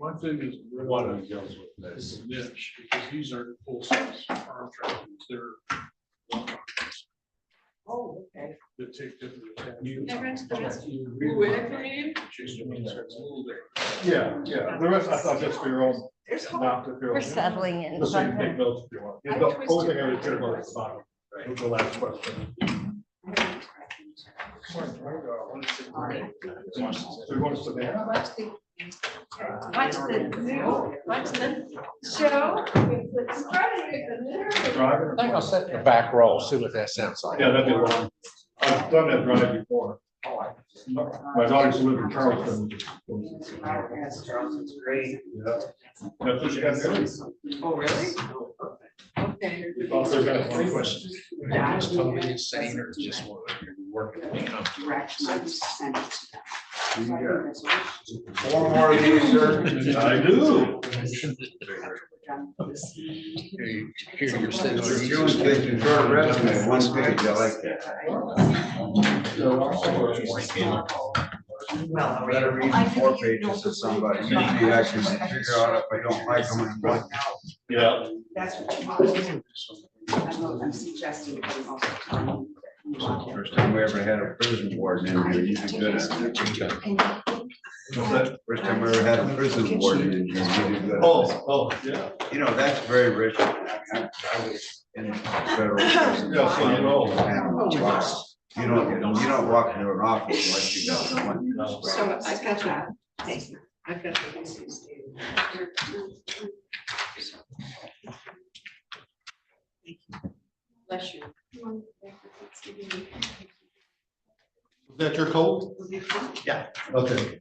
One thing is One of them deals with is this. the niche, because these aren't full size farm tractors, they're walk-ons Oh, okay. that take different Never attachments. into the rest. Who in it for me? Just a little different. Yeah, the rest I thought just for your own. There's hope. Not to feel. We're settling in. Just so you can take notes if you want. I The only twisted thing I my would care about hand. is the bottom. Right. The last question. So you want to Savannah? Watch the show. Drive I think I'll sit in the back row, see what that sounds like. Yeah, that'd be long. I've done that drive before. My daughter used to live in Charleston. Charleston's great. Yeah. That's what she got there. Oh, really? Okay. Also got 20 questions. Just totally insane or just working. Direction, I just sent it to them. Four more of these, sir. I do. Here you're sitting. You're doing things short resume, one page, I like that. Well, Better read 4 pages to somebody, usually I can figure out if I don't like them and what. Yeah. that's what you want. I'm suggesting for most of the time. First time we ever had a prison warden in here, you did good at that. First time we ever had a prison warden in here, you did good. Oh, yeah. You know, that's very rich. I was in federal prison. Yeah, so you know. You don't walk into an office unless you got one. So I got that. Thank you. I've got the. Bless you. Is that your coat? Yeah. Okay.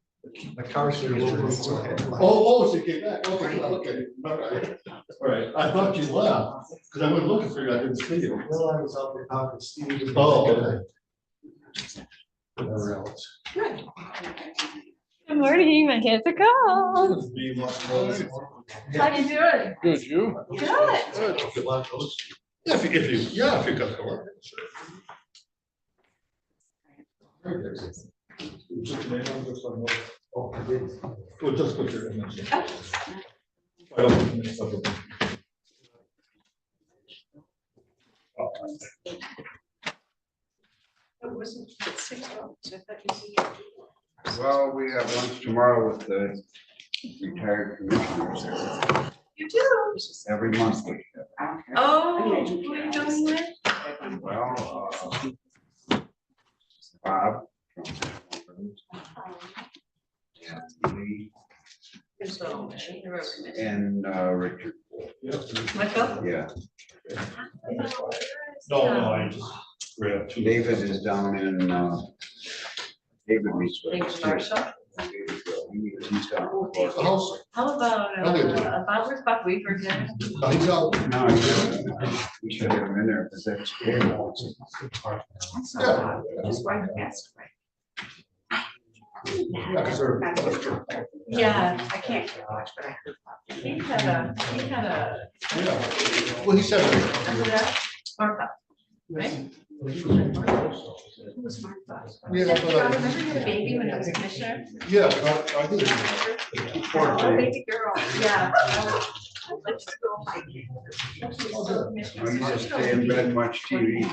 The car's here. Oh, she came back. Okay, okay. All right. All right. I thought you left because I went looking for you. I didn't see you. Well, I was out there talking to Steve. Oh, okay. Whatever else. Good. Good morning, my kids are cold. Be much more. How you doing? Good, you? Good. Yeah, if you got color. Oh, I did. Well, just put your image. I don't think it's okay. It wasn't at 6 months. I thought you said. Well, we have lunch tomorrow with the retired commissioners You do. every month. We have. I don't care. Oh, who are you going with? Well, Bob. Lee So, and Richard. Michael? Yeah, No, I just grabbed two. David is down in, David meets with us. David Marshall? He's down in Florida. House. How about where's Buck Weaver dinner? He's out. No, we should have him in there because that's. That's not bad. Just right past, right? Yeah, 'cause they're- Yeah, I can't get much, but I heard. he had a, Yeah. Well, he said. Martha, right? Who was my boss? Yeah, Did you but remember he had a baby when he was commissioner? yeah, I did. Oh, baby girl. Yeah. Let's go hiking. Oh, you just stay in bed and watch TV.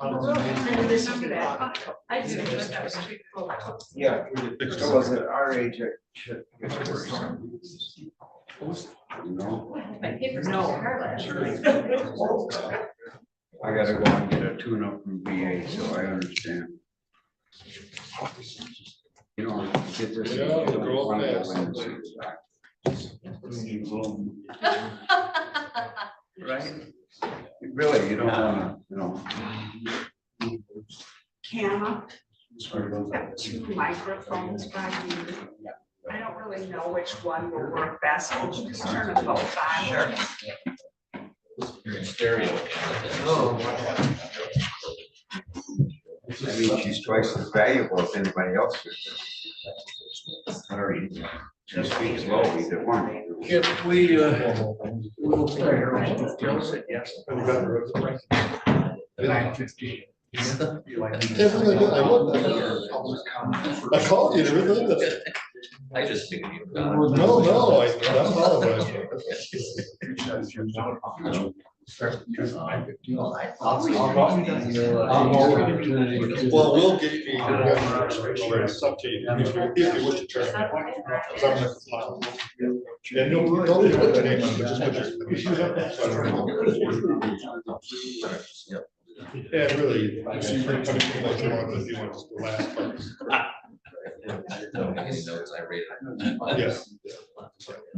And listen to that. I do, but that was pretty cool. Yeah. Fellows at our age, it should. You know, My papers no her last night. I gotta go and get a tune-up from VA, so I understand. You know, get this. Yeah, it'll grow up Right? Really, you don't wanna, you know. Camera. Got 2 microphones by you. I don't really know which one will work best. Just turn them both on. Stereo. I mean, she's twice as valuable as anybody else. Or she speaks low, either one. If we, we'll stay here. Joe said yes. 9:15. Everything I looked at. I called you and everything. I just figured you. No, I apologize. Well, we'll get you. It's up to you. If you wish to turn. And don't put the name on it, just put your. Yeah, really, if you bring something like you want, if you want the last part. Notes I read. Yes.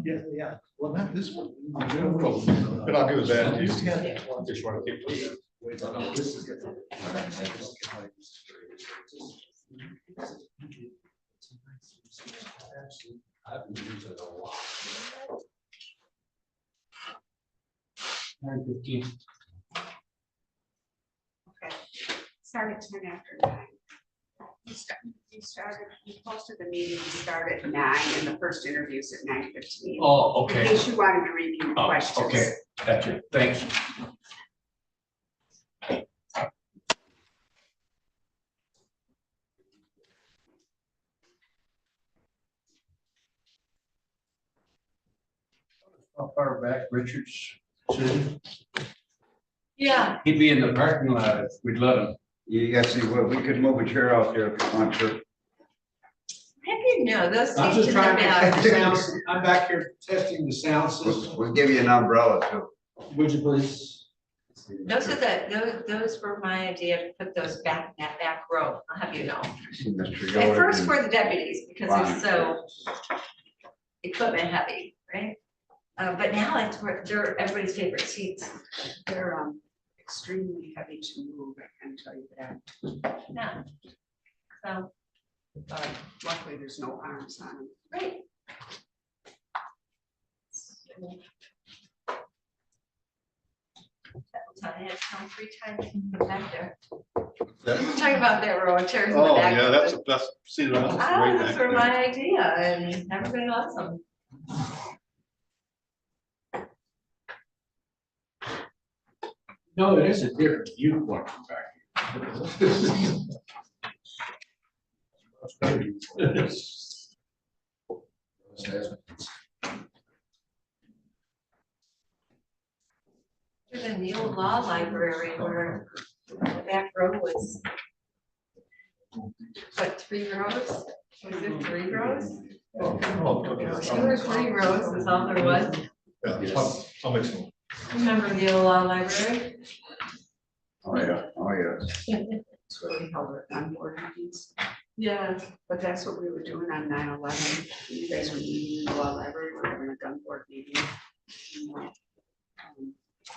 Yeah. Well, not this one. But I'll give it back to you. Just want to keep it. I've been using it a lot. 9:15. Okay. Started 10 after 9. You posted the meeting, you start at 9 and the first interview is at 9:15. Oh, In okay. case you wanted to review the Oh, questions. okay, gotcha, thanks. How far back Richards City? Yeah. He'd be in the parking lot if we'd let him. You guys see what, we could move a chair out there if you want to. Heck, you know, those I'm seats just in the trying to back. test the sound, I'm back here testing the sound system. We'll give you an umbrella too. Would you please? Those are those were my idea to put those back, in that back row, I'll have you know. Mr. At Yoder first can- for the deputies, because they're so equipment heavy, right? But now it's where they're everybody's favorite seats. They're extremely heavy to move, I can tell you that. Yeah. So, Luckily, there's no arms on them. great. I had come 3 times in the back there. Talking about that row of chairs in the Oh, back. yeah, that's the best seat around. Ah, those were my idea and everybody loves them. No, it is a different viewpoint from back here. In the old law library where the back row was, what, 3 rows? Was there 3 rows? 2 or 3 rows is all there was. I'll make some. Remember the old law library? Oh, yeah, oh, yeah. That's what we held our gun board meetings. Yeah. But that's what we were doing on 9/11. You guys were meeting in the law library, we were having a gun board meeting.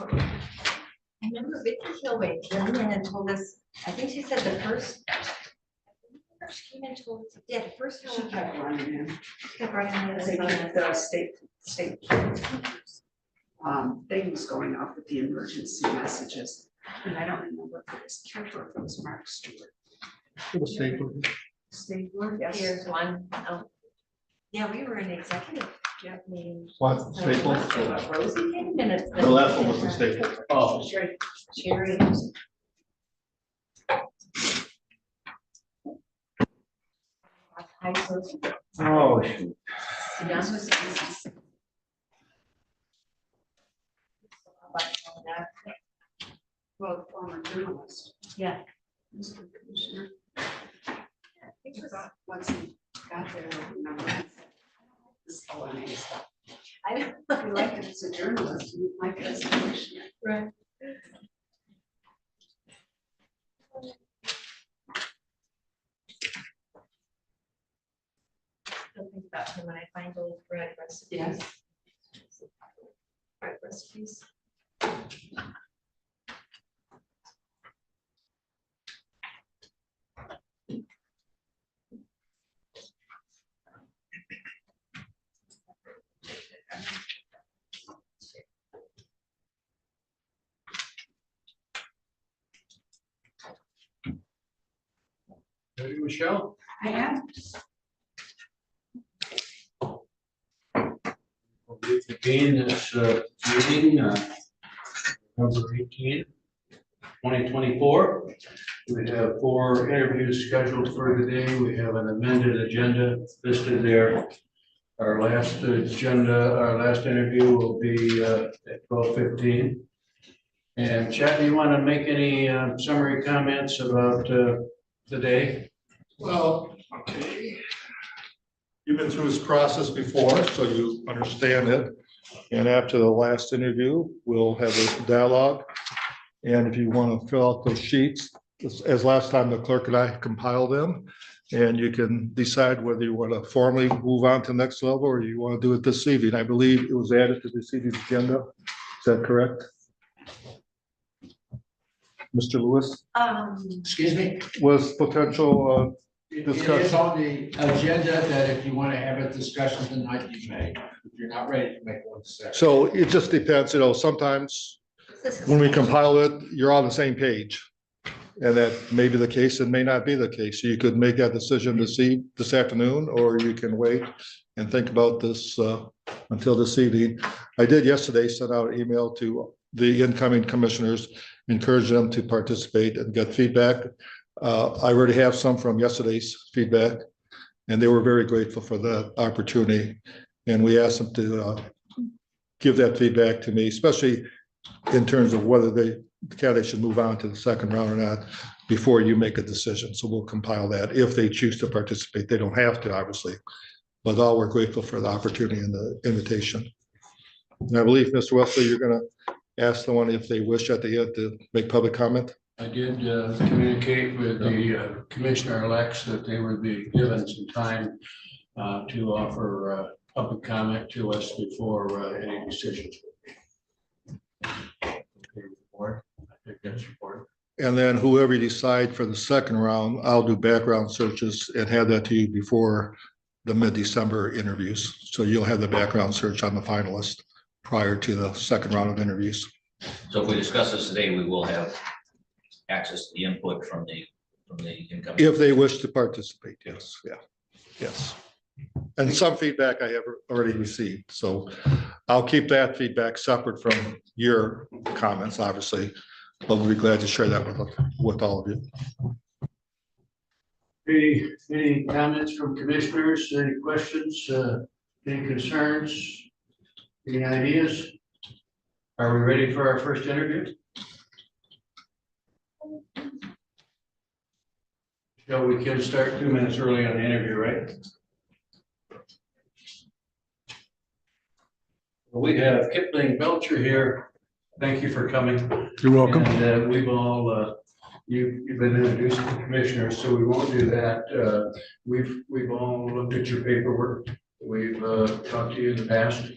I remember Vicky Hillway came in and told us, I think she said the first. She came in and told us, yeah, the first She one. kept running in. Kept running in. They kept the state things going off with the emergency messages. And I don't remember if it was Kemper or if it was Mark Stewart. Stabler, yes. Here's one. Oh. Yeah, we were in executive meeting. What, Staples? Rosie came in. It's The last one was the Staples. Oh, Sherry. Oh, shoot. Well, the former journalist. Yeah. Mr. Commissioner. Once he got there, I remember. This OMA stuff. I know. You liked it as a journalist, you like it as a commissioner. Right. I'll think about him when I find old bread recipes. Yes. Bread recipes. ready, Michelle? I am. We'll begin this meeting, November 18, 2024. We have 4 interviews scheduled for the day. We have an amended agenda listed there. Our last interview will be at 12:15. And Chad, do you want to make any summary comments about the day? Well, okay. You've been through this process before, so you understand it. And after the last interview, we'll have a dialogue. And if you want to fill out those sheets, as last time, the clerk and I compile them. And you can decide whether you want to formally move on to the next level or you want to do it this evening. I believe it was added to this evening's agenda. Is that correct? Mr. Lewis, Excuse me? was potential, It is on the agenda that if you want to have a discussion tonight, you may. If you're not ready to make one second. so it just depends, sometimes when we compile it, you're on the same page. And that may be the case and may not be the case. You could make that decision this afternoon, or you can wait and think about this until this evening. I did yesterday send out an email to the incoming commissioners, encourage them to participate and get feedback. I already have some from yesterday's feedback, and they were very grateful for the opportunity. And we asked them to give that feedback to me, especially in terms of whether the candidate should move on to the second round or not before you make a decision. So we'll compile that if they choose to participate. They don't have to, obviously, but all we're grateful for the opportunity and the invitation. And I believe, Mr. Wesley, you're going to ask someone if they wish at the end to make public comment. I did communicate with the commissioner-elects that they would be given some time to offer public comment to us before any decisions. I think that's important. And then whoever you decide for the second round, I'll do background searches and have that to you before the mid-December interviews. So you'll have the background search on the finalist prior to the second round of interviews. So if we discuss this today, we will have access to the input from the incoming. If they wish to participate, yes, yeah, yes. And some feedback I have already received, so I'll keep that feedback separate from your comments, obviously, but we'll be glad to share that with all of you. Any comments from commissioners, any questions, any concerns, any ideas? Are we ready for our first interview? So we can start 2 minutes early on the interview, right? We have Kipling Belcher here. Thank you for coming. You're welcome. And we've all, you've been introduced to the commissioners, so we won't do that. We've all looked at your paperwork. We've talked to you in the past,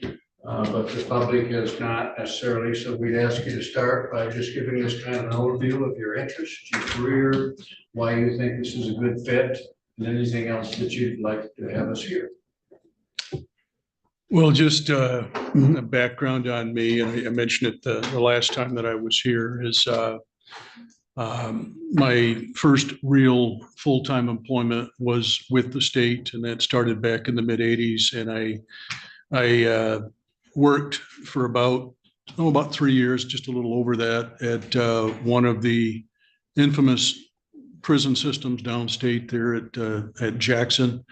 but the public has not necessarily. So we'd ask you to start by just giving us kind of an overview of your interests, your career, why you think this is a good fit, and anything else that you'd like to have us hear. Well, just a background on me, and I mentioned it the last time that I was here, is my first real full-time employment was with the state, and that started back in the mid-'80s. And I worked for about 3 years, just a little over that, at one of the infamous prison systems downstate there at Jackson.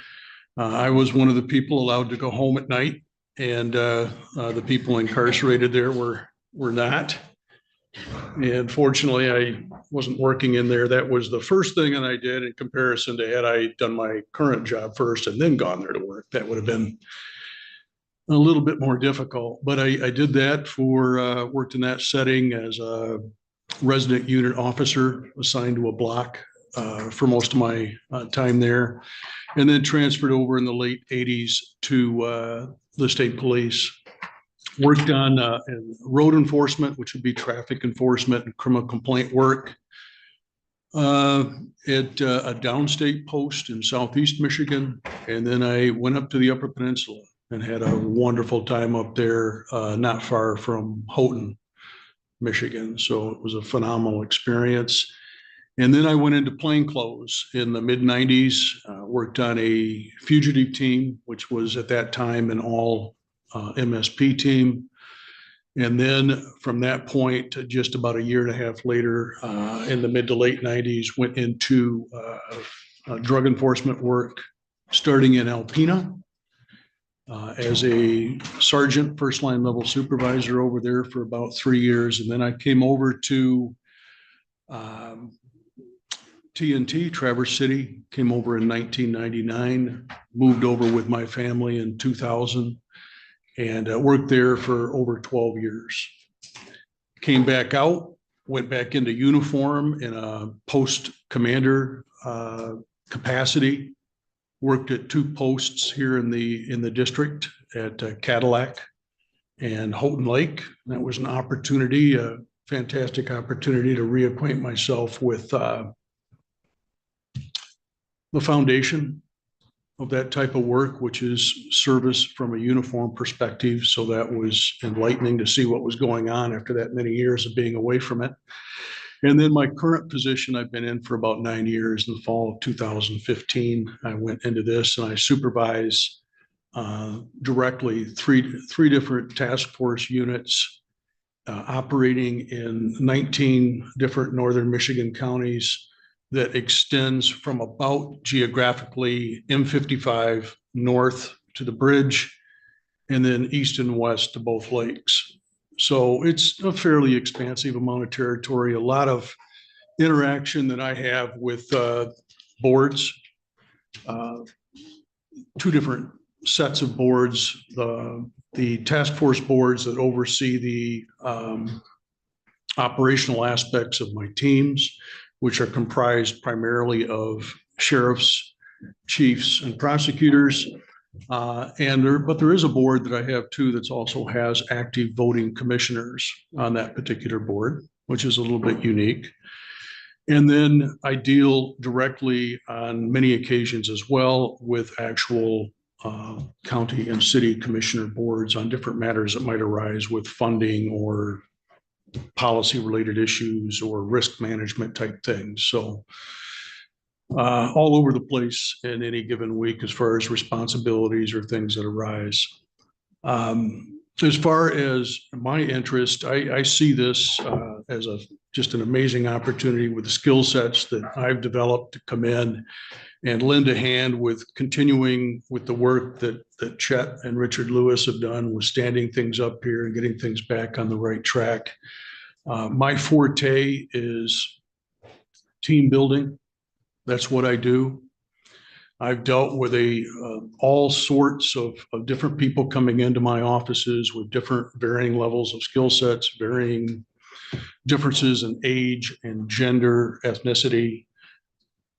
I was one of the people allowed to go home at night, and the people incarcerated there were not. And fortunately, I wasn't working in there. That was the first thing that I did in comparison to had I done my current job first and then gone there to work. That would have been a little bit more difficult. But I did that worked in that setting as a resident unit officer assigned to a block for most of my time there, and then transferred over in the late '80s to the state police. Worked on road enforcement, which would be traffic enforcement and criminal complaint work at a downstate post in Southeast Michigan. And then I went up to the Upper Peninsula and had a wonderful time up there, not far from Houghton, Michigan. So it was a phenomenal experience. And then I went into plainclothes in the mid-'90s, worked on a fugitive team, which was at that time an all MSP team. And then from that point, to just about a year and a half later, in the mid to late 90s, went into drug enforcement work, starting in Alpena as a sergeant, first line level supervisor over there for about 3 years. And then I came over to TNT, Traverse City, came over in 1999, moved over with my family in 2000, and worked there for over 12 years. Came back out, went back into uniform in a post commander capacity, worked at 2 posts here in the district at Cadillac and Houghton Lake. That was an opportunity, a fantastic opportunity to reacquaint myself with the foundation of that type of work, which is service from a uniform perspective. So that was enlightening to see what was going on after that many years of being away from it. And then my current position, I've been in for about 9 years. In the fall of 2015, I went into this and I supervise directly three different task force units operating in 19 different northern Michigan counties that extends from about geographically M55 north to the bridge and then east and west to both lakes. So it's a fairly expansive amount of territory, a lot of interaction that I have with boards, 2 different sets of boards, the task force boards that oversee the operational aspects of my teams, which are comprised primarily of sheriffs, chiefs, and prosecutors. But there is a board that I have too that's also has active voting commissioners on that particular board, which is a little bit unique. And then I deal directly on many occasions as well with actual county and city commissioner boards on different matters that might arise with funding or policy related issues or risk management type things. So all over the place in any given week as far as responsibilities or things that arise. As far as my interest, I see this as just an amazing opportunity with the skill sets that I've developed to come in and lend a hand with continuing with the work that Chet and Richard Lewis have done with standing things up here and getting things back on the right track. My forte is team building. That's what I do. I've dealt with all sorts of different people coming into my offices with different varying levels of skill sets, varying differences in age and gender, ethnicity.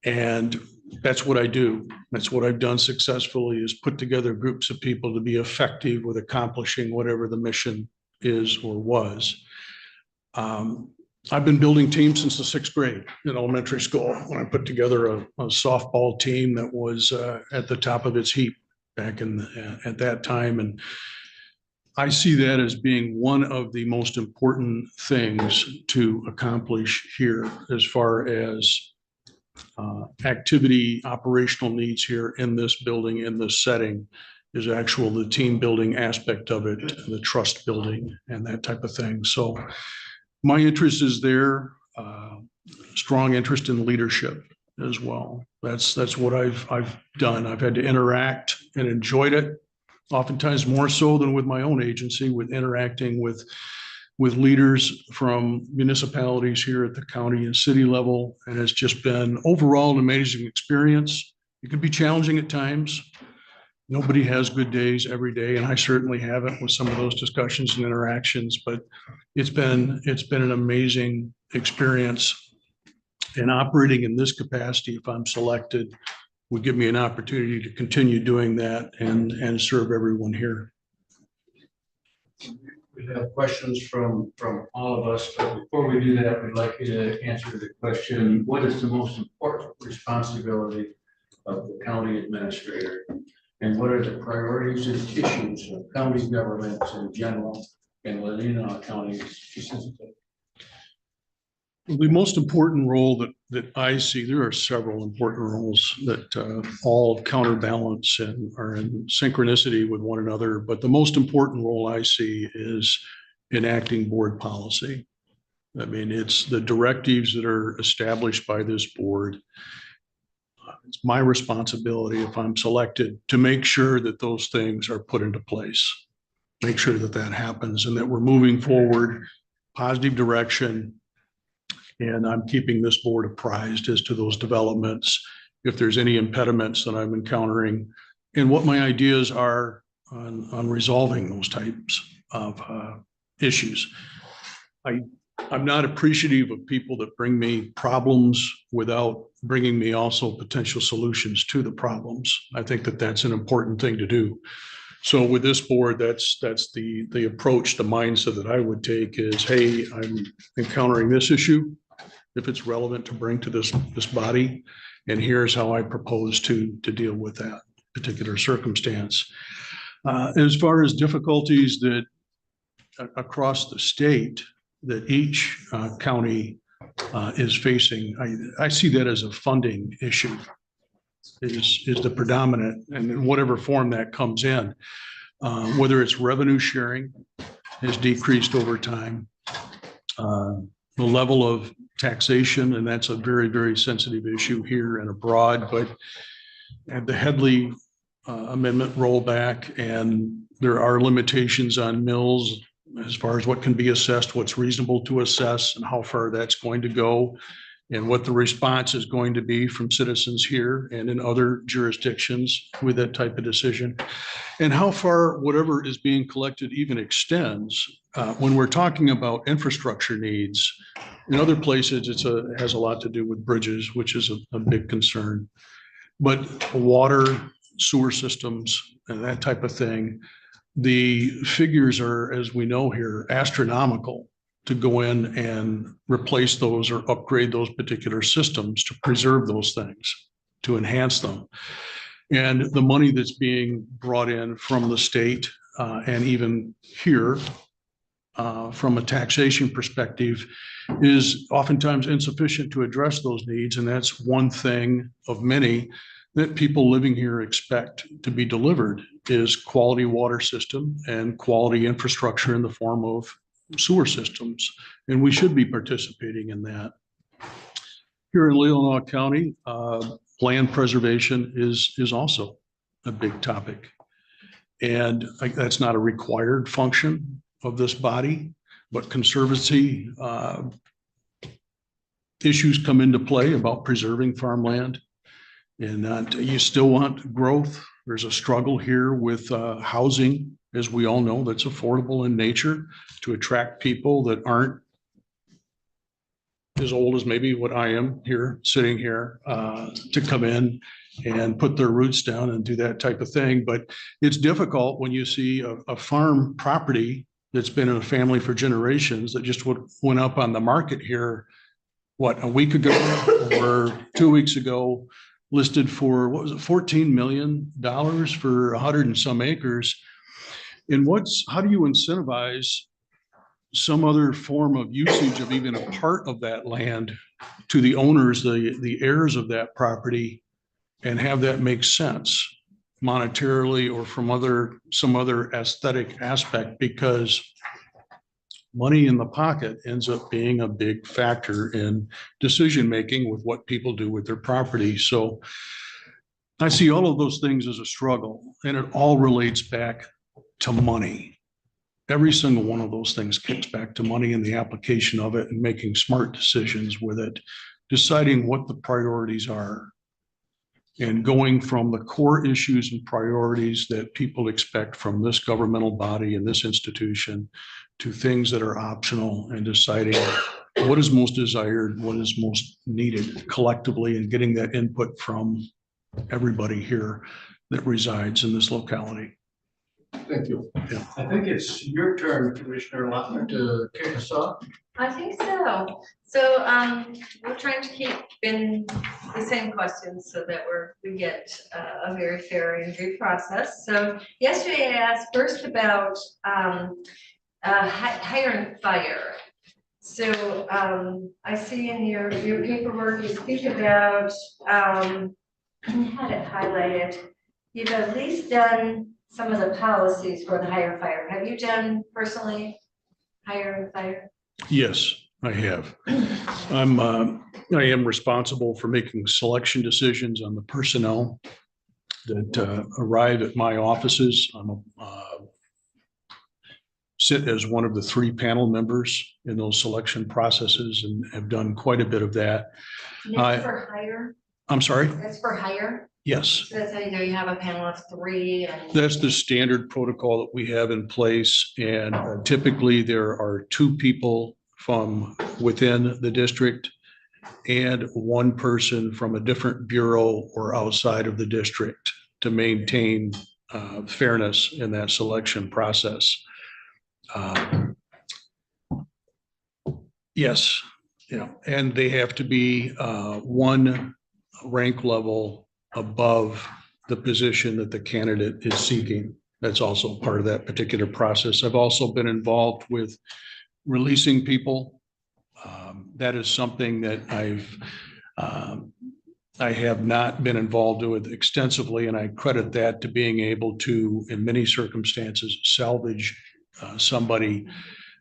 And that's what I do. That's what I've done successfully, is put together groups of people to be effective with accomplishing whatever the mission is or was. I've been building teams since the 6th grade in elementary school when I put together a softball team that was at the top of its heap back at that time. And I see that as being one of the most important things to accomplish here as far as activity, operational needs here in this building, in this setting, is the team building aspect of it, the trust building and that type of thing. So my interest is there, strong interest in leadership as well. That's what I've done. I've had to interact and enjoyed it, oftentimes more so than with my own agency, with interacting with leaders from municipalities here at the county and city level. And it's just been overall an amazing experience. It can be challenging at times. Nobody has good days every day, and I certainly haven't with some of those discussions and interactions, but it's been an amazing experience. And operating in this capacity, if I'm selected, would give me an opportunity to continue doing that and serve everyone here. We have questions from all of us, but before we do that, we'd like you to answer the question: what is the most important responsibility of the county administrator? And what are the priorities and issues of county governments in general and Leelanau County specifically? The most important role that I see, there are several important roles that all counterbalance and are in synchronicity with one another. But the most important role I see is enacting board policy. I mean, it's the directives that are established by this board. It's my responsibility, if I'm selected, to make sure that those things are put into place. Make sure that that happens and that we're moving forward, positive direction. And I'm keeping this board apprised as to those developments, if there's any impediments that I'm encountering, and what my ideas are on resolving those types of issues. I'm not appreciative of people that bring me problems without bringing me also potential solutions to the problems. I think that that's an important thing to do. So with this board, that's the approach, the mindset that I would take is, hey, I'm encountering this issue, if it's relevant to bring to this body, and here's how I propose to deal with that particular circumstance. As far as difficulties that across the state that each county is facing, I see that as a funding issue is the predominant, and in whatever form that comes in, whether it's revenue sharing has decreased over time, the level of taxation, and that's a very, very sensitive issue here and abroad, but and the Headley amendment rollback, and there are limitations on mills as far as what can be assessed, what's reasonable to assess, and how far that's going to go, and what the response is going to be from citizens here and in other jurisdictions with that type of decision, and how far whatever is being collected even extends. When we're talking about infrastructure needs, in other places, it has a lot to do with bridges, which is a big concern. But water, sewer systems, and that type of thing, the figures are, as we know here, astronomical to go in and replace those or upgrade those particular systems to preserve those things, to enhance them. And the money that's being brought in from the state and even here from a taxation perspective is oftentimes insufficient to address those needs. And that's one thing of many that people living here expect to be delivered, is quality water system and quality infrastructure in the form of sewer systems. And we should be participating in that. Here in Leelanau County, land preservation is also a big topic. And that's not a required function of this body, but conservancy issues come into play about preserving farmland. And you still want growth. There's a struggle here with housing, as we all know, that's affordable in nature to attract people that aren't as old as maybe what I am here, sitting here, to come in and put their roots down and do that type of thing. But it's difficult when you see a farm property that's been in a family for generations that just went up on the market here, a week ago or 2 weeks ago, listed for, what was it, $14 million for 100 and some acres. And how do you incentivize some other form of usage of even a part of that land to the owners, the heirs of that property, and have that make sense monetarily or from some other aesthetic aspect? Because money in the pocket ends up being a big factor in decision-making with what people do with their property. So I see all of those things as a struggle, and it all relates back to money. Every single one of those things kicks back to money and the application of it and making smart decisions with it, deciding what the priorities are, and going from the core issues and priorities that people expect from this governmental body and this institution to things that are optional, and deciding what is most desired, what is most needed collectively, and getting that input from everybody here that resides in this locality. Thank you. Yeah. I think it's your turn, Commissioner Lautner, to kick us off. I think so. So we're trying to keep in the same questions so that we get a very fair interview process. So yesterday I asked first about hire and fire. So I see in your paperwork you speak about, I had it highlighted, you've at least done some of the policies for the hire and fire. Have you done personally hire and fire? Yes, I have. I am responsible for making selection decisions on the personnel that arrive at my offices. Sit as one of the 3 panel members in those selection processes and have done quite a bit of that. That's for hire? I'm sorry? That's for hire? Yes. So that's how you know you have a panel of 3 and. That's the standard protocol that we have in place. And typically there are 2 people from within the district and 1 person from a different bureau or outside of the district to maintain fairness in that selection process. Yes, and they have to be 1 rank level above the position that the candidate is seeking. That's also part of that particular process. I've also been involved with releasing people. That is something that I have not been involved with extensively, and I credit that to being able to, in many circumstances, salvage somebody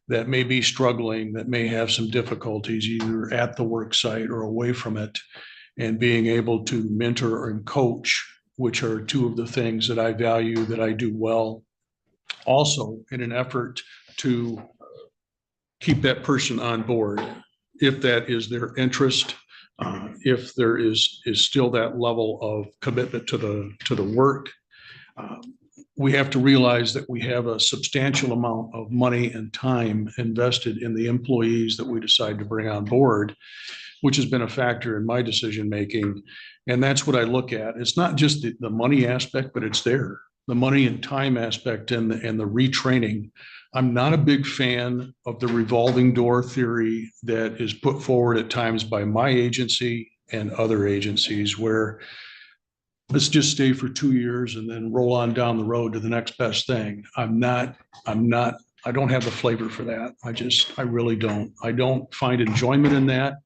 that may be struggling, that may have some difficulties either at the work site or away from it, and being able to mentor and coach, which are 2 of the things that I value, that I do well. Also, in an effort to keep that person on board, if that is their interest, if there is still that level of commitment to the work. We have to realize that we have a substantial amount of money and time invested in the employees that we decide to bring on board, which has been a factor in my decision-making. And that's what I look at. It's not just the money aspect, but it's there, the money and time aspect and the retraining. I'm not a big fan of the revolving door theory that is put forward at times by my agency and other agencies, where let's just stay for 2 years and then roll on down the road to the next best thing. I don't have the flavor for that. I really don't. I don't find enjoyment in that.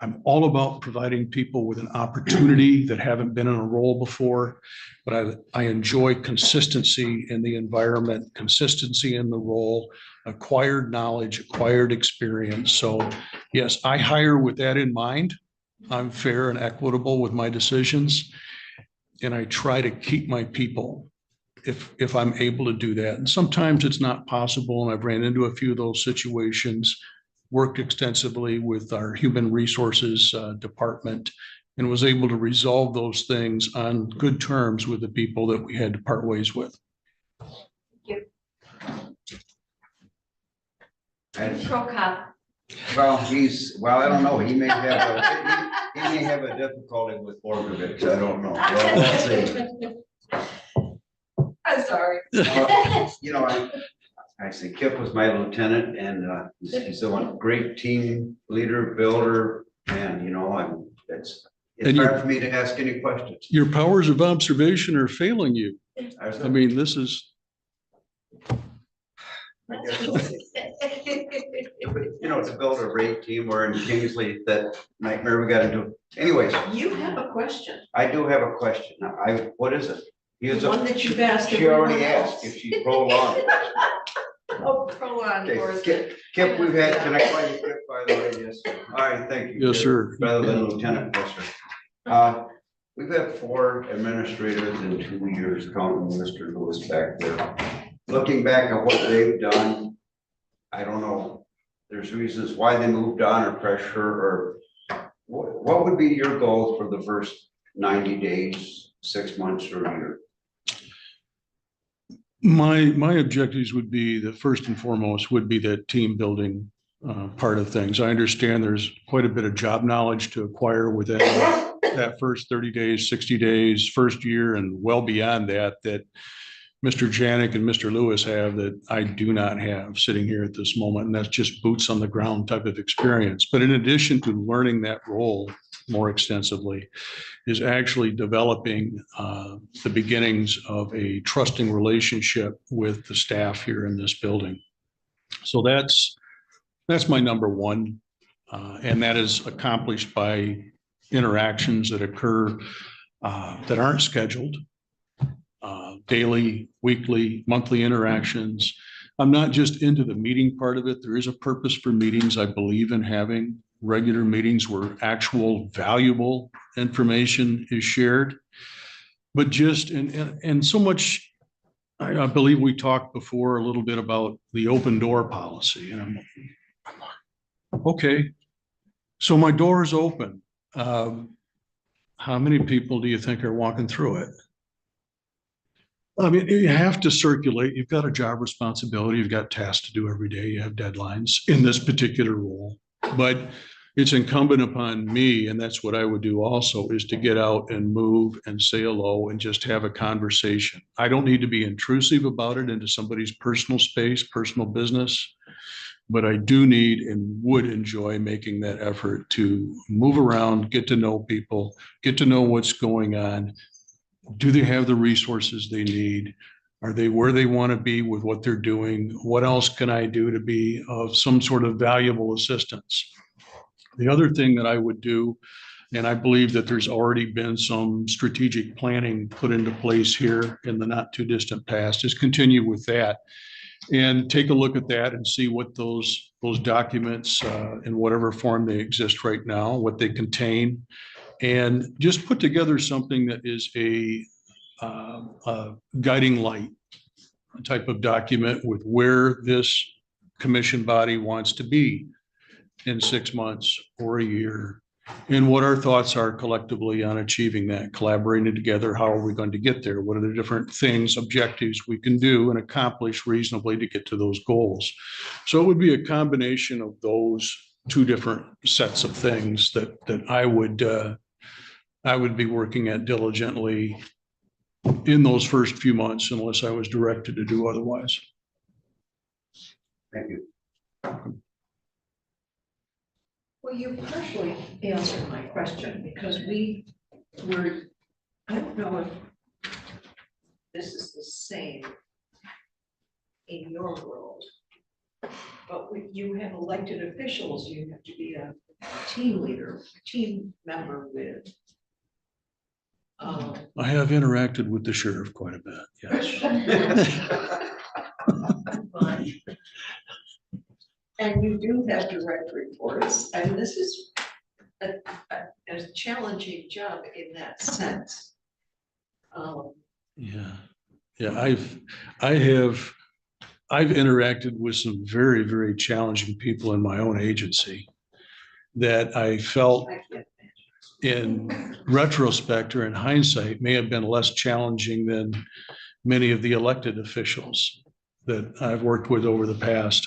I'm all about providing people with an opportunity that haven't been in a role before, but I enjoy consistency in the environment, consistency in the role, acquired knowledge, acquired experience. So yes, I hire with that in mind. I'm fair and equitable with my decisions, and I try to keep my people if I'm able to do that. And sometimes it's not possible, and I've ran into a few of those situations. Worked extensively with our human resources department and was able to resolve those things on good terms with the people that we had to part ways with. Pro cop. Well, I don't know, he may have a difficulty with Borgovich, I don't know. Well, let's see. I'm sorry. You know, I say Kip was my lieutenant, and he's a great team leader, builder, and it's hard for me to ask any questions. Your powers of observation are failing you. I mean, this is. To build a great team, or in Kingsley, that nightmare we got into. Anyways. You have a question. I do have a question. Now, what is it? One that you've asked. She already asked if she's prolonged. Oh, prolonged. Okay, Kip, can I call you Kip, by the way? Yes. All right, thank you. Yes, sir. Rather than Lieutenant, yes, sir. We've had 4 administrators in 2 years, counting Mr. Lewis back there. Looking back at what they've done, I don't know. There's reasons why they moved on, or pressure, or what would be your goal for the first 90 days, 6 months, or a year? My objectives would be, the first and foremost would be the team building part of things. I understand there's quite a bit of job knowledge to acquire within that first 30 days, 60 days, first year, and well beyond that Mr. Janik and Mr. Lewis have that I do not have sitting here at this moment. And that's just boots on the ground type of experience. But in addition to learning that role more extensively, is actually developing the beginnings of a trusting relationship with the staff here in this building. So that's my number one. And that is accomplished by interactions that occur that aren't scheduled. Daily, weekly, monthly interactions I'm not just into the meeting part of it. There is a purpose for meetings. I believe in having regular meetings where actual valuable information is shared. But just, and so much, I believe we talked before a little bit about the open door policy, and I'm like, okay, so my door is open. How many people do you think are walking through it? I mean, you have to circulate. You've got a job responsibility. You've got tasks to do every day. You have deadlines in this particular role. But it's incumbent upon me, and that's what I would do also, is to get out and move and say hello and just have a conversation. I don't need to be intrusive about it into somebody's personal space, personal business. But I do need and would enjoy making that effort to move around, get to know people, get to know what's going on. Do they have the resources they need? Are they where they want to be with what they're doing? What else can I do to be of some sort of valuable assistance? The other thing that I would do, and I believe that there's already been some strategic planning put into place here in the not too distant past, is continue with that and take a look at that and see what those documents in whatever form they exist right now, what they contain, and just put together something that is a guiding light type of document with where this commission body wants to be in 6 months or a year, and what our thoughts are collectively on achieving that, collaborating together. How are we going to get there? What are the different things, objectives we can do and accomplish reasonably to get to those goals? So it would be a combination of those two different sets of things that I would be working at diligently in those first few months, unless I was directed to do otherwise. Thank you. Well, you partially answered my question because we were, I don't know if this is the same in your world, but when you have elected officials, you have to be a team leader, team member with. I have interacted with the sheriff quite a bit, yes. But and you do have direct reports, and this is a challenging job in that sense. Yeah, I've interacted with some very, very challenging people in my own agency that I felt I can't in retrospect or in hindsight may have been less challenging than many of the elected officials that I've worked with over the past.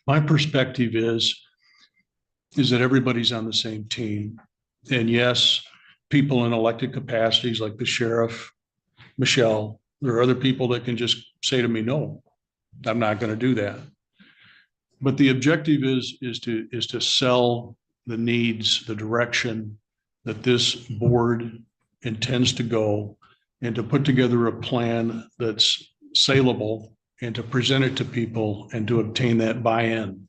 My perspective is that everybody's on the same team. And yes, people in elected capacities like the sheriff, Michelle, there are other people that can just say to me, no, I'm not going to do that. But the objective is to sell the needs, the direction that this board intends to go, and to put together a plan that's saleable and to present it to people and to obtain that buy-in.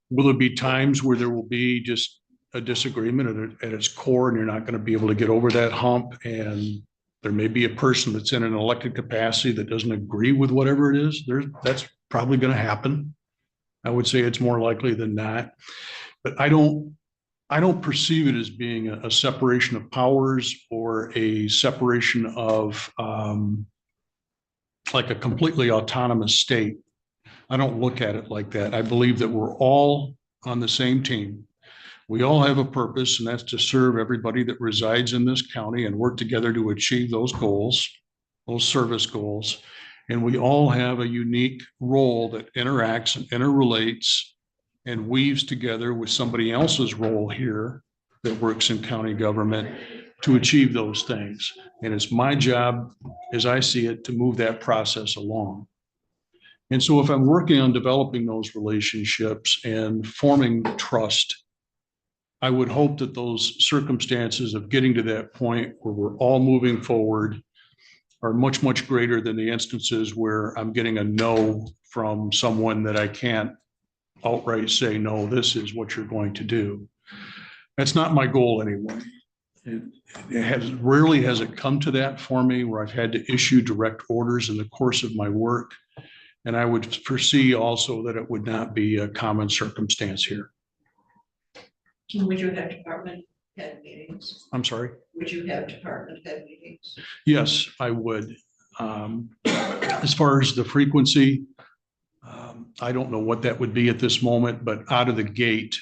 Will there be times where there will be just a disagreement at its core and you're not going to be able to get over that hump, and there may be a person that's in an elected capacity that doesn't agree with whatever it is? That's probably going to happen. I would say it's more likely than not, but I don't perceive it as being a separation of powers or a separation of like a completely autonomous state. I don't look at it like that. I believe that we're all on the same team. We all have a purpose, and that's to serve everybody that resides in this county and work together to achieve those goals, those service goals. And we all have a unique role that interacts and interrelates and weaves together with somebody else's role here that works in county government to achieve those things. And it's my job, as I see it, to move that process along. And so if I'm working on developing those relationships and forming trust, I would hope that those circumstances of getting to that point where we're all moving forward are much, much greater than the instances where I'm getting a no from someone that I can't outright say, no, this is what you're going to do. That's not my goal anyway. It has rarely has it come to that for me where I've had to issue direct orders in the course of my work. And I would foresee also that it would not be a common circumstance here. Would you have department head meetings? I'm sorry. Would you have department head meetings? Yes, I would. As far as the frequency, I don't know what that would be at this moment, but out of the gate,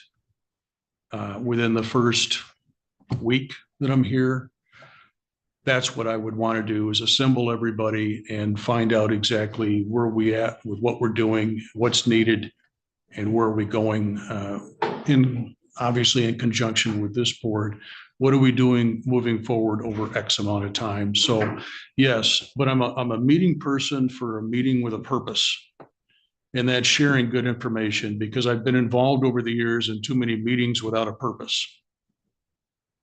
within the first week that I'm here, that's what I would want to do, is assemble everybody and find out exactly where we at with what we're doing, what's needed, and where are we going, obviously in conjunction with this board. What are we doing moving forward over X amount of time? So yes, but I'm a meeting person for a meeting with a purpose. And that's sharing good information, because I've been involved over the years in too many meetings without a purpose.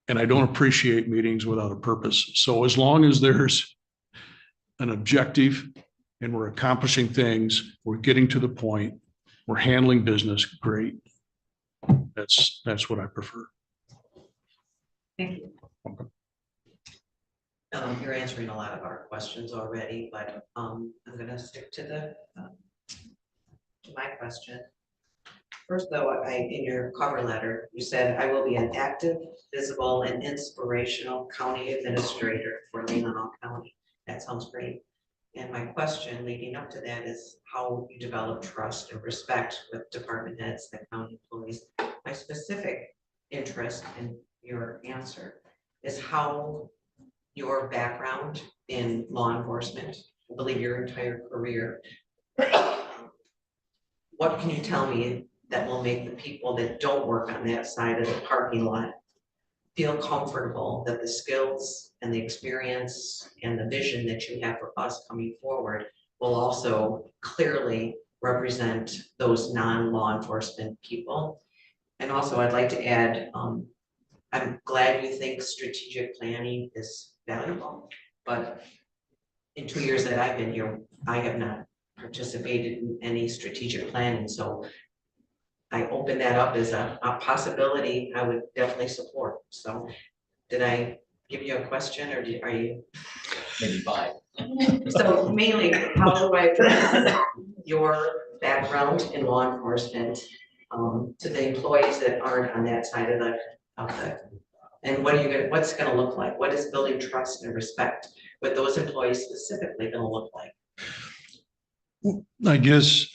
And I don't appreciate meetings without a purpose. So as long as there's an objective and we're accomplishing things, we're getting to the point, we're handling business, great. That's what I prefer. Thank you. You're answering a lot of our questions already, but I'm gonna stick to to my question. First, though, in your cover letter, you said, "I will be an active, visible, and inspirational county administrator for Leelanau County." That sounds great. And my question leading up to that is how you develop trust and respect with department heads, the county employees. My specific interest in your answer is how your background in law enforcement, I believe your entire career, what can you tell me that will make the people that don't work on that side of the parking lot feel comfortable that the skills and the experience and the vision that you have for us coming forward will also clearly represent those non-law enforcement people? And also, I'd like to add, I'm glad you think strategic planning is valuable, but in 2 years that I've been here, I have not participated in any strategic planning. So I open that up as a possibility I would definitely support. So did I give you a question, or are you? Maybe 5. So mainly, how do I address your background in law enforcement to the employees that aren't on that side of the, and what's gonna look like? What is building trust and respect with those employees specifically gonna look like? I guess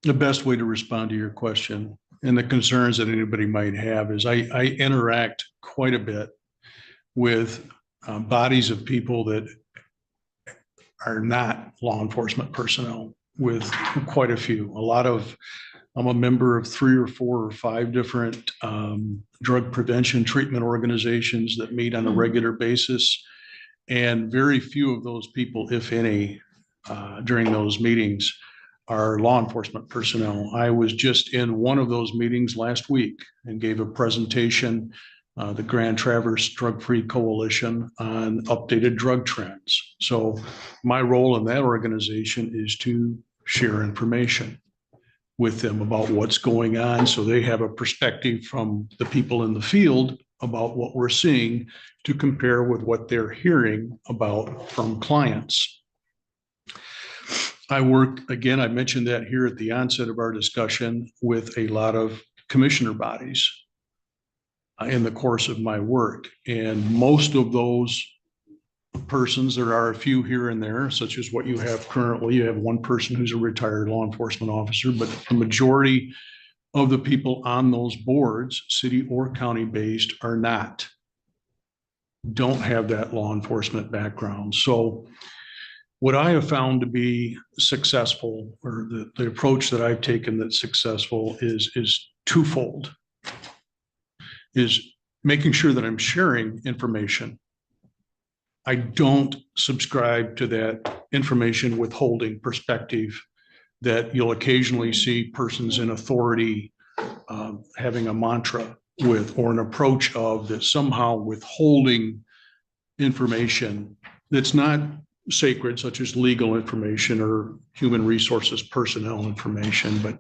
the best way to respond to your question and the concerns that anybody might have is I interact quite a bit with bodies of people that are not law enforcement personnel, with quite a few. I'm a member of 3 or 4 or 5 different drug prevention treatment organizations that meet on a regular basis. And very few of those people, if any, during those meetings are law enforcement personnel. I was just in one of those meetings last week and gave a presentation, the Grand Traverse Drug-Free Coalition, on updated drug trends. So my role in that organization is to share information with them about what's going on, so they have a perspective from the people in the field about what we're seeing to compare with what they're hearing about from clients. I work, again, I mentioned that here at the onset of our discussion, with a lot of commissioner bodies in the course of my work. And most of those persons, there are a few here and there, such as what you have currently. You have one person who's a retired law enforcement officer, but the majority of the people on those boards, city or county based, are not, don't have that law enforcement background. So what I have found to be successful, or the approach that I've taken that's successful, is twofold. Is making sure that I'm sharing information. I don't subscribe to that information withholding perspective that you'll occasionally see persons in authority having a mantra with, or an approach of, that somehow withholding information that's not sacred, such as legal information or human resources personnel information. But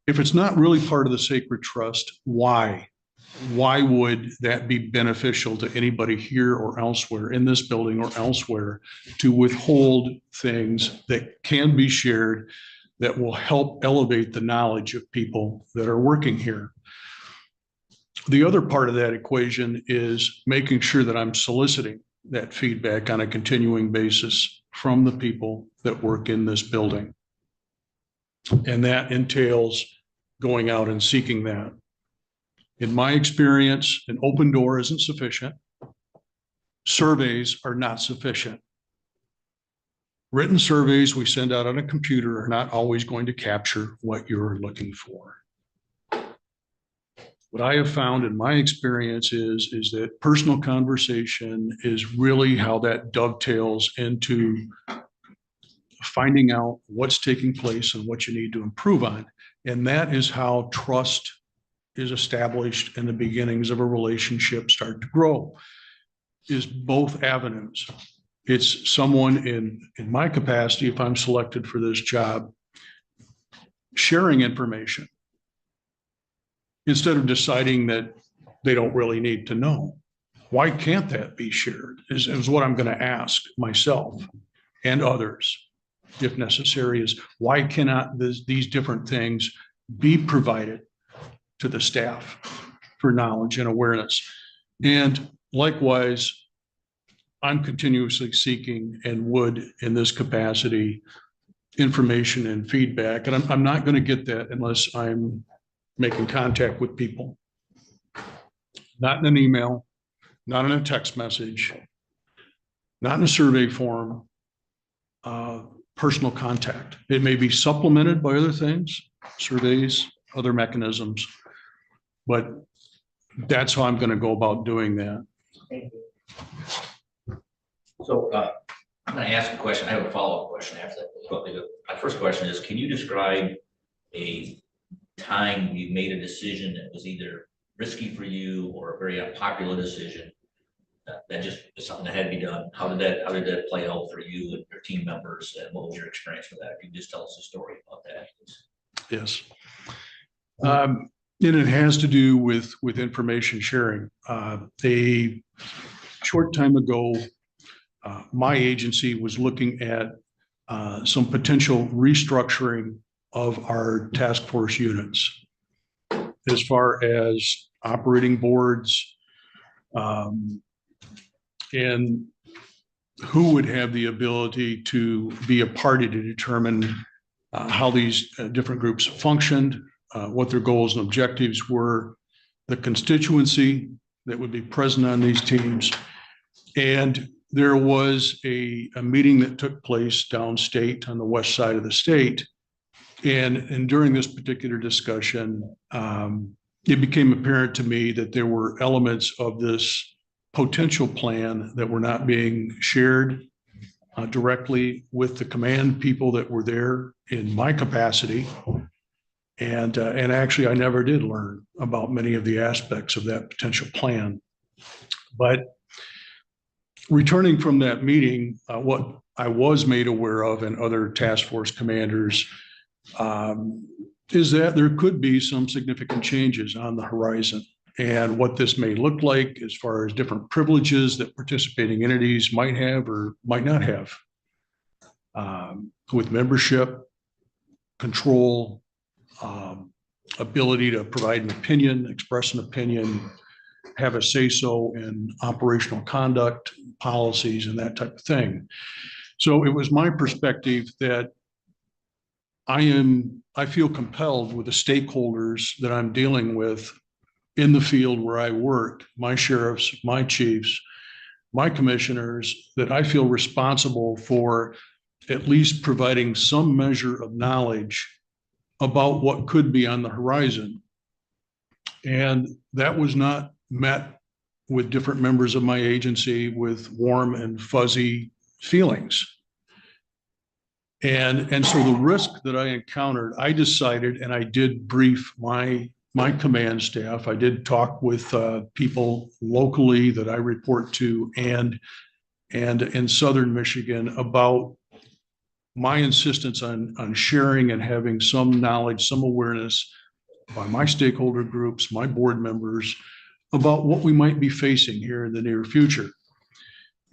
if it's not really part of the sacred trust, why why would that be beneficial to anybody here or elsewhere in this building or elsewhere to withhold things that can be shared that will help elevate the knowledge of people that are working here? The other part of that equation is making sure that I'm soliciting that feedback on a continuing basis from the people that work in this building. And that entails going out and seeking that. In my experience, an open door isn't sufficient. Surveys are not sufficient. Written surveys we send out on a computer are not always going to capture what you're looking for. What I have found in my experience is that personal conversation is really how that dovetails into finding out what's taking place and what you need to improve on. And that is how trust is established and the beginnings of a relationship start to grow, is both avenues. It's someone in my capacity, if I'm selected for this job, sharing information instead of deciding that they don't really need to know. Why can't that be shared is what I'm going to ask myself and others, if necessary, is why cannot these different things be provided to the staff for knowledge and awareness? And likewise, I'm continuously seeking and would, in this capacity, information and feedback. And I'm not going to get that unless I'm making contact with people. Not in an email, not in a text message, not in a survey form, personal contact. It may be supplemented by other things, surveys, other mechanisms, but that's how I'm going to go about doing that. So I'm going to ask a question. I have a follow-up question after that. But my first question is, can you describe a time you made a decision that was either risky for you or a very unpopular decision that just was something that had to be done? How did that play out for you and your team members? And what was your experience with that? If you can just tell us a story about that, please. Yes. And it has to do with information sharing. A short time ago, my agency was looking at some potential restructuring of our task force units as far as operating boards, and who would have the ability to be a party to determine how these different groups functioned, what their goals and objectives were, the constituency that would be present on these teams. And there was a meeting that took place downstate on the west side of the state. And during this particular discussion, it became apparent to me that there were elements of this potential plan that were not being shared directly with the command people that were there in my capacity. And actually, I never did learn about many of the aspects of that potential plan. But returning from that meeting, what I was made aware of, and other task force commanders, is that there could be some significant changes on the horizon, and what this may look like as far as different privileges that participating entities might have or might not have, with membership, control, ability to provide an opinion, express an opinion, have a say-so in operational conduct, policies, and that type of thing. So it was my perspective that I feel compelled with the stakeholders that I'm dealing with in the field where I work, my sheriffs, my chiefs, my commissioners, that I feel responsible for at least providing some measure of knowledge about what could be on the horizon. And that was not met with different members of my agency with warm and fuzzy feelings. And so the risk that I encountered, I decided, and I did brief my command staff. I did talk with people locally that I report to and in Southern Michigan about my insistence on sharing and having some knowledge, some awareness by my stakeholder groups, my board members, about what we might be facing here in the near future.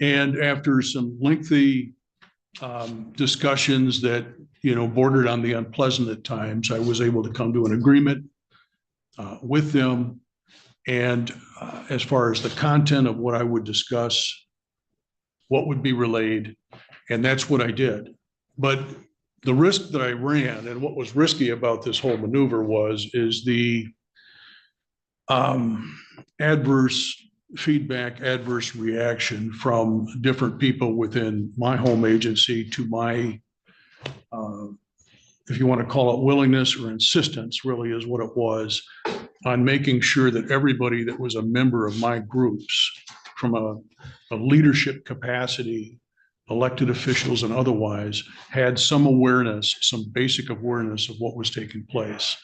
And after some lengthy discussions that, bordered on the unpleasant at times, I was able to come to an agreement with them. And as far as the content of what I would discuss, what would be relayed, and that's what I did. But the risk that I ran, and what was risky about this whole maneuver is the adverse feedback, adverse reaction from different people within my home agency to my, if you want to call it willingness or insistence, really is what it was, on making sure that everybody that was a member of my groups from a leadership capacity, elected officials and otherwise, had some awareness, some basic awareness of what was taking place.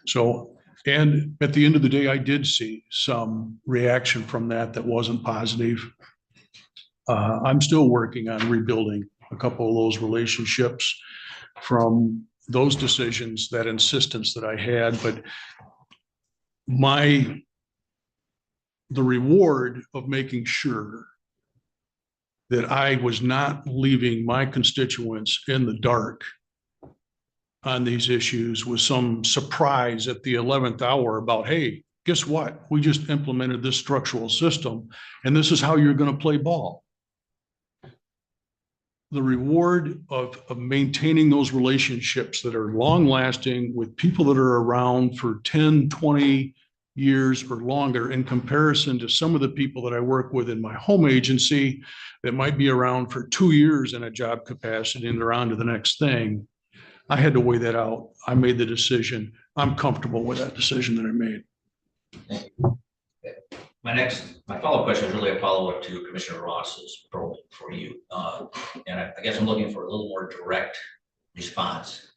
So, and at the end of the day, I did see some reaction from that wasn't positive. I'm still working on rebuilding a couple of those relationships from those decisions, that insistence that I had, but the reward of making sure that I was not leaving my constituents in the dark on these issues was some surprise at the 11th hour about, hey, guess what? We just implemented this structural system, and this is how you're going to play ball. The reward of maintaining those relationships that are long lasting with people that are around for 10, 20 years or longer, in comparison to some of the people that I work with in my home agency that might be around for 2 years in a job capacity and they're on to the next thing. I had to weigh that out. I made the decision. I'm comfortable with that decision that I made. My follow-up question is really a follow-up to Commissioner Ross's probe for you. And I guess I'm looking for a little more direct response.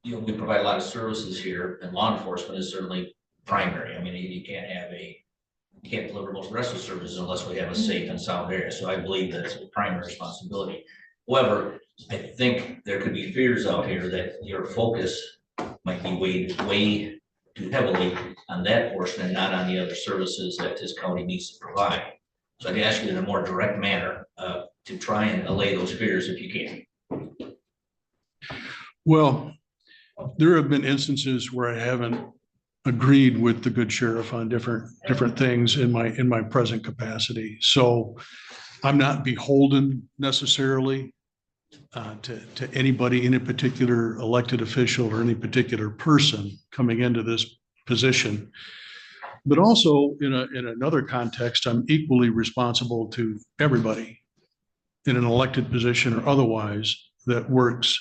We provide a lot of services here, and law enforcement is certainly primary. I mean, you can't deliver most of the rest of the services unless we have a safe and sound area. So I believe that it's a primary responsibility. However, I think there could be fears out here that your focus might be weighed way too heavily on that portion and not on the other services that this county needs to provide. So I'd ask you in a more direct manner to try and allay those fears if you can. Well, there have been instances where I haven't agreed with the good sheriff on different things in my present capacity. So I'm not beholden necessarily to anybody, any particular elected official or any particular person coming into this position. But also in another context, I'm equally responsible to everybody in an elected position or otherwise that works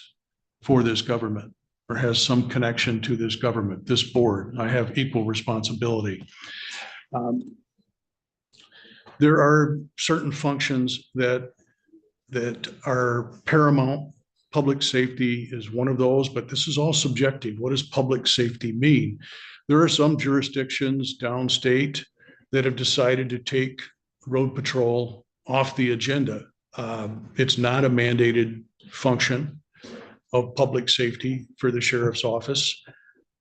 for this government or has some connection to this government, this board. I have equal responsibility. There are certain functions that are paramount. Public safety is one of those, but this is all subjective. What does public safety mean? There are some jurisdictions downstate that have decided to take road patrol off the agenda. It's not a mandated function of public safety for the sheriff's office.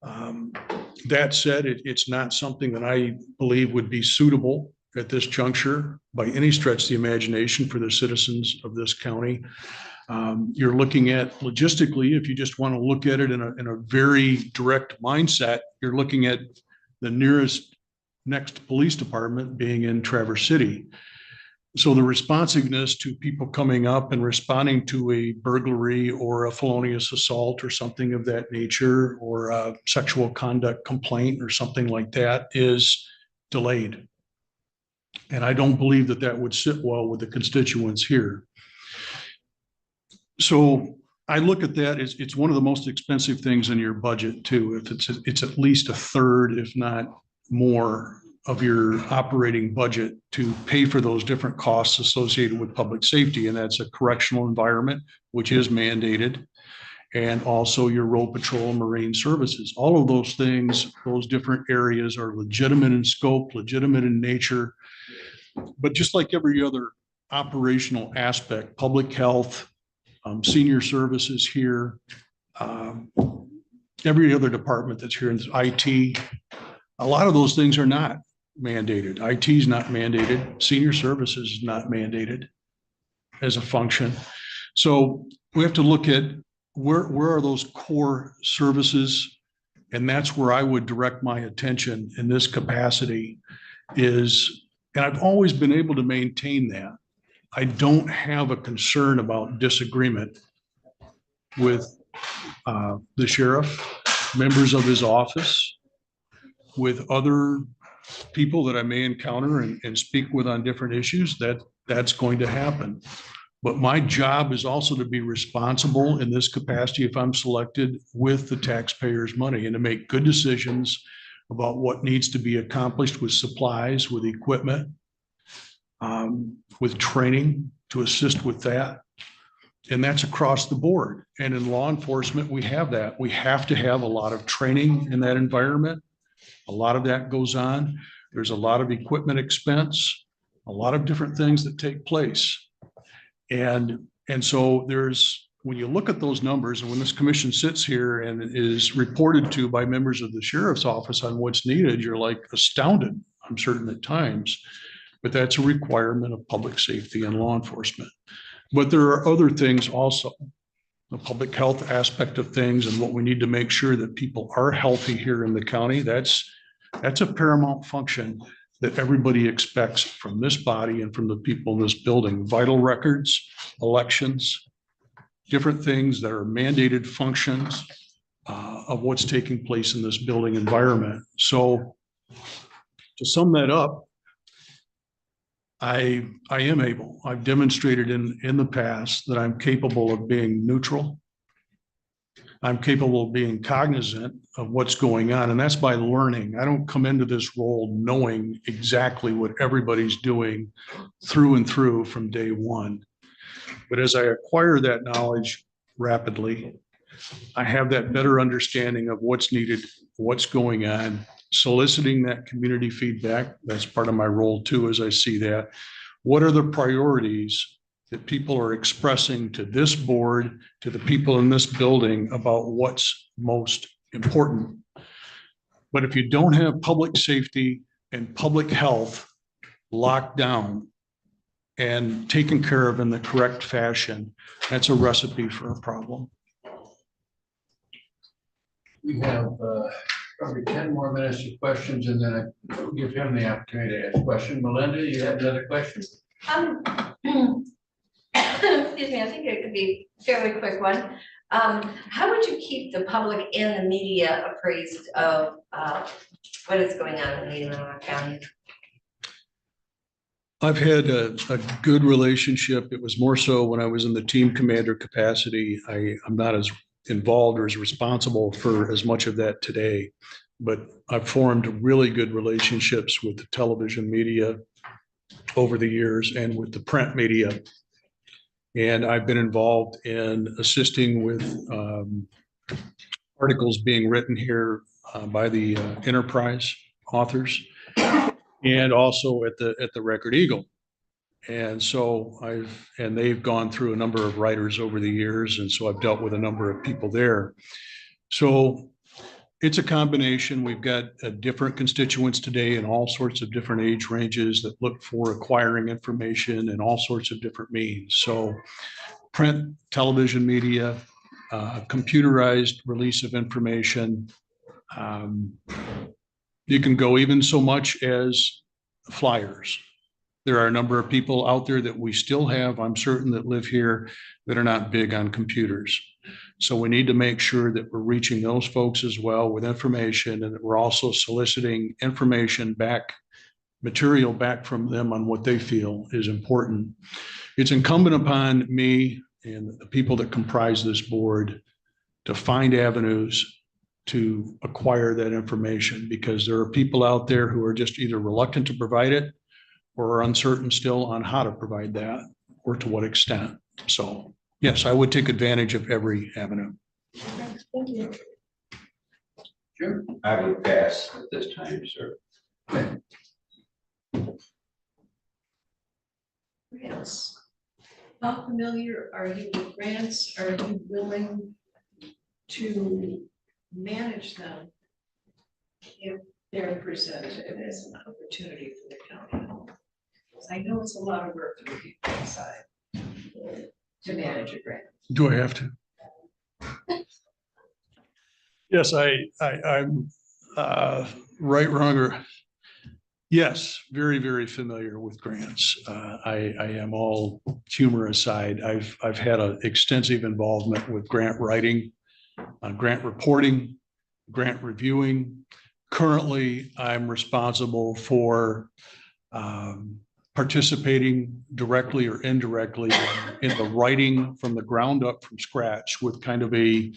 That said, it's not something that I believe would be suitable at this juncture by any stretch of the imagination for the citizens of this county. You're looking at logistically, if you just want to look at it in a very direct mindset, you're looking at the next police department being in Traverse City. So the responsiveness to people coming up and responding to a burglary or a felonious assault or something of that nature, or a sexual conduct complaint or something like that, is delayed. And I don't believe that would sit well with the constituents here. So I look at that as it's one of the most expensive things in your budget too. If it's at least a third, if not more, of your operating budget to pay for those different costs associated with public safety. And that's a correctional environment, which is mandated, and also your road patrol, marine services. All of those things, those different areas are legitimate in scope, legitimate in nature. But just like every other operational aspect, public health, senior services here, every other department that's here in IT, A lot of those things are not mandated. IT is not mandated. Senior services is not mandated as a function. So we have to look at where are those core services? And that's where I would direct my attention in this capacity is, and I've always been able to maintain that. I don't have a concern about disagreement with the sheriff, members of his office, with other people that I may encounter and speak with on different issues. That's going to happen. But my job is also to be responsible in this capacity if I'm selected with the taxpayers' money and to make good decisions about what needs to be accomplished with supplies, with equipment, with training to assist with that. And that's across the board. And in law enforcement, we have that. We have to have a lot of training in that environment. A lot of that goes on. There's a lot of equipment expense, a lot of different things that take place. And so when you look at those numbers and when this commission sits here and is reported to by members of the sheriff's office on what's needed, you're like astounded, I'm certain at times, but that's a requirement of public safety and law enforcement. But there are other things also, the public health aspect of things and what we need to make sure that people are healthy here in the county. That's a paramount function that everybody expects from this body and from the people in this building. Vital records, elections, different things that are mandated functions of what's taking place in this building environment. So to sum that up, I am able, I've demonstrated in the past that I'm capable of being neutral. I'm capable of being cognizant of what's going on, and that's by learning. I don't come into this role knowing exactly what everybody's doing through and through from day one. But as I acquire that knowledge rapidly, I have that better understanding of what's needed, what's going on, soliciting that community feedback. That's part of my role too, as I see that. What are the priorities that people are expressing to this board, to the people in this building about what's most important? But if you don't have public safety and public health locked down and taken care of in the correct fashion, that's a recipe for a problem. We have probably 10 more minutes of questions and then I give him the opportunity to ask a question. Melinda, you have another question? Excuse me, I think it could be a fairly quick one. How would you keep the public and the media appraised of what is going on in Leelanau County? I've had a good relationship. It was more so when I was in the team commander capacity. I'm not as involved or as responsible for as much of that today, but I've formed really good relationships with the television media over the years and with the print media. And I've been involved in assisting with articles being written here by the Enterprise authors and also at the Record Eagle. And so they've gone through a number of writers over the years. And so I've dealt with a number of people there. So it's a combination. We've got different constituents today in all sorts of different age ranges that look for acquiring information in all sorts of different means. So print, television media, computerized release of information. You can go even so much as flyers. There are a number of people out there that we still have, I'm certain, that live here that are not big on computers. So we need to make sure that we're reaching those folks as well with information and that we're also soliciting information back, material back from them on what they feel is important. It's incumbent upon me and the people that comprise this board to find avenues to acquire that information, because there are people out there who are just either reluctant to provide it or are uncertain still on how to provide that or to what extent. So yes, I would take advantage of every avenue. Thank you. Sure. I would pass at this time, sir. Grants. How familiar are you with grants? Are you willing to manage them if they're presented as an opportunity for the county. I know it's a lot of work for the people inside to manage a grant. Do I have to? Yes, I'm right, wrong, or yes, very, very familiar with grants. I am, all humor aside, I've had an extensive involvement with grant writing, grant reporting, grant reviewing. Currently, I'm responsible for participating directly or indirectly in the writing from the ground up from scratch with kind of a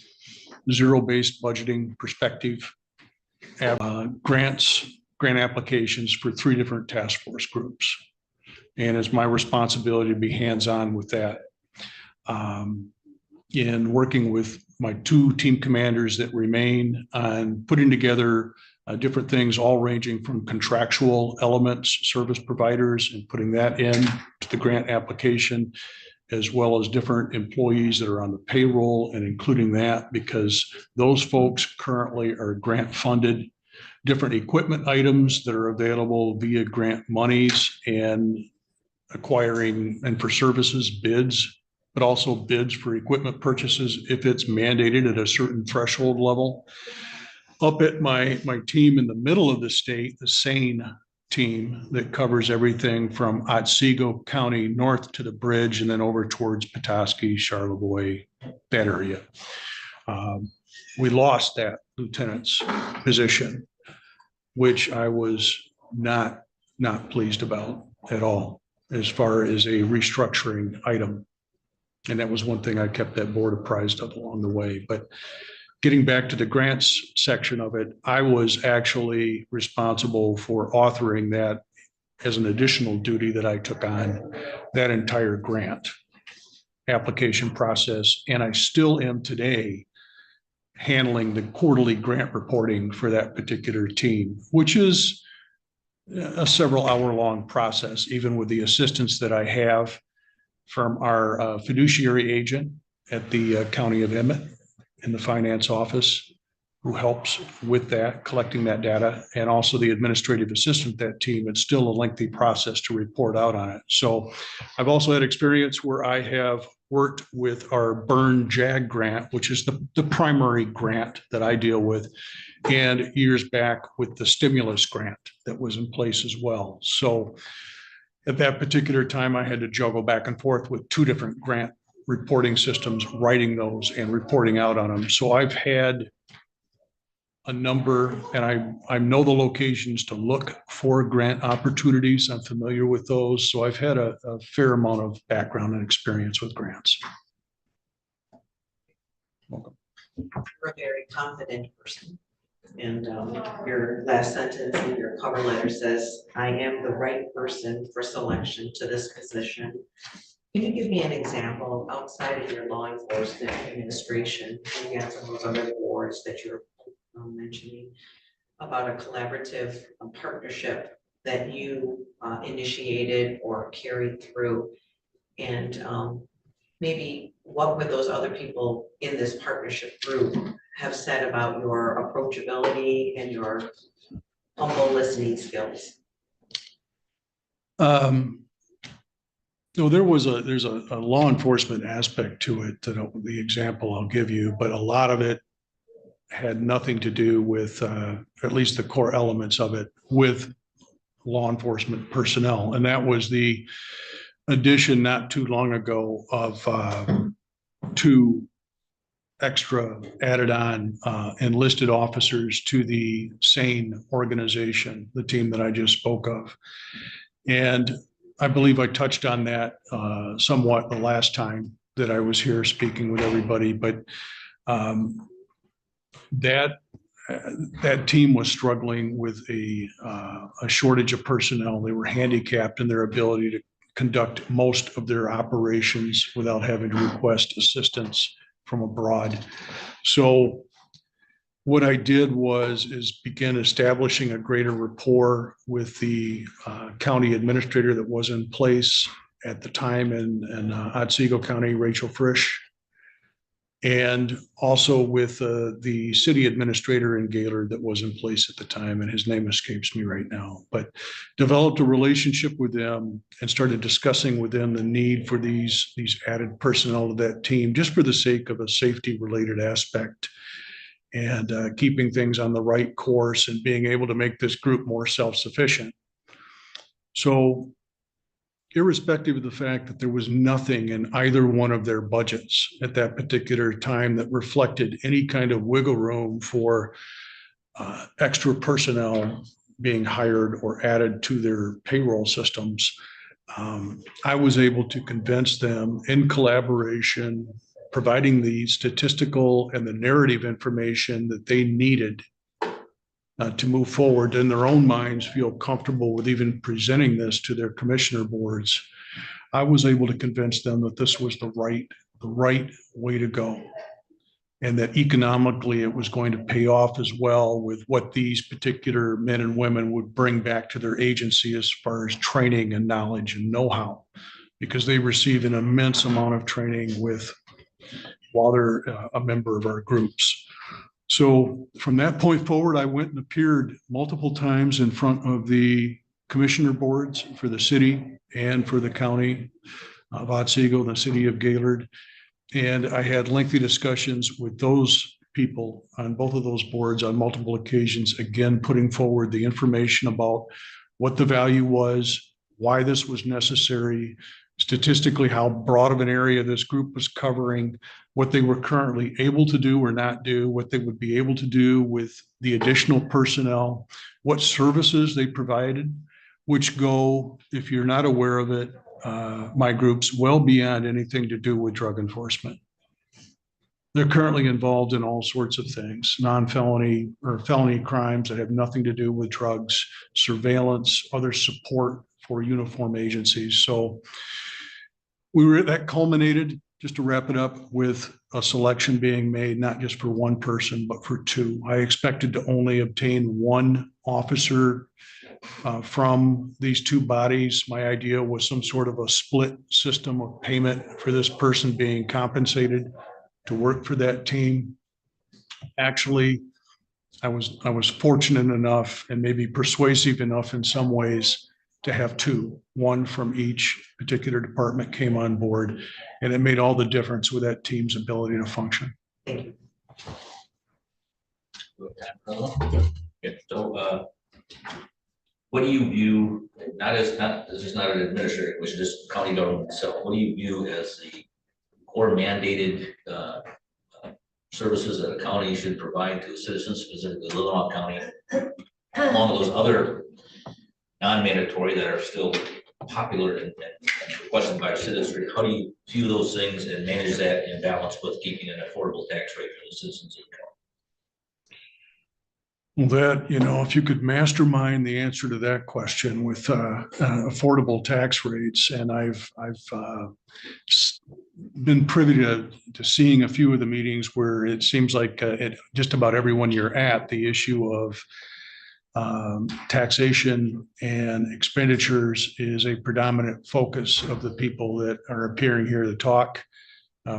zero-based budgeting perspective. Grant applications for 3 different task force groups. And it's my responsibility to be hands-on with that. In working with my 2 team commanders that remain on putting together different things, all ranging from contractual elements, service providers, and putting that in to the grant application, as well as different employees that are on the payroll and including that, because those folks currently are grant funded, different equipment items that are available via grant monies and acquiring, and for services bids, but also bids for equipment purchases if it's mandated at a certain threshold level. Up at my team in the middle of the state, the SANE team that covers everything from Otsego County north to the bridge and then over towards Petoskey, Charlevoix, that area. We lost that lieutenant's position, which I was not pleased about at all as far as a restructuring item. And that was one thing I kept that board apprised of along the way. But getting back to the grants section of it, I was actually responsible for authoring that as an additional duty that I took on, that entire grant application process. And I still am today handling the quarterly grant reporting for that particular team, which is a several hour-long process, even with the assistance that I have from our fiduciary agent at the County of Emmett in the finance office, who helps with that, collecting that data, and also the administrative assistant that team. It's still a lengthy process to report out on it. So I've also had experience where I have worked with our Burn JAG grant, which is the primary grant that I deal with, and years back with the stimulus grant that was in place as well. So at that particular time, I had to juggle back and forth with 2 different grant reporting systems, writing those and reporting out on them. So I've had a number, and I know the locations to look for grant opportunities. I'm familiar with those. So I've had a fair amount of background and experience with grants. Welcome. You're a very confident person. And your last sentence in your cover letter says, "I am the right person for selection to this position." Can you give me an example outside of your law enforcement administration, and you have some of those other boards that you're mentioning, about a collaborative partnership that you initiated or carried through? And maybe what would those other people in this partnership group have said about your approachability and your humble listening skills? No, there's a law enforcement aspect to it, the example I'll give you, but a lot of it had nothing to do with, at least the core elements of it, with law enforcement personnel. And that was the addition not too long ago of 2 extra added on enlisted officers to the SANE organization, the team that I just spoke of. And I believe I touched on that somewhat the last time that I was here speaking with everybody, but that team was struggling with a shortage of personnel. They were handicapped in their ability to conduct most of their operations without having to request assistance from abroad. So what I did is begin establishing a greater rapport with the county administrator that was in place at the time in Otsego County, Rachel Frisch, and also with the city administrator in Gaylord that was in place at the time, and his name escapes me right now, but developed a relationship with them and started discussing with them the need for these added personnel to that team, just for the sake of a safety related aspect and keeping things on the right course and being able to make this group more self-sufficient. So irrespective of the fact that there was nothing in either one of their budgets at that particular time that reflected any kind of wiggle room for extra personnel being hired or added to their payroll systems, I was able to convince them in collaboration, providing the statistical and the narrative information that they needed to move forward in their own minds, feel comfortable with even presenting this to their commissioner boards. I was able to convince them that this was the right way to go, and that economically it was going to pay off as well with what these particular men and women would bring back to their agency as far as training and knowledge and know-how, because they receive an immense amount of training while they're a member of our groups. So from that point forward, I went and appeared multiple times in front of the commissioner boards for the city and for the county of Otsego, the city of Gaylord. And I had lengthy discussions with those people on both of those boards on multiple occasions, again, putting forward the information about what the value was, why this was necessary, statistically how broad of an area this group was covering, what they were currently able to do or not do, what they would be able to do with the additional personnel, what services they provided, which go, if you're not aware of it, my groups, well beyond anything to do with drug enforcement. They're currently involved in all sorts of things, non-felony or felony crimes that have nothing to do with drugs, surveillance, other support for uniform agencies. So that culminated, just to wrap it up, with a selection being made, not just for one person, but for two. I expected to only obtain one officer from these two bodies. My idea was some sort of a split system of payment for this person being compensated to work for that team. Actually, I was fortunate enough and maybe persuasive enough in some ways to have two, one from each particular department came on board, and it made all the difference with that team's ability to function. Thank you. Okay, so, what do you view, this is not an administrator, which is just county government itself, what do you view as the core mandated services that a county should provide to citizens, specifically Leelanau County, along with those other non-mandatory that are still popular and requested by our citizens? How do you view those things and manage that in balance with keeping an affordable tax rate for the citizens of the county? Well, if you could mastermind the answer to that question with affordable tax rates, and I've been privy to seeing a few of the meetings where it seems like just about everyone you're at, the issue of taxation and expenditures is a predominant focus of the people that are appearing here to talk,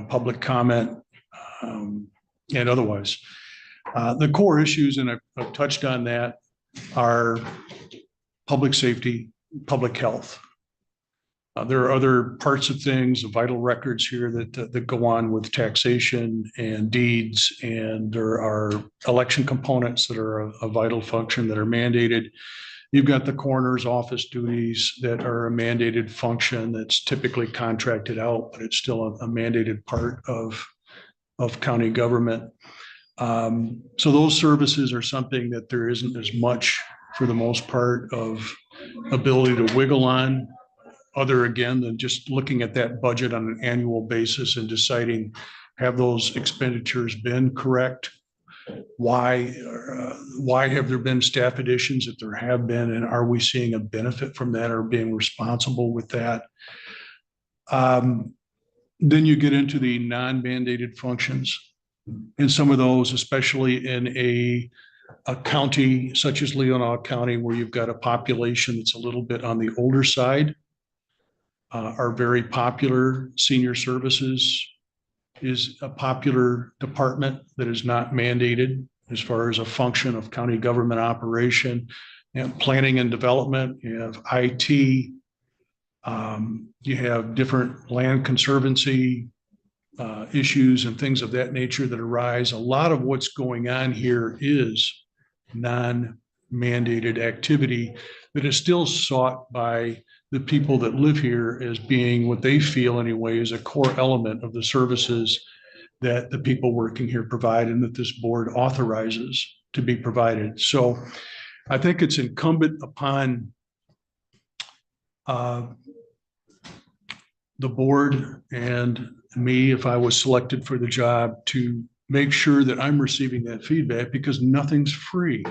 public comment, and otherwise. The core issues, and I've touched on that, are public safety, public health. There are other parts of things, vital records here that go on with taxation and deeds, and there are election components that are a vital function that are mandated. You've got the coroner's office duties that are a mandated function that's typically contracted out, but it's still a mandated part of county government. So those services are something that there isn't as much, for the most part, of ability to wiggle on, other again than just looking at that budget on an annual basis and deciding, have those expenditures been correct? Why have there been staff additions if there have been, and are we seeing a benefit from that or being responsible with that? Then you get into the non-mandated functions. And some of those, especially in a county such as Leelanau County, where you've got a population that's a little bit on the older side, are very popular senior services is a popular department that is not mandated as far as a function of county government operation. And planning and development, you have IT, you have different land conservancy issues and things of that nature that arise. A lot of what's going on here is non-mandated activity that is still sought by the people that live here as being what they feel anyway is a core element of the services that the people working here provide and that this board authorizes to be provided. So I think it's incumbent upon the board and me, if I was selected for the job, to make sure that I'm receiving that feedback because nothing's free.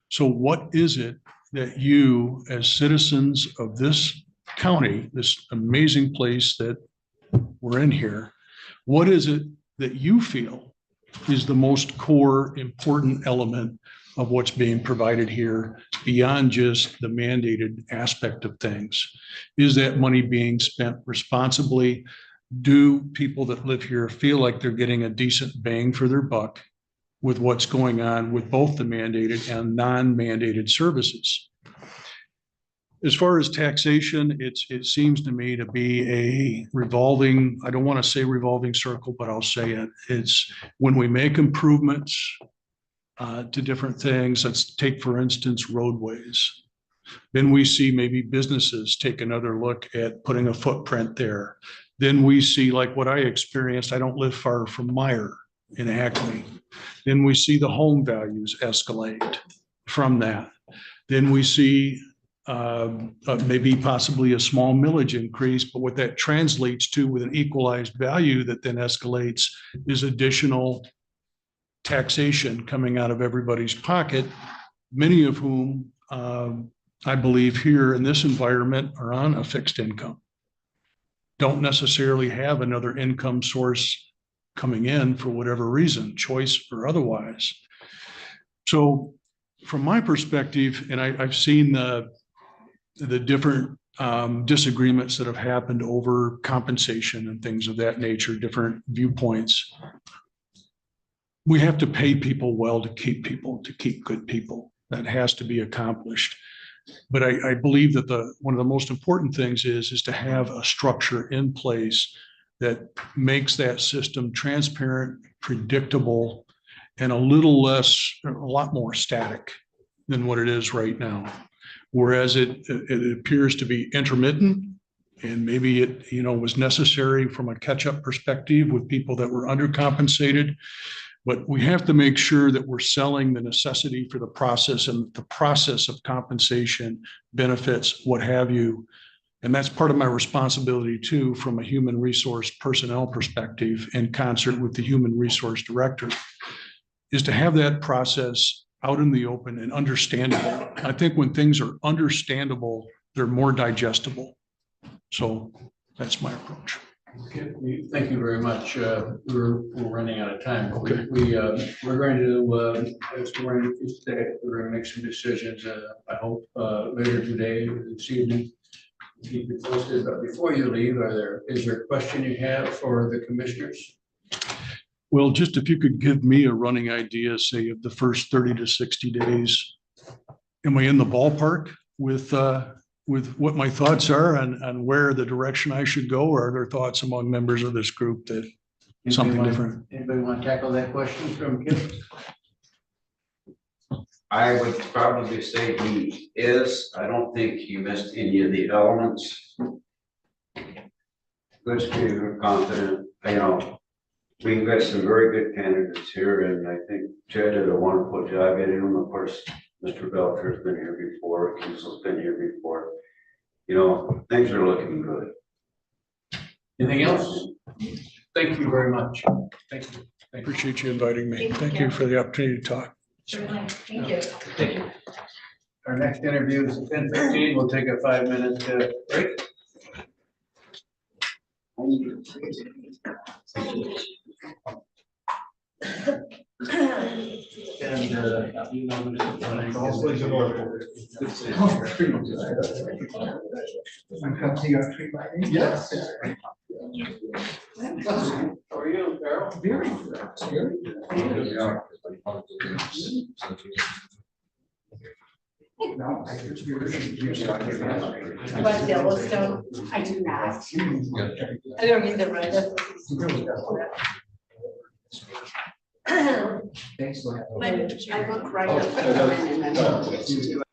So what is it that you, as citizens of this county, this amazing place that we're in here, what is it that you feel is the most core important element of what's being provided here beyond just the mandated aspect of things? Is that money being spent responsibly? Do people that live here feel like they're getting a decent bang for their buck with what's going on with both the mandated and non-mandated services? As far as taxation, it seems to me to be a revolving, I don't want to say revolving circle, but I'll say it. It's when we make improvements to different things. Let's take, for instance, roadways. Then we see maybe businesses take another look at putting a footprint there. Then we see, like what I experienced, I don't live far from Meyer in Acme. Then we see the home values escalate from that. Then we see maybe possibly a small millage increase, but what that translates to with an equalized value that then escalates is additional taxation coming out of everybody's pocket, many of whom I believe here in this environment are on a fixed income, don't necessarily have another income source coming in for whatever reason, choice or otherwise. So from my perspective, and I've seen the different disagreements that have happened over compensation and things of that nature, different viewpoints. We have to pay people well to keep good people. That has to be accomplished. But I believe that one of the most important things is to have a structure in place that makes that system transparent, predictable, and a lot more static than what it is right now. Whereas it appears to be intermittent, and maybe it was necessary from a catch-up perspective with people that were undercompensated. But we have to make sure that we're selling the necessity for the process and the process of compensation, benefits, what have you. And that's part of my responsibility too, from a human resource personnel perspective, in concert with the human resource director, is to have that process out in the open and understandable. I think when things are understandable, they're more digestible. So that's my approach. Okay, thank you very much. We're running out of time. Okay. We're going to, as we're going to make some decisions, I hope, later today, this evening. Keep you posted, but before you leave, is there a question you have for the commissioners? Well, just if you could give me a running idea, say of the first 30 to 60 days, am I in the ballpark with what my thoughts are on where the direction I should go, or are there thoughts among members of this group that something different? Anybody want to tackle that question from Kim? I would probably say he is. I don't think he missed any of the elements. Good spirit, confident, we've got some very good candidates here, and I think Chad did a wonderful job getting them. Of course, Mr. Belcher's been here before, Kiesel's been here before. Things are looking good. Anything else? Thank you very much. Thank you. Appreciate you inviting me. Thank you for the opportunity to talk. Certainly. Thank you. Thank you. Our next interview is at 10:15. We'll take a 5-minute break. Yes. How are you? Very good, very good. About Yellowstone, I do not. I don't either, right? I look right up at them and then.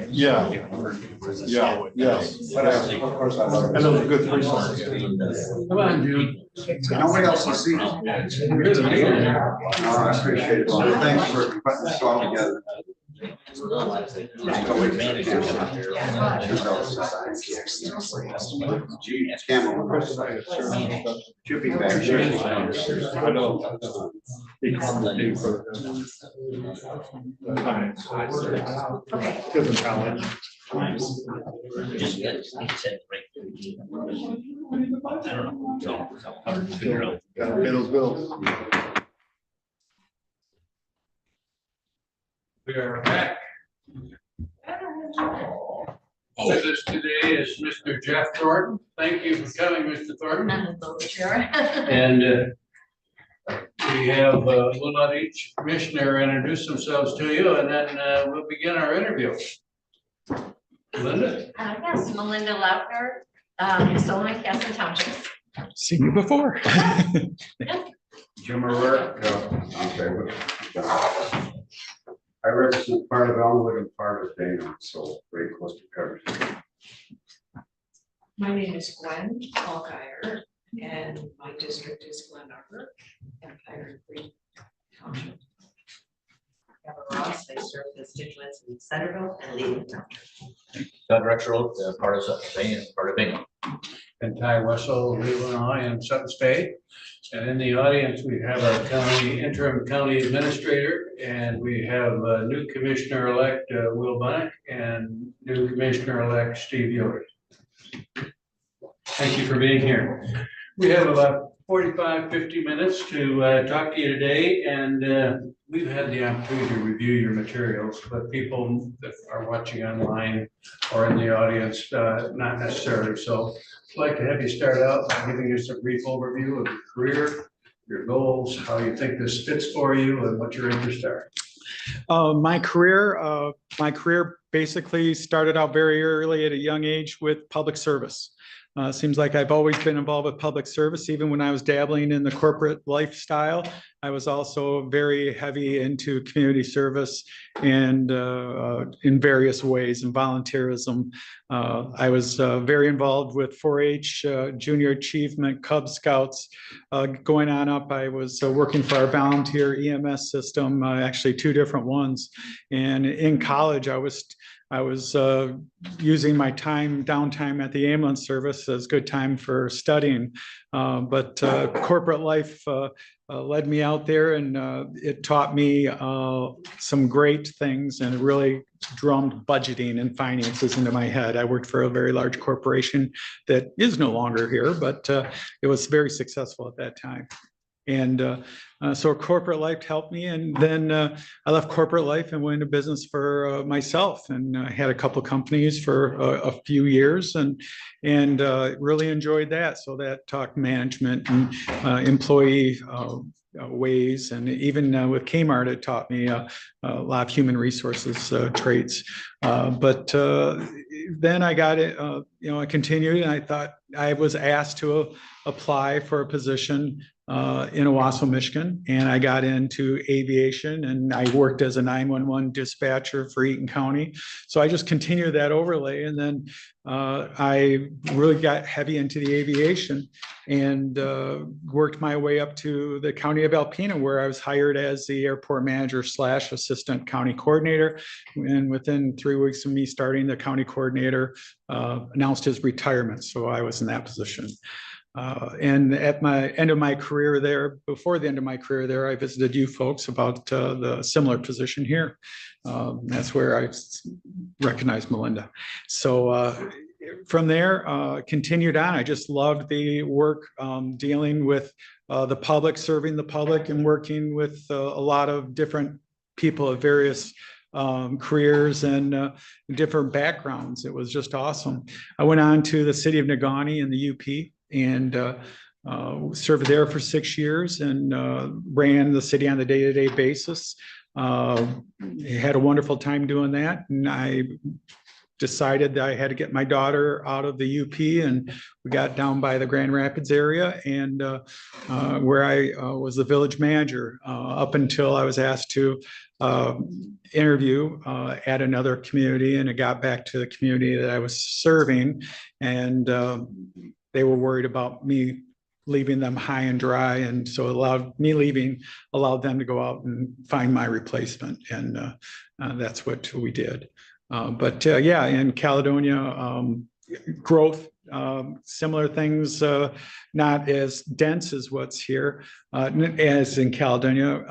Yeah. Yeah, yes. Of course, I know the good resources. Come on, Jude. Nobody else will see. No, I appreciate it. Thanks for putting this all together. Should be back there. I know. He called me for Okay. kids in college. Just get it right. I don't know. So I'll figure out. Gotta pay those bills. We are back. With us today is Mr. Jeff Thornton. Thank you for coming, Mr. Thornton. And we have, we'll let each commissioner introduce themselves to you, and then we'll begin our interview. Linda? Yes, Melinda Lautner, Solomon Castle Township. Seen you before. Jim O'Rourke, okay. I represent part of Elmwood and part of Dana, so very close to coverage. My name is Gwen Alkire, and my district is Glen Arbor, Empire Creek Township. Kevin Ross, I serve constituents in Centerville and Leelanau. Doug Rexroth, part of Bay and part of Bingham. And Ty Wessel, Leelanau and Sutton State. And in the audience, we have our interim county administrator, and we have new commissioner-elect Will Bunnick and new commissioner-elect Steve Yoder. Thank you for being here. We have about 45, 50 minutes to talk to you today, and we've had the opportunity to review your materials, but people that are watching online or in the audience, not necessarily. So I'd like to have you start out by giving us a brief overview of your career, your goals, how you think this fits for you, and what your interests are. My career basically started out very early at a young age with public service. Seems like I've always been involved with public service, even when I was dabbling in the corporate lifestyle. I was also very heavy into community service and in various ways and volunteerism. I was very involved with 4-H, Junior Achievement, Cub Scouts. Going on up, I was working for our volunteer EMS system, actually 2 different ones. And in college, I was using my downtime at the ambulance service as good time for studying. But corporate life led me out there, and it taught me some great things, and it really drummed budgeting and finances into my head. I worked for a very large corporation that is no longer here, but it was very successful at that time. And so corporate life helped me. And then I left corporate life and went into business for myself, and I had a couple of companies for a few years, and really enjoyed that. So that taught management and employee ways. And even with Kmart, it taught me a lot of human resources traits. But then I got it, I continued, and I thought I was asked to apply for a position in Owasso, Michigan, and I got into aviation, and I worked as a 911 dispatcher for Eaton County. So I just continued that overlay, and then I really got heavy into the aviation and worked my way up to the county of Alpena, where I was hired as the airport manager / assistant county coordinator. And within 3 weeks of me starting, the county coordinator announced his retirement, so I was in that position. And at my end of my career there, before the end of my career there, I visited you folks about the similar position here. That's where I recognized Melinda. So from there, continued on. I just loved the work dealing with the public, serving the public, and working with a lot of different people of various careers and different backgrounds. It was just awesome. I went on to the city of Negaunee in the UP, and served there for 6 years, and ran the city on a day-to-day basis. Had a wonderful time doing that, and I decided that I had to get my daughter out of the UP, and we got down by the Grand Rapids area, and where I was the village manager up until I was asked to interview at another community, and it got back to the community that I was serving, and they were worried about me leaving them high and dry, and so allowed them to go out and find my replacement, and that's what we did. But yeah, in Caledonia, growth, similar things, not as dense as what's here, as in Caledonia.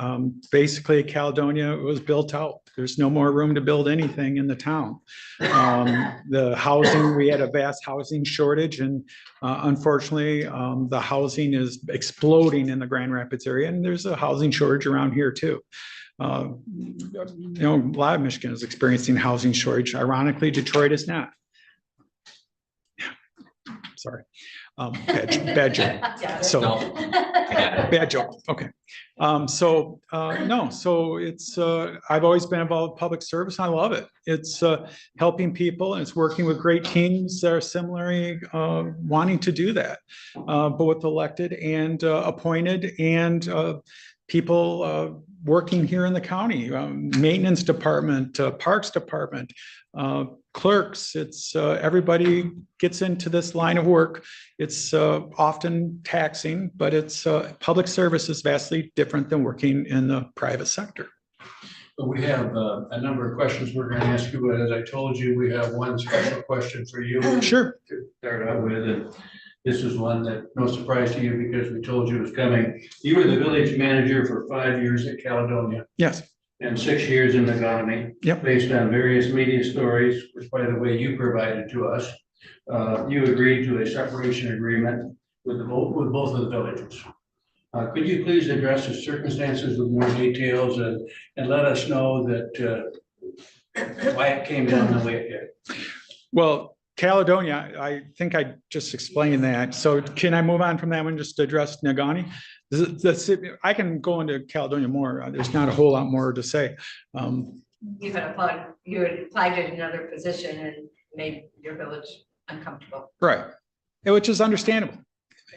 Basically, Caledonia was built out. There's no more room to build anything in the town. The housing, we had a vast housing shortage, and unfortunately, the housing is exploding in the Grand Rapids area, and there's a housing shortage around here too. A lot of Michigan is experiencing housing shortage. Ironically, Detroit is not. Sorry, bad joke. So bad joke. Okay. So it's I've always been involved with public service. I love it. It's helping people, and it's working with great teams that are similarly wanting to do that, both elected and appointed, and people working here in the county, maintenance department, parks department, clerks. It's everybody gets into this line of work. It's often taxing, but it's public service is vastly different than working in the private sector. We have a number of questions we're going to ask you, but as I told you, we have one special question for you. Sure. To start out with, and this is one that no surprise to you because we told you it was coming. You were the village manager for 5 years at Caledonia. Yes. And 6 years in Negaunee. Yep. Based on various media stories, which by the way you provided to us. You agreed to a separation agreement with both of the villages. Could you please address the circumstances with more details and let us know that why it came down the way it did? Well, Caledonia, I think I just explained that. So can I move on from that one, just to address Negaunee? I can go into Caledonia more. There's not a whole lot more to say. You had applied to another position and made your village uncomfortable. Right, which is understandable.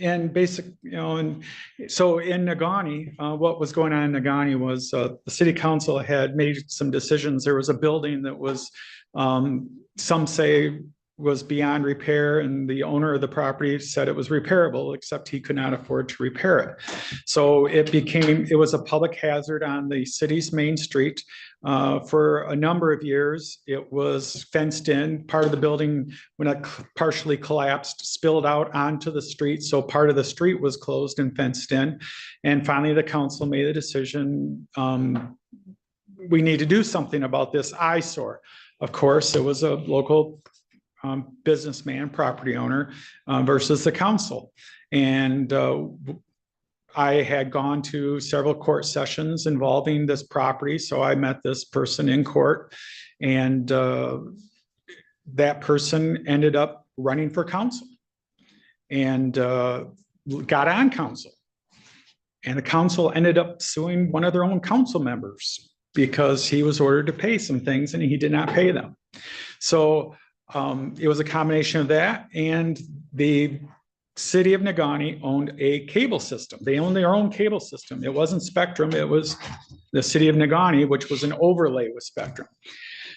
And basic, and so in Negaunee, what was going on in Negaunee was the city council had made some decisions. There was a building that was, some say, was beyond repair, and the owner of the property said it was repairable, except he could not afford to repair it. So it was a public hazard on the city's main street. For a number of years, it was fenced in. Part of the building, when it partially collapsed, spilled out onto the street. So part of the street was closed and fenced in. And finally, the council made a decision. We need to do something about this eyesore. Of course, it was a local businessman, property owner versus the council. And I had gone to several court sessions involving this property. So I met this person in court, and that person ended up running for council and got on council. And the council ended up suing one of their own council members because he was ordered to pay some things and he did not pay them. So it was a combination of that, and the city of Negaunee owned a cable system. They owned their own cable system. It wasn't Spectrum. It was the city of Negaunee, which was an overlay with Spectrum.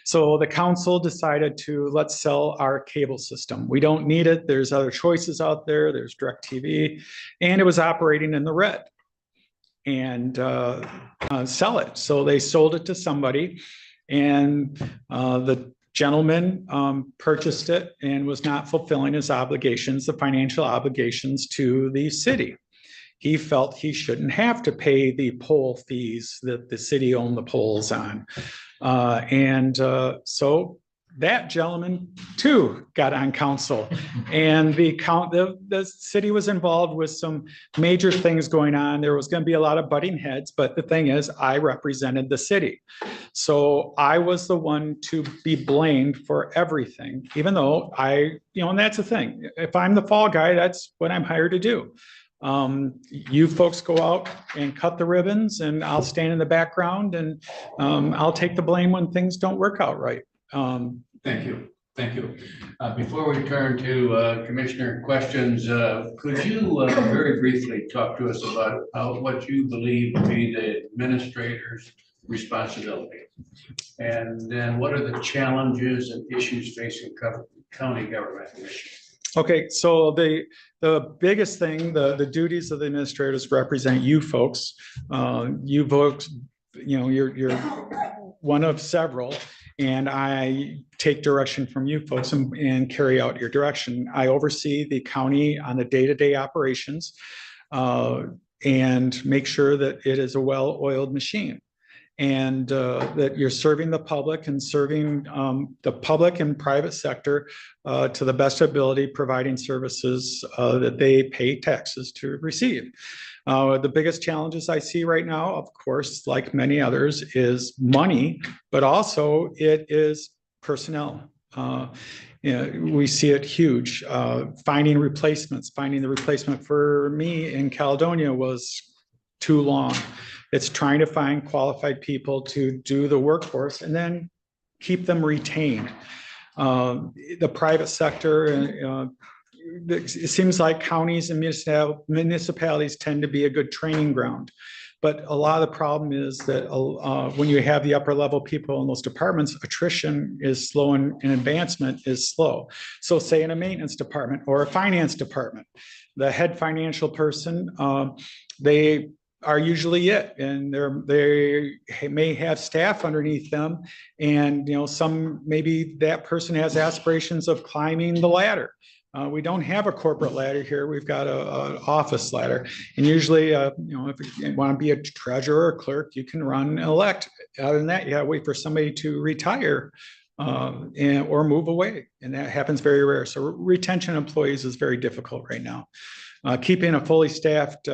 So the council decided to, let's sell our cable system. We don't need it. There's other choices out there. There's DirecTV, and it was operating in the red, and sell it. So they sold it to somebody, and the gentleman purchased it and was not fulfilling his obligations, the financial obligations to the city. He felt he shouldn't have to pay the pole fees that the city owned the poles on. So that gentleman too got on council, and the city was involved with some major things going on. There was going to be a lot of butting heads, but the thing is, I represented the city. So I was the one to be blamed for everything, even though and that's the thing. If I'm the fall guy, that's what I'm hired to do. You folks go out and cut the ribbons, and I'll stand in the background, and I'll take the blame when things don't work out right. Thank you. Thank you. Before we turn to commissioner questions, could you very briefly talk to us about what you believe to be the administrator's responsibility? And then what are the challenges and issues facing county government? Okay, so the biggest thing, the duties of the administrators represent you folks. You folks, you're one of several, and I take direction from you folks and carry out your direction. I oversee the county on the day-to-day operations and make sure that it is a well-oiled machine. And that you're serving the public and serving the public and private sector to the best ability, providing services that they pay taxes to receive. The biggest challenges I see right now, of course, like many others, is money, but also it is personnel. We see it huge. Finding replacements, finding the replacement for me in Caledonia was too long. It's trying to find qualified people to do the workforce and then keep them retained. The private sector, it seems like counties and municipalities tend to be a good training ground. But a lot of the problem is that when you have the upper level people in those departments, attrition is slow and advancement is slow. So say in a maintenance department or a finance department, the head financial person, they are usually it, and they may have staff underneath them, and maybe that person has aspirations of climbing the ladder. We don't have a corporate ladder here. We've got an office ladder, and usually, if you want to be a treasurer or clerk, you can run and elect. Other than that, you got to wait for somebody to retire or move away, and that happens very rare. So retention of employees is very difficult right now. Keeping a fully staffed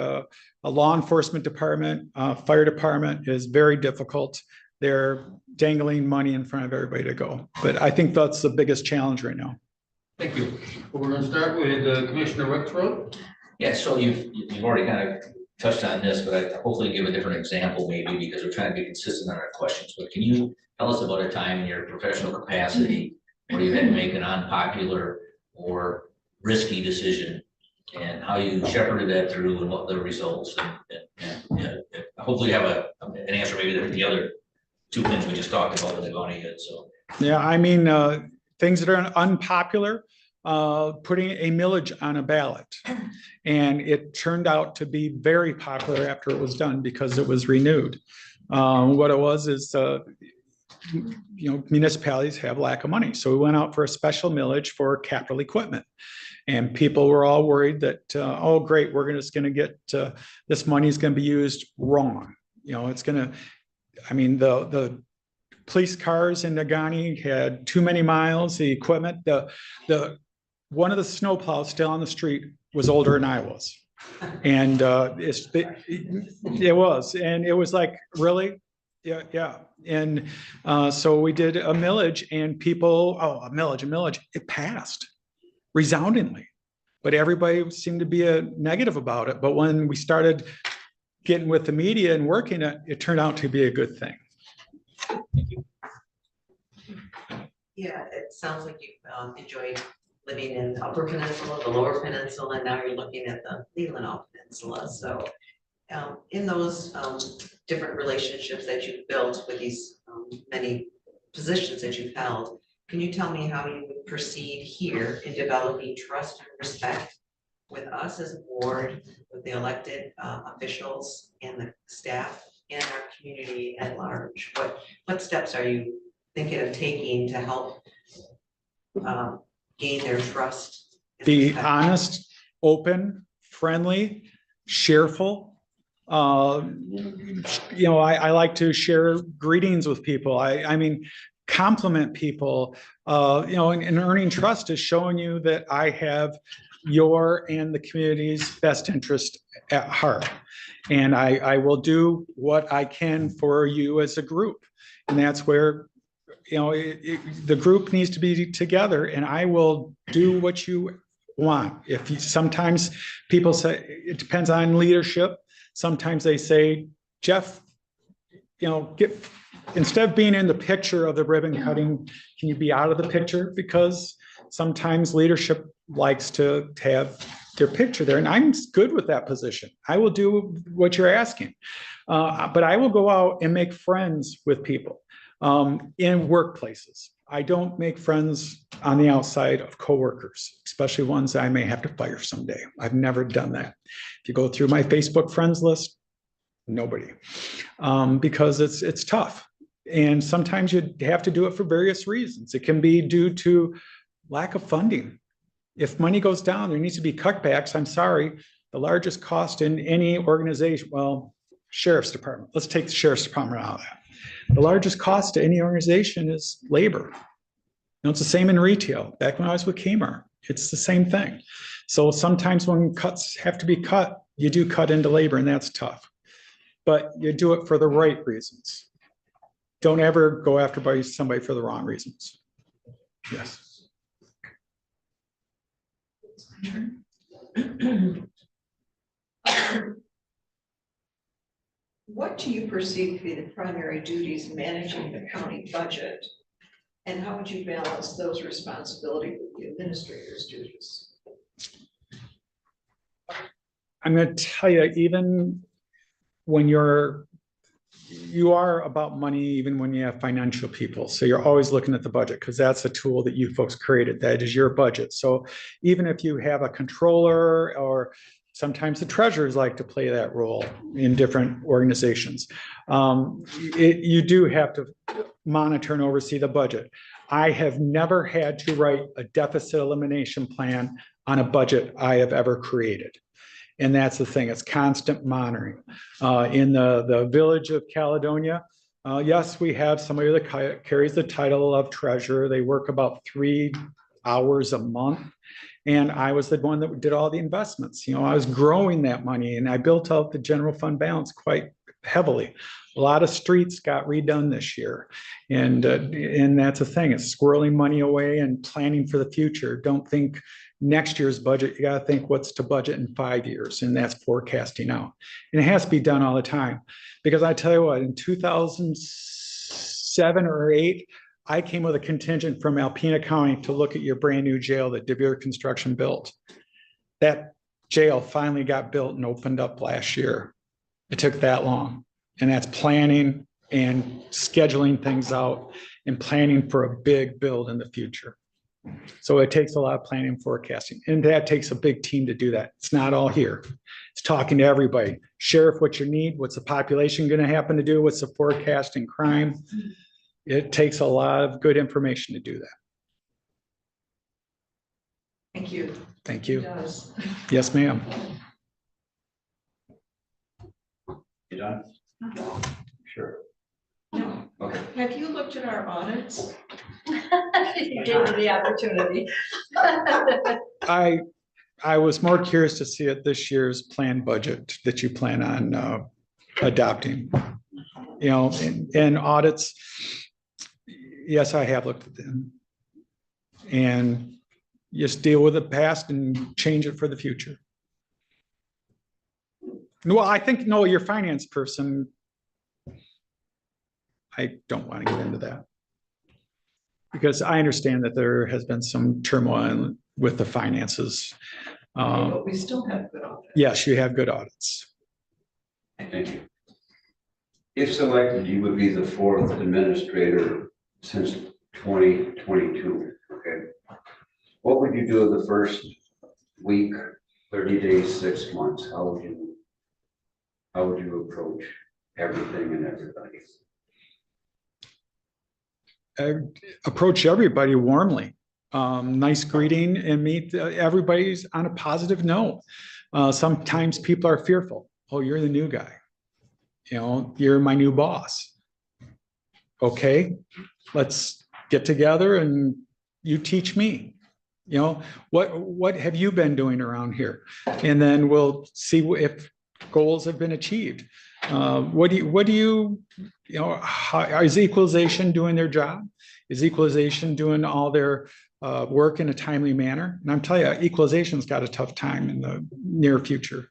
a law enforcement department, fire department is very difficult. They're dangling money in front of everybody to go. But I think that's the biggest challenge right now. Thank you. Well, we're going to start with Commissioner Rexroth. Yeah, so you've already kind of touched on this, but I hopefully give a different example maybe because we're trying to be consistent on our questions. But can you tell us about a time in your professional capacity where you had to make an unpopular or risky decision and how you shepherded that through and what the results and hopefully you have an answer maybe to the other two things we just talked about in the county yet. So yeah, I mean things that are unpopular, putting a millage on a ballot, and it turned out to be very popular after it was done because it was renewed. What it was is municipalities have lack of money, so we went out for a special millage for capital equipment. And people were all worried that, oh, great, we're just going to get this money is going to be used wrong. It's going to, I mean, the police cars in Nagani had too many miles. The equipment, one of the snowplows still on the street was older than I was, and it was like, really, yeah. And so we did a millage, and people, a millage, it passed resoundingly, but everybody seemed to be negative about it. But when we started getting with the media and working it turned out to be a good thing. Yeah, it sounds like you've enjoyed living in the Upper Peninsula, the Lower Peninsula, and now you're looking at the Leelanau Peninsula. So in those different relationships that you've built with these many positions that you've held, can you tell me how you would proceed here in developing trust and respect with us as a board, with the elected officials and the staff and our community at large? What steps are you thinking of taking to help gain their trust? Be honest, open, friendly, cheerful. I like to share greetings with people. I mean, compliment people, and earning trust is showing you that I have your and the community's best interest at heart. And I will do what I can for you as a group. And that's where, the group needs to be together, and I will do what you want. Sometimes people say, it depends on leadership. Sometimes they say, Jeff, instead of being in the picture of the ribbon cutting, can you be out of the picture? Because sometimes leadership likes to have their picture there, and I'm good with that position. I will do what you're asking. But I will go out and make friends with people in workplaces. I don't make friends on the outside of coworkers, especially ones I may have to fire someday. I've never done that. If you go through my Facebook friends list, nobody, because it's tough. And sometimes you have to do it for various reasons. It can be due to lack of funding. If money goes down, there needs to be cutbacks. I'm sorry, the largest cost in any organization, well, Sheriff's Department, let's take the Sheriff's Department out of that. The largest cost to any organization is labor. It's the same in retail. Back when I was with Kmart, it's the same thing. So sometimes when cuts have to be cut, you do cut into labor, and that's tough. But you do it for the right reasons. Don't ever go after somebody for the wrong reasons. Yes. What do you perceive to be the primary duties managing the county budget? And how would you balance those responsibilities with the administrator's duties? I'm going to tell you, even when you are about money, even when you have financial people. So you're always looking at the budget, because that's a tool that you folks created. That is your budget. So even if you have a controller, or sometimes the treasurers like to play that role in different organizations, you do have to monitor and oversee the budget. I have never had to write a deficit elimination plan on a budget I have ever created. And that's the thing, it's constant monitoring. In the village of Caledonia, yes, we have somebody that carries the title of treasurer. They work about 3 hours a month. And I was the one that did all the investments. I was growing that money, and I built out the general fund balance quite heavily. A lot of streets got redone this year. And that's the thing, it's squirreling money away and planning for the future. Don't think next year's budget, you got to think what's to budget in 5 years, and that's forecasting out. And it has to be done all the time, because I tell you what, in 2007 or 8, I came with a contingent from Alpena County to look at your brand new jail that DeVere Construction built. That jail finally got built and opened up last year. It took that long, and that's planning and scheduling things out and planning for a big build in the future. So it takes a lot of planning and forecasting, and that takes a big team to do that. It's not all here. It's talking to everybody. Sheriff, what you need, what's the population going to happen to do, what's the forecasting crime. It takes a lot of good information to do that. Thank you. Thank you. It does. Yes, ma'am. You done? Sure. No. Okay. Have you looked at our audits? You gave me the opportunity. I was more curious to see it this year's planned budget that you plan on adopting. And audits. Yes, I have looked at them. And just deal with the past and change it for the future. Well, I think, no, your finance person, I don't want to get into that. Because I understand that there has been some turmoil with the finances. But we still have good audits. Yes, you have good audits. Thank you. If selected, you would be the 4th administrator since 2022, okay? What would you do the first week, 30 days, 6 months? How would you approach everything and everybody? Approach everybody warmly. Nice greeting, and meet everybody's on a positive note. Sometimes people are fearful. Oh, you're the new guy. You're my new boss. Okay, let's get together and you teach me. What have you been doing around here? And then we'll see if goals have been achieved. What do you how, is equalization doing their job? Is equalization doing all their work in a timely manner. And I'm telling you, equalization's got a tough time in the near future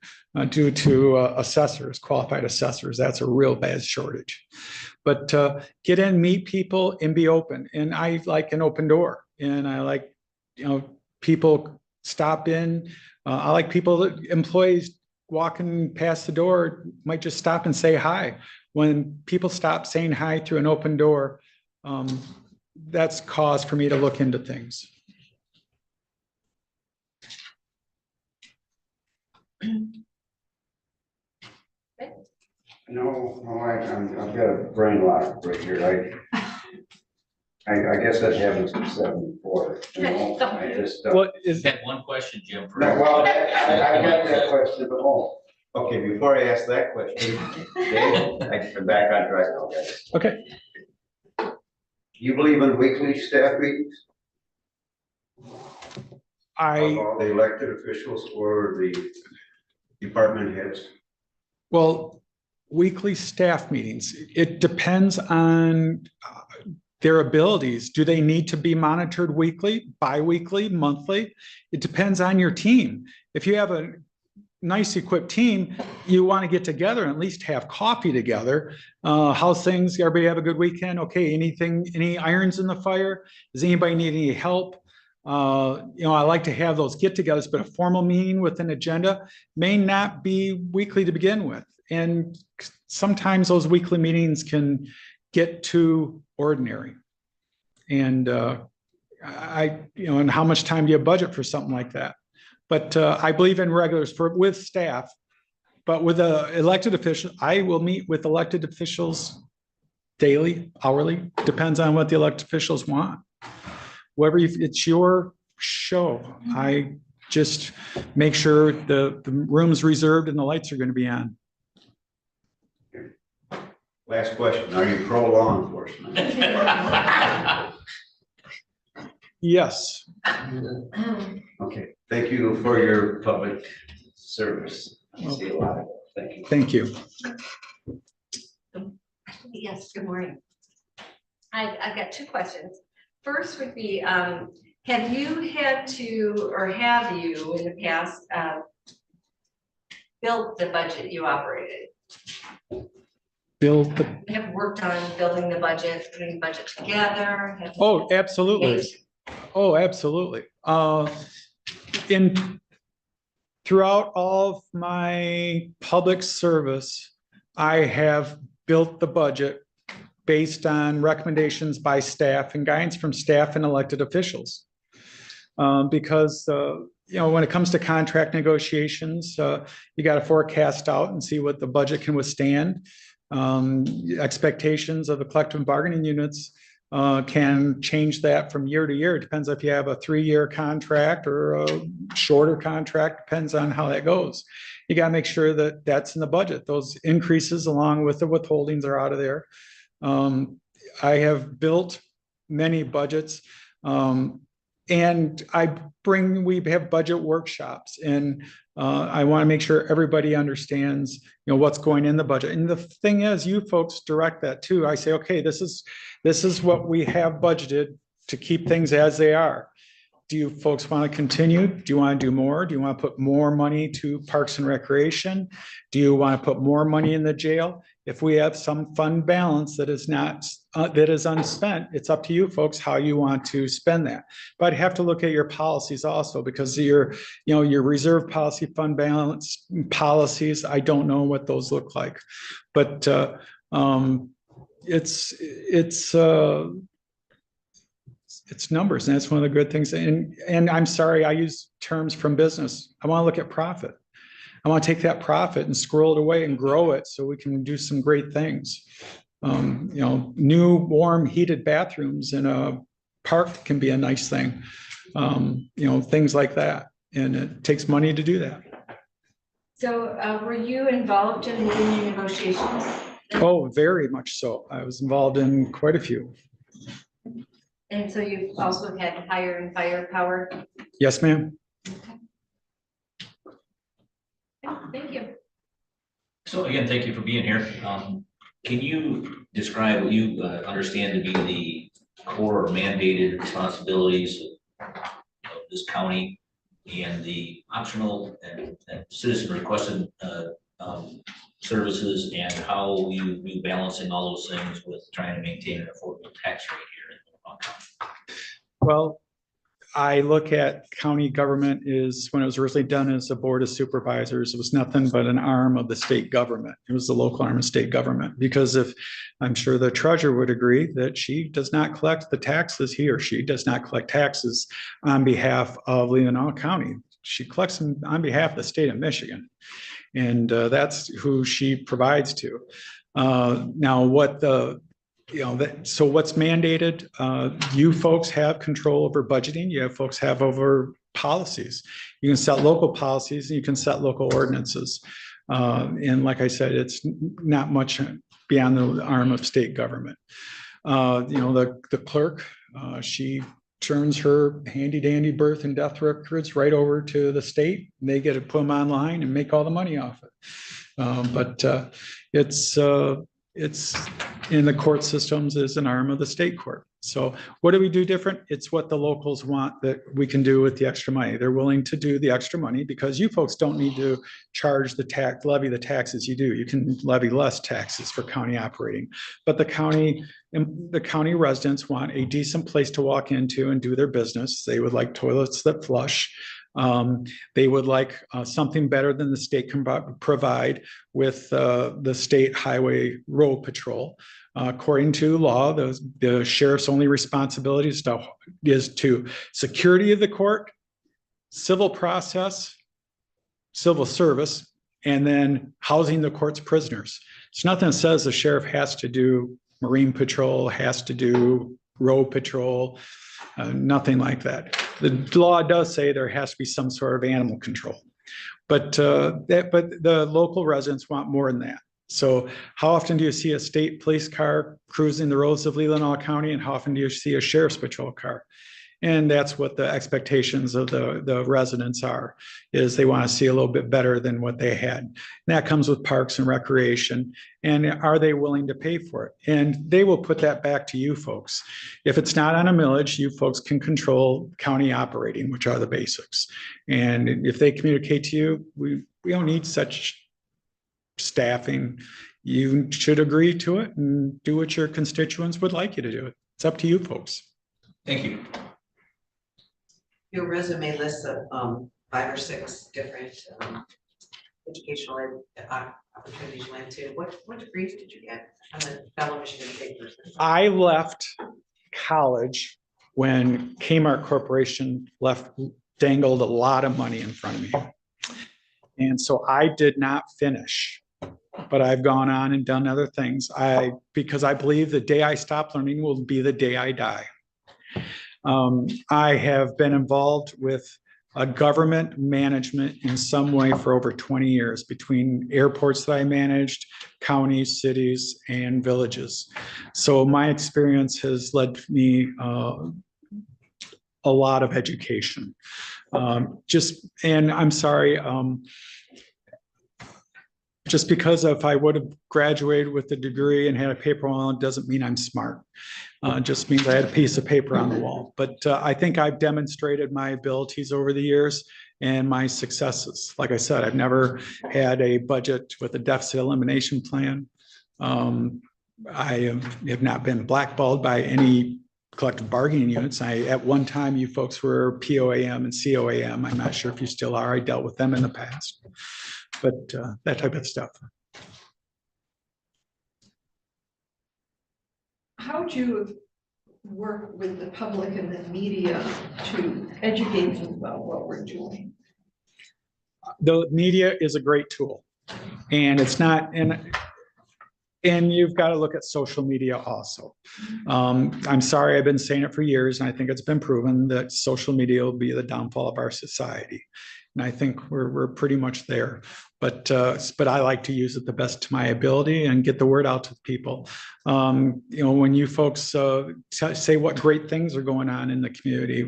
due to assessors, qualified assessors. That's a real bad shortage. But get in, meet people, and be open. And I like an open door. And I like, people stop in. I like people that employees walking past the door might just stop and say hi. When people stop saying hi through an open door, that's cause for me to look into things. I've got a brain lock right here. I guess that happens in 74. I just, What is Had one question, Jim. for- no, well, I got that question, but, okay, before I ask that question, Dave, I can back on track now, guys. okay? You believe in weekly staff meetings? Of all the elected officials or the department heads? Well, weekly staff meetings, it depends on their abilities. Do they need to be monitored weekly, bi-weekly, monthly? It depends on your team. If you have a nice equipped team, you want to get together and at least have coffee together. How's things? Everybody have a good weekend? Okay, any irons in the fire? Does anybody need any help? I like to have those get-togethers, but a formal meeting with an agenda may not be weekly to begin with. And sometimes those weekly meetings can get too ordinary. And and how much time do you budget for something like that? But I believe in regulars with staff, but with elected officials, I will meet with elected officials daily, hourly, depends on what the elected officials want. Whatever, it's your show. I just make sure the room's reserved and the lights are going to be on. Last question, are you pro law enforcement? Yes. Okay, thank you for your public service. I see a lot of it. Thank you. Thank you. Yes, good morning. I've got two questions. First would be, have you had to, or have you in the past, built the budget you operated? Have worked on building the budget, putting the budget together? Oh, absolutely. Oh, absolutely. Throughout all of my public service, I have built the budget based on recommendations by staff and guidance from staff and elected officials. Because when it comes to contract negotiations, you got to forecast out and see what the budget can withstand. Expectations of the collective bargaining units can change that from year to year. It depends if you have a 3-year contract or a shorter contract, depends on how that goes. You got to make sure that that's in the budget. Those increases along with the withholdings are out of there. I have built many budgets, and we have budget workshops, and I want to make sure everybody understands, what's going in the budget. And the thing is, you folks direct that too. I say, okay, this is what we have budgeted to keep things as they are. Do you folks want to continue? Do you want to do more? Do you want to put more money to Parks and Recreation? Do you want to put more money in the jail? If we have some fund balance that is not, that is unspent, it's up to you folks how you want to spend that. But have to look at your policies also, because your reserve policy, fund balance policies, I don't know what those look like. But it's numbers, and that's one of the good things. And I'm sorry, I use terms from business. I want to look at profit. I want to take that profit and squirrel it away and grow it so we can do some great things. New, warm, heated bathrooms in a park can be a nice thing. Things like that. And it takes money to do that. So were you involved in the union negotiations? Oh, very much so. I was involved in quite a few. And so you've also had hire and fire power? Yes, ma'am. Thank you. So again, thank you for being here. Can you describe what you understand to be the core mandated responsibilities of this county and the optional and citizen requested services, and how you balancing all those things with trying to maintain an affordable tax rate here in Leelanau County. Well, I look at county government is, when it was originally done as a board of supervisors, it was nothing but an arm of the state government. It was the local arm of state government, because if, I'm sure the treasurer would agree that she does not collect the taxes, he or she does not collect taxes on behalf of Leelanau County. She collects them on behalf of the state of Michigan. And that's who she provides to. Now, what the, so what's mandated, you folks have control over budgeting, you have folks have over policies. You can set local policies and you can set local ordinances. And like I said, it's not much beyond the arm of state government. The clerk, she turns her handy dandy birth and death records right over to the state. And they get to put them online and make all the money off it. But it's in the court systems is an arm of the state court. So what do we do different? It's what the locals want that we can do with the extra money. They're willing to do the extra money because you folks don't need to charge the tax, levy the taxes you do. You can levy less taxes for county operating. But the county residents want a decent place to walk into and do their business. They would like toilets that flush. They would like something better than the state can provide with the state highway road patrol. According to law, the sheriff's only responsibility is to security of the court, civil process, civil service, and then housing the court's prisoners. It's nothing that says the sheriff has to do marine patrol, has to do road patrol, nothing like that. The law does say there has to be some sort of animal control, but the local residents want more than that. So how often do you see a state police car cruising the roads of Leelanau County, and how often do you see a sheriff's patrol car? And that's what the expectations of the residents are, is they want to see a little bit better than what they had. And that comes with parks and recreation. And are they willing to pay for it? And they will put that back to you folks. If it's not on a millage, you folks can control county operating, which are the basics. And if they communicate to you, we don't need such staffing. You should agree to it and do what your constituents would like you to do. It's up to you folks. Thank you. Your resume lists of 5 or 6 different educational opportunities you went to. What degrees did you get on the fellow Michigan papers? I left college when Kmart Corporation dangled a lot of money in front of me. And so I did not finish, but I've gone on and done other things. Because I believe the day I stop learning will be the day I die. I have been involved with a government management in some way for over 20 years, between airports that I managed, counties, cities, and villages. So my experience has led me a lot of education. And I'm sorry, just because if I would have graduated with a degree and had a paper on it doesn't mean I'm smart. Just means I had a piece of paper on the wall. But I think I've demonstrated my abilities over the years and my successes. Like I said, I've never had a budget with a deficit elimination plan. I have not been blackballed by any collective bargaining units. At one time, you folks were POAM and COAM. I'm not sure if you still are. I dealt with them in the past. But that type of stuff. How do you work with the public and the media to educate them about what we're doing? The media is a great tool, and it's not, and you've got to look at social media also. I'm sorry, I've been saying it for years, and I think it's been proven that social media will be the downfall of our society. And I think we're pretty much there, but I like to use it the best to my ability and get the word out to people. When you folks say what great things are going on in the community,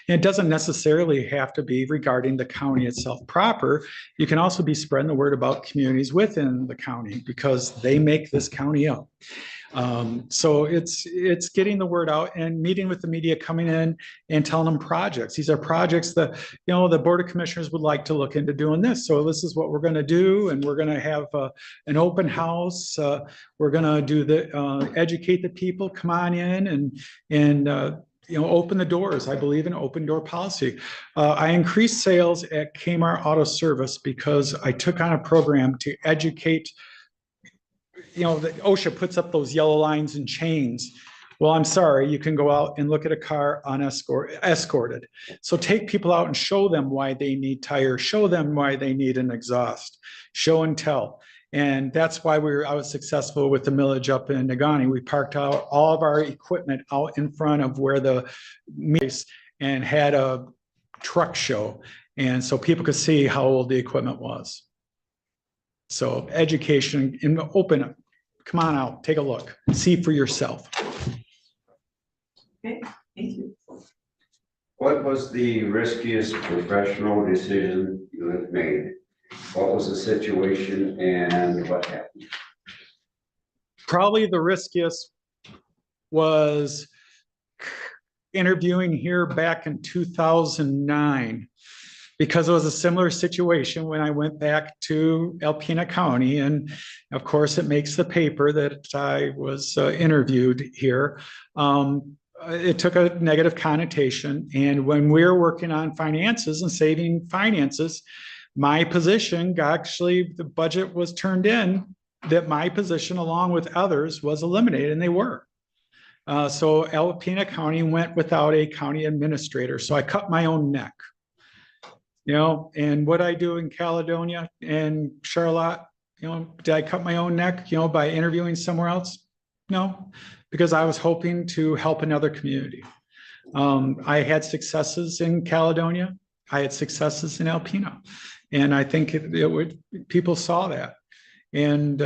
it doesn't necessarily have to be regarding the county itself proper. You can also be spreading the word about communities within the county, because they make this county up. So it's getting the word out and meeting with the media, coming in and telling them projects. These are projects that, the Board of Commissioners would like to look into doing this. So this is what we're going to do. And we're going to have an open house. We're going to do educate the people, come on in and open the doors. I believe in open door policy. I increased sales at Kmart Auto Service because I took on a program to educate. The OSHA puts up those yellow lines and chains. Well, I'm sorry, you can go out and look at a car escorted. So take people out and show them why they need tires, show them why they need an exhaust, show and tell. And that's why I was successful with the millage up in Negaunee. We parked out all of our equipment out in front of where the meet and had a truck show. And so people could see how old the equipment was. So education and open up. Come on out, take a look, see for yourself. Okay, thank you. What was the riskiest professional decision you have made? What was the situation and what happened? Probably the riskiest was interviewing here back in 2009. Because it was a similar situation when I went back to Leelanau County. And of course, it makes the paper that I was interviewed here. It took a negative connotation. And when we were working on finances and saving finances, my position, actually, the budget was turned in that my position, along with others, was eliminated, and they were. So Leelanau County went without a county administrator. So I cut my own neck. And what I do in Caledonia and Charlotte, did I cut my own neck, by interviewing somewhere else? No, because I was hoping to help another community. I had successes in Caledonia. I had successes in Leelanau. And I think people saw that. And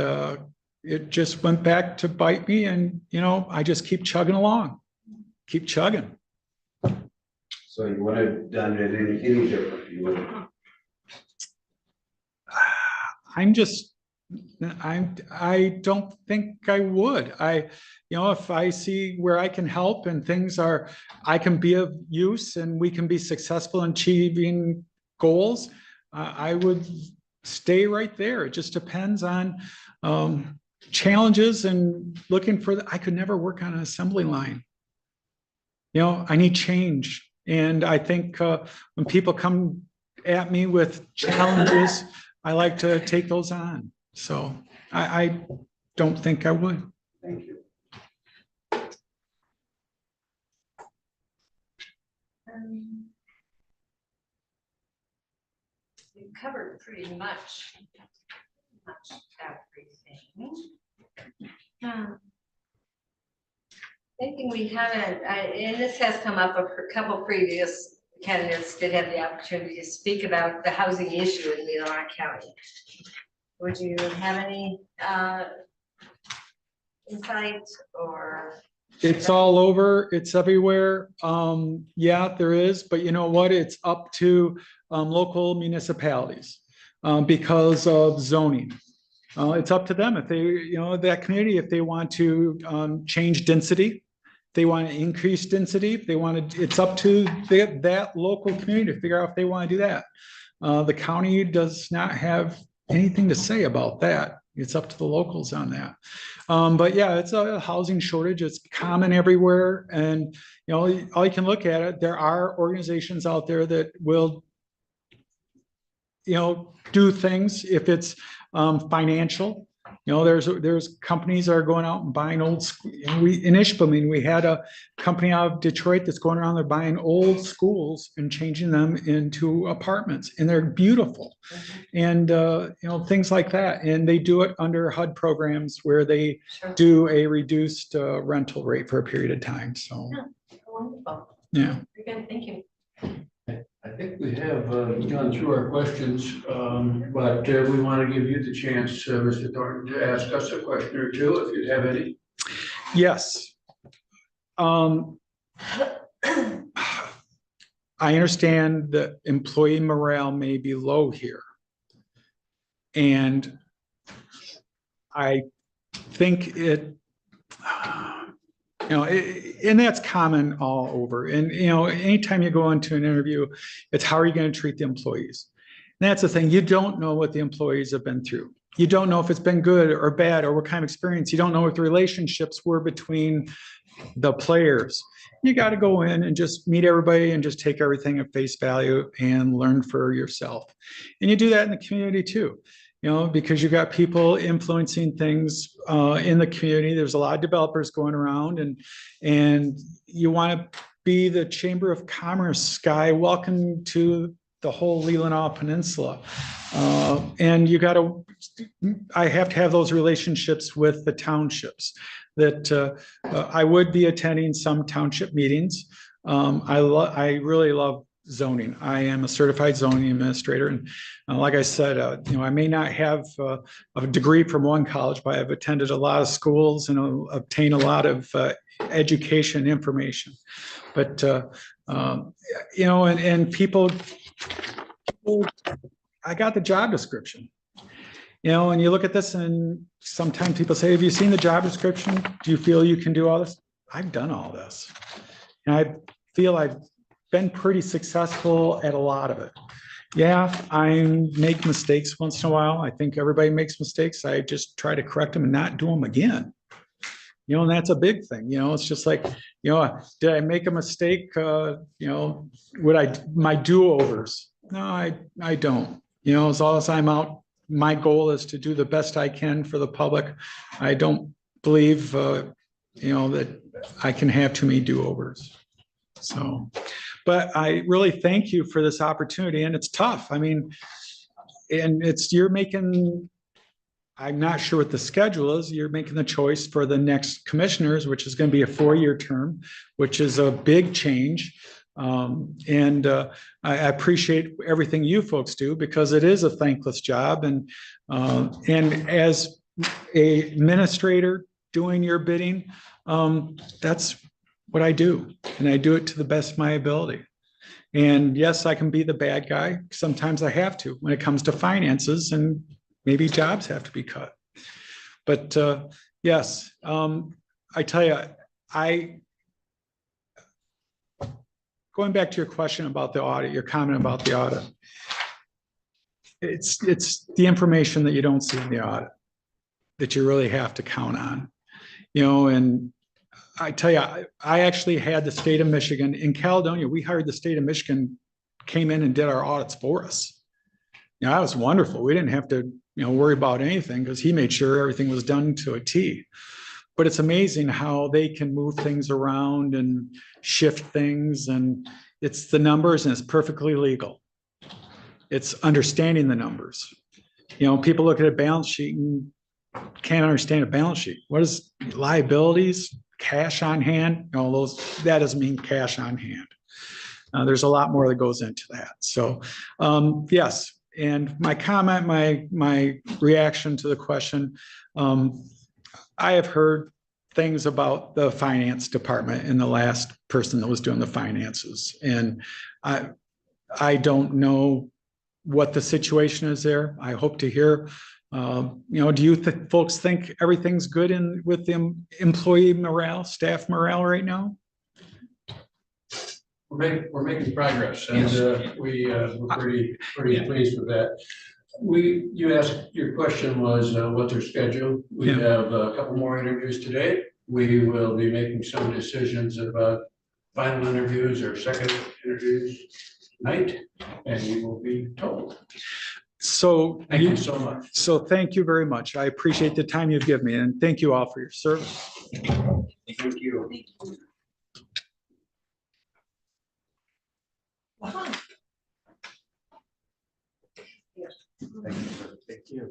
it just went back to bite me. And, I just keep chugging along, keep chugging. So you would have done it any different? You would have. I don't think I would. If I see where I can help and I can be of use and we can be successful in achieving goals, I would stay right there. It just depends on challenges and looking for I could never work on an assembly line. I need change. And I think when people come at me with challenges, I like to take those on. So I don't think I would. Thank you. You covered pretty much everything. Thinking we haven't, and this has come up, a couple previous candidates did have the opportunity to speak about the housing issue in Leelanau County. Would you have any insight or? It's all over, it's everywhere. Yeah, there is, but you know what? It's up to local municipalities because of zoning. It's up to them if they, that community, if they want to change density, they want to increase density, if they want to, it's up to that local community to figure out if they want to do that. The county does not have anything to say about that. It's up to the locals on that. But yeah, it's a housing shortage. It's common everywhere. And, all you can look at it, there are organizations out there that will, do things if it's financial. There's companies that are going out and buying old, in Ishpeming, we had a company out of Detroit that's going around there buying old schools and changing them into apartments, and they're beautiful. And, things like that. And they do it under HUD programs where they do a reduced rental rate for a period of time. So, Wonderful. yeah. Good, thank you. I think we have gone through our questions, but we want to give you the chance, Mr. Thornton, to ask us a question or two, if you have any. Yes. I understand that employee morale may be low here. And I think And that's common all over. And, anytime you go into an interview, it's how are you going to treat the employees? And that's the thing. You don't know what the employees have been through. You don't know if it's been good or bad or what kind of experience. You don't know what the relationships were between the players. You got to go in and just meet everybody and just take everything at face value and learn for yourself. And you do that in the community too, because you got people influencing things in the community. There's a lot of developers going around, and you want to be the Chamber of Commerce guy. Welcome to the whole Leelanau Peninsula. And I have to have those relationships with the townships that I would be attending some township meetings. I really love zoning. I am a certified zoning administrator. And like I said, I may not have a degree from one college, but I've attended a lot of schools and obtained a lot of education information. But, and people, I got the job description. And you look at this and sometimes people say, have you seen the job description? Do you feel you can do all this? I've done all this. And I feel I've been pretty successful at a lot of it. Yeah, I make mistakes once in a while. I think everybody makes mistakes. I just try to correct them and not do them again. And that's a big thing. It's just like, did I make a mistake? My do-overs? No, I don't. As long as I'm out, my goal is to do the best I can for the public. I don't believe, that I can have too many do-overs. So, but I really thank you for this opportunity, and it's tough. I mean, and I'm not sure what the schedule is. You're making the choice for the next commissioners, which is going to be a 4-year term, which is a big change. I appreciate everything you folks do because it is a thankless job. And as a administrator doing your bidding, that's what I do. And I do it to the best of my ability. And yes, I can be the bad guy. Sometimes I have to when it comes to finances and maybe jobs have to be cut. But yes, I tell you, going back to your question about the audit, your comment about the audit, it's the information that you don't see in the audit that you really have to count on. And I tell you, I actually had the state of Michigan in Caledonia. We hired the state of Michigan, came in and did our audits for us. That was wonderful. We didn't have to, worry about anything because he made sure everything was done to a T. But it's amazing how they can move things around and shift things, and it's the numbers, and it's perfectly legal. It's understanding the numbers. People look at a balance sheet and can't understand a balance sheet. What is liabilities, cash on hand? That doesn't mean cash on hand. There's a lot more that goes into that. So yes, and my comment, my reaction to the question, I have heard things about the finance department and the last person that was doing the finances. And I don't know what the situation is there. I hope to hear, do you folks think everything's good with the employee morale, staff morale right now? We're making progress, and we're pretty pleased with that. You asked, your question was what's our schedule? We have a couple more interviews today. We will be making some decisions about final interviews or second interviews tonight, and you will be told. So thank you so much. So thank you very much. I appreciate the time you've given me, and thank you all for your service. Thank you. Wow. Thank you.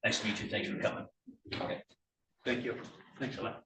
Nice to meet you. Thanks for coming. Okay. Thank you. Thanks a lot.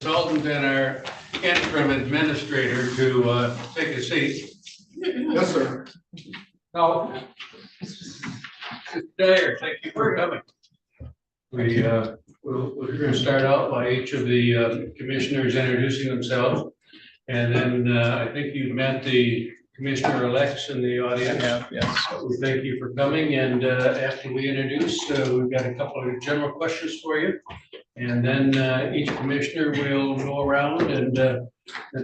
Consultant and our interim administrator to take a seat. Yes, sir. Now, Mr. Dyer, thank you for coming. We're going to start out by each of the commissioners introducing themselves. And then I think you've met the commissioner-elects in the audience. Yes. We thank you for coming, and after we introduce, we've got a couple of general questions for you. And then each commissioner will go around, and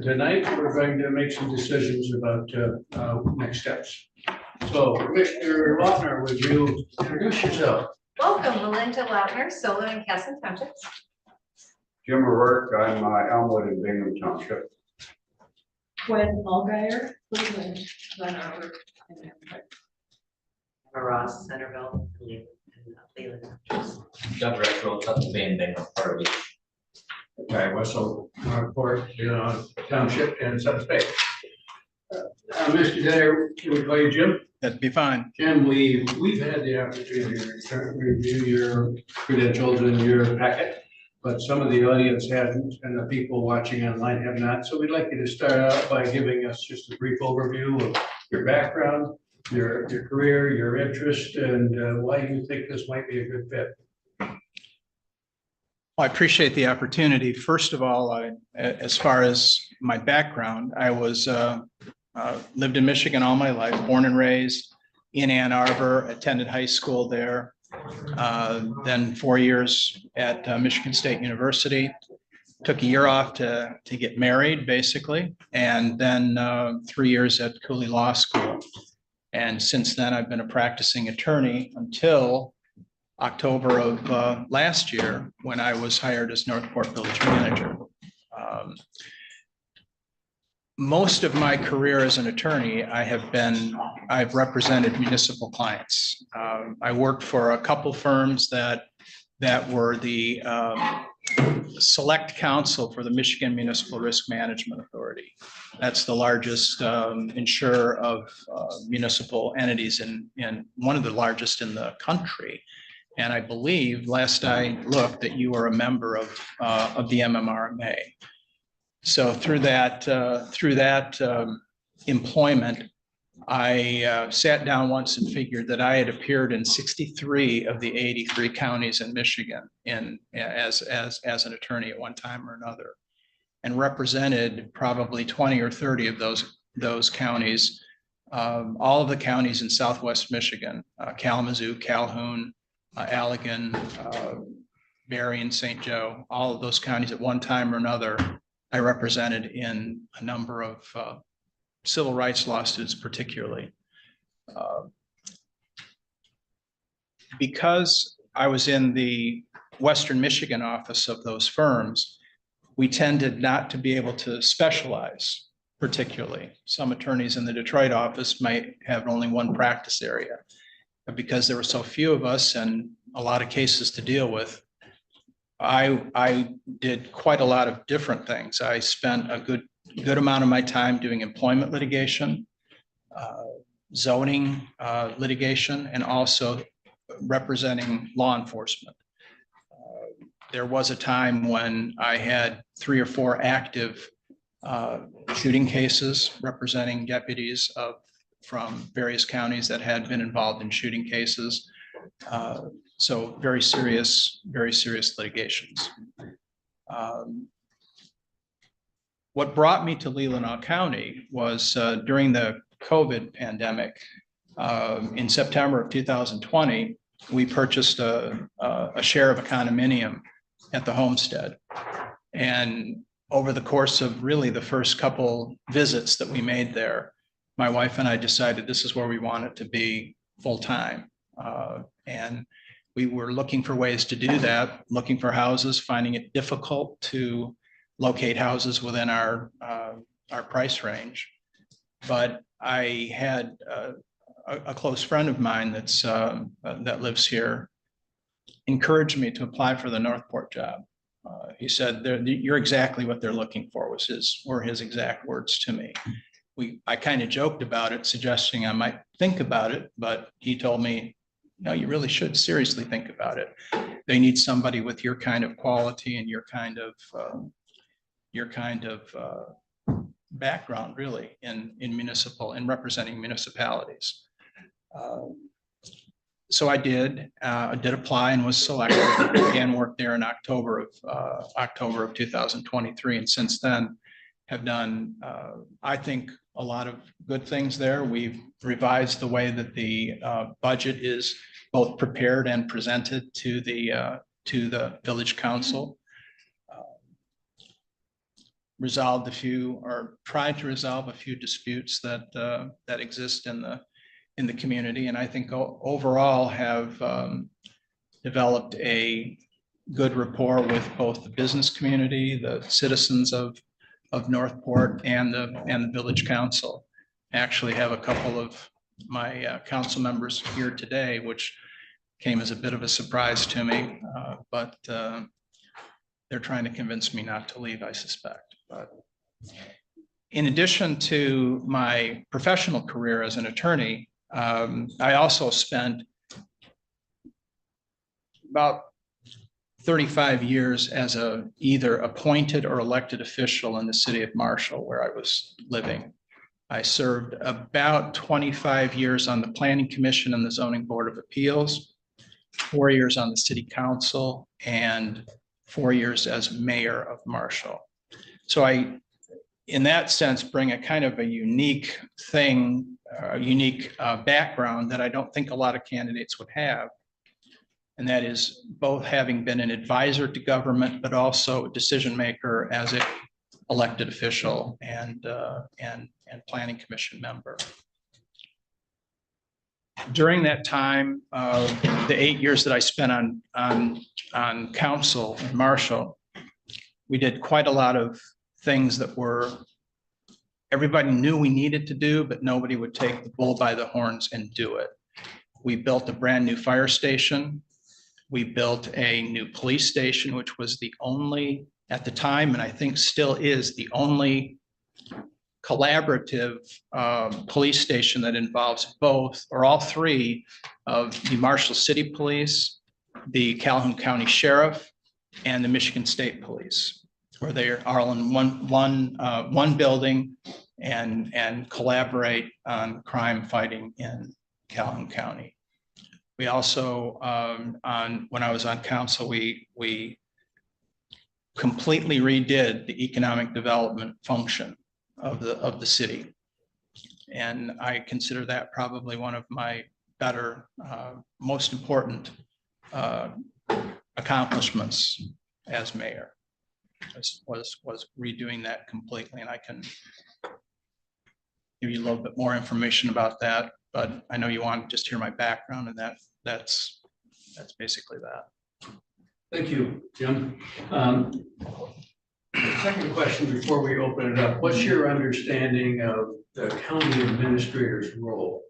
tonight we're going to make some decisions about next steps. So Commissioner Lautner, would you introduce yourself? Welcome, Melinda Lautner, Solon and Casson Townships. Jim O'Rourke, I'm Elmwood in Bingham Township. Gwen Allgaier, Cleveland, Glen Arbor, and Amherst. Ross, Centerville, and Leelanau. Doug Retro, up the Van Bingham, part of it. Okay, Wessel, Northport, Township, and Sutton Bay. Mr. Dyer, can we call you Jim? That'd be fine. Jim, we've had the opportunity to review your credentials and your packet, but some of the audience hasn't, and the people watching online have not. So we'd like you to start out by giving us just a brief overview of your background, your career, your interest, and why you think this might be a good fit. Well, I appreciate the opportunity. First of all, as far as my background, I was lived in Michigan all my life, born and raised in Ann Arbor, attended high school there. Then 4 years at Michigan State University, took a year off to get married, basically, and then 3 years at Cooley Law School. And since then, I've been a practicing attorney until October of last year, when I was hired as Northport Village Manager. Most of my career as an attorney, I've represented municipal clients. I worked for a couple firms that were the select counsel for the Michigan Municipal Risk Management Authority. That's the largest insurer of municipal entities and one of the largest in the country. And I believe, last I looked, that you are a member of the MMRMA. So through that employment, I sat down once and figured that I had appeared in 63 of the 83 counties in Michigan as an attorney at one time or another, and represented probably 20 or 30 of those counties, all of the counties in Southwest Michigan, Kalamazoo, Calhoun, Allegan, Berrien, St. Joe, all of those counties at one time or another, I represented in a number of civil rights lawsuits, particularly. Because I was in the Western Michigan office of those firms, we tended not to be able to specialize particularly. Some attorneys in the Detroit office might have only one practice area. But because there were so few of us and a lot of cases to deal with, I did quite a lot of different things. I spent a good amount of my time doing employment litigation, zoning litigation, and also representing law enforcement. There was a time when I had 3 or 4 active shooting cases representing deputies from various counties that had been involved in shooting cases. So very serious litigations. What brought me to Leelanau County was during the COVID pandemic. In September of 2020, we purchased a share of a condominium at the homestead. And over the course of really the first couple visits that we made there, my wife and I decided this is where we want it to be full time. And we were looking for ways to do that, looking for houses, finding it difficult to locate houses within our price range. But I had a close friend of mine that lives here encouraged me to apply for the Northport job. He said, "You're exactly what they're looking for," were his exact words to me. I kind of joked about it, suggesting I might think about it, but he told me, "No, you really should seriously think about it. They need somebody with your kind of quality and your kind of your kind of background really in representing municipalities. So I did apply and was selected, began work there in October of 2023. And since then have done, I think, a lot of good things there. We've revised the way that the budget is both prepared and presented to the village council. Resolved a few, or tried to resolve a few disputes that exist in the community, and I think overall have developed a good rapport with both the business community, the citizens of Northport, and the village council. I actually have a couple of my council members here today, which came as a bit of a surprise to me, but they're trying to convince me not to leave, I suspect. But in addition to my professional career as an attorney, I also spent about 35 years as either appointed or elected official in the city of Marshall, where I was living. I served about 25 years on the Planning Commission and the Zoning Board of Appeals, 4 years on the City Council, and 4 years as mayor of Marshall. So I, in that sense, bring a kind of a unique thing, a unique background that I don't think a lot of candidates would have. And that is both having been an advisor to government, but also a decision maker as an elected official and planning commission member. During that time, the 8 years that I spent on council in Marshall, we did quite a lot of things that everybody knew we needed to do, but nobody would take the bull by the horns and do it. We built a brand new fire station. We built a new police station, which was the only, at the time, and I think still is, the only collaborative police station that involves both or all three of the Marshall City Police, the Calhoun County Sheriff, and the Michigan State Police, where they are all in one building and collaborate on crime fighting in Calhoun County. We also, when I was on council, we completely redid the economic development function of the city. And I consider that probably one of my better, most important accomplishments as mayor, was redoing that completely. And I can give you a little bit more information about that, but I know you want to just hear my background, and that's basically that. Thank you, Jim. Second question before we open it up. What's your understanding of the county administrator's role?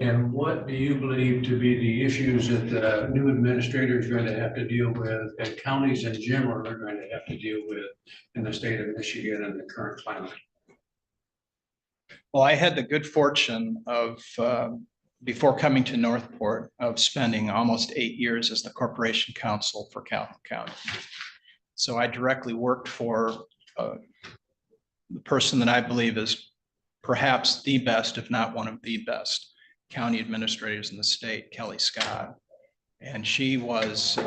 And what do you believe to be the issues that the new administrator is going to have to deal with, and counties in general are going to have to deal with in the state of Michigan and the current climate? Well, I had the good fortune of, before coming to Northport, of spending almost 8 years as the corporation counsel for Calhoun County. So I directly worked for the person that I believe is perhaps the best, if not one of the best, county administrators in the state, Kelly Scott. And she was,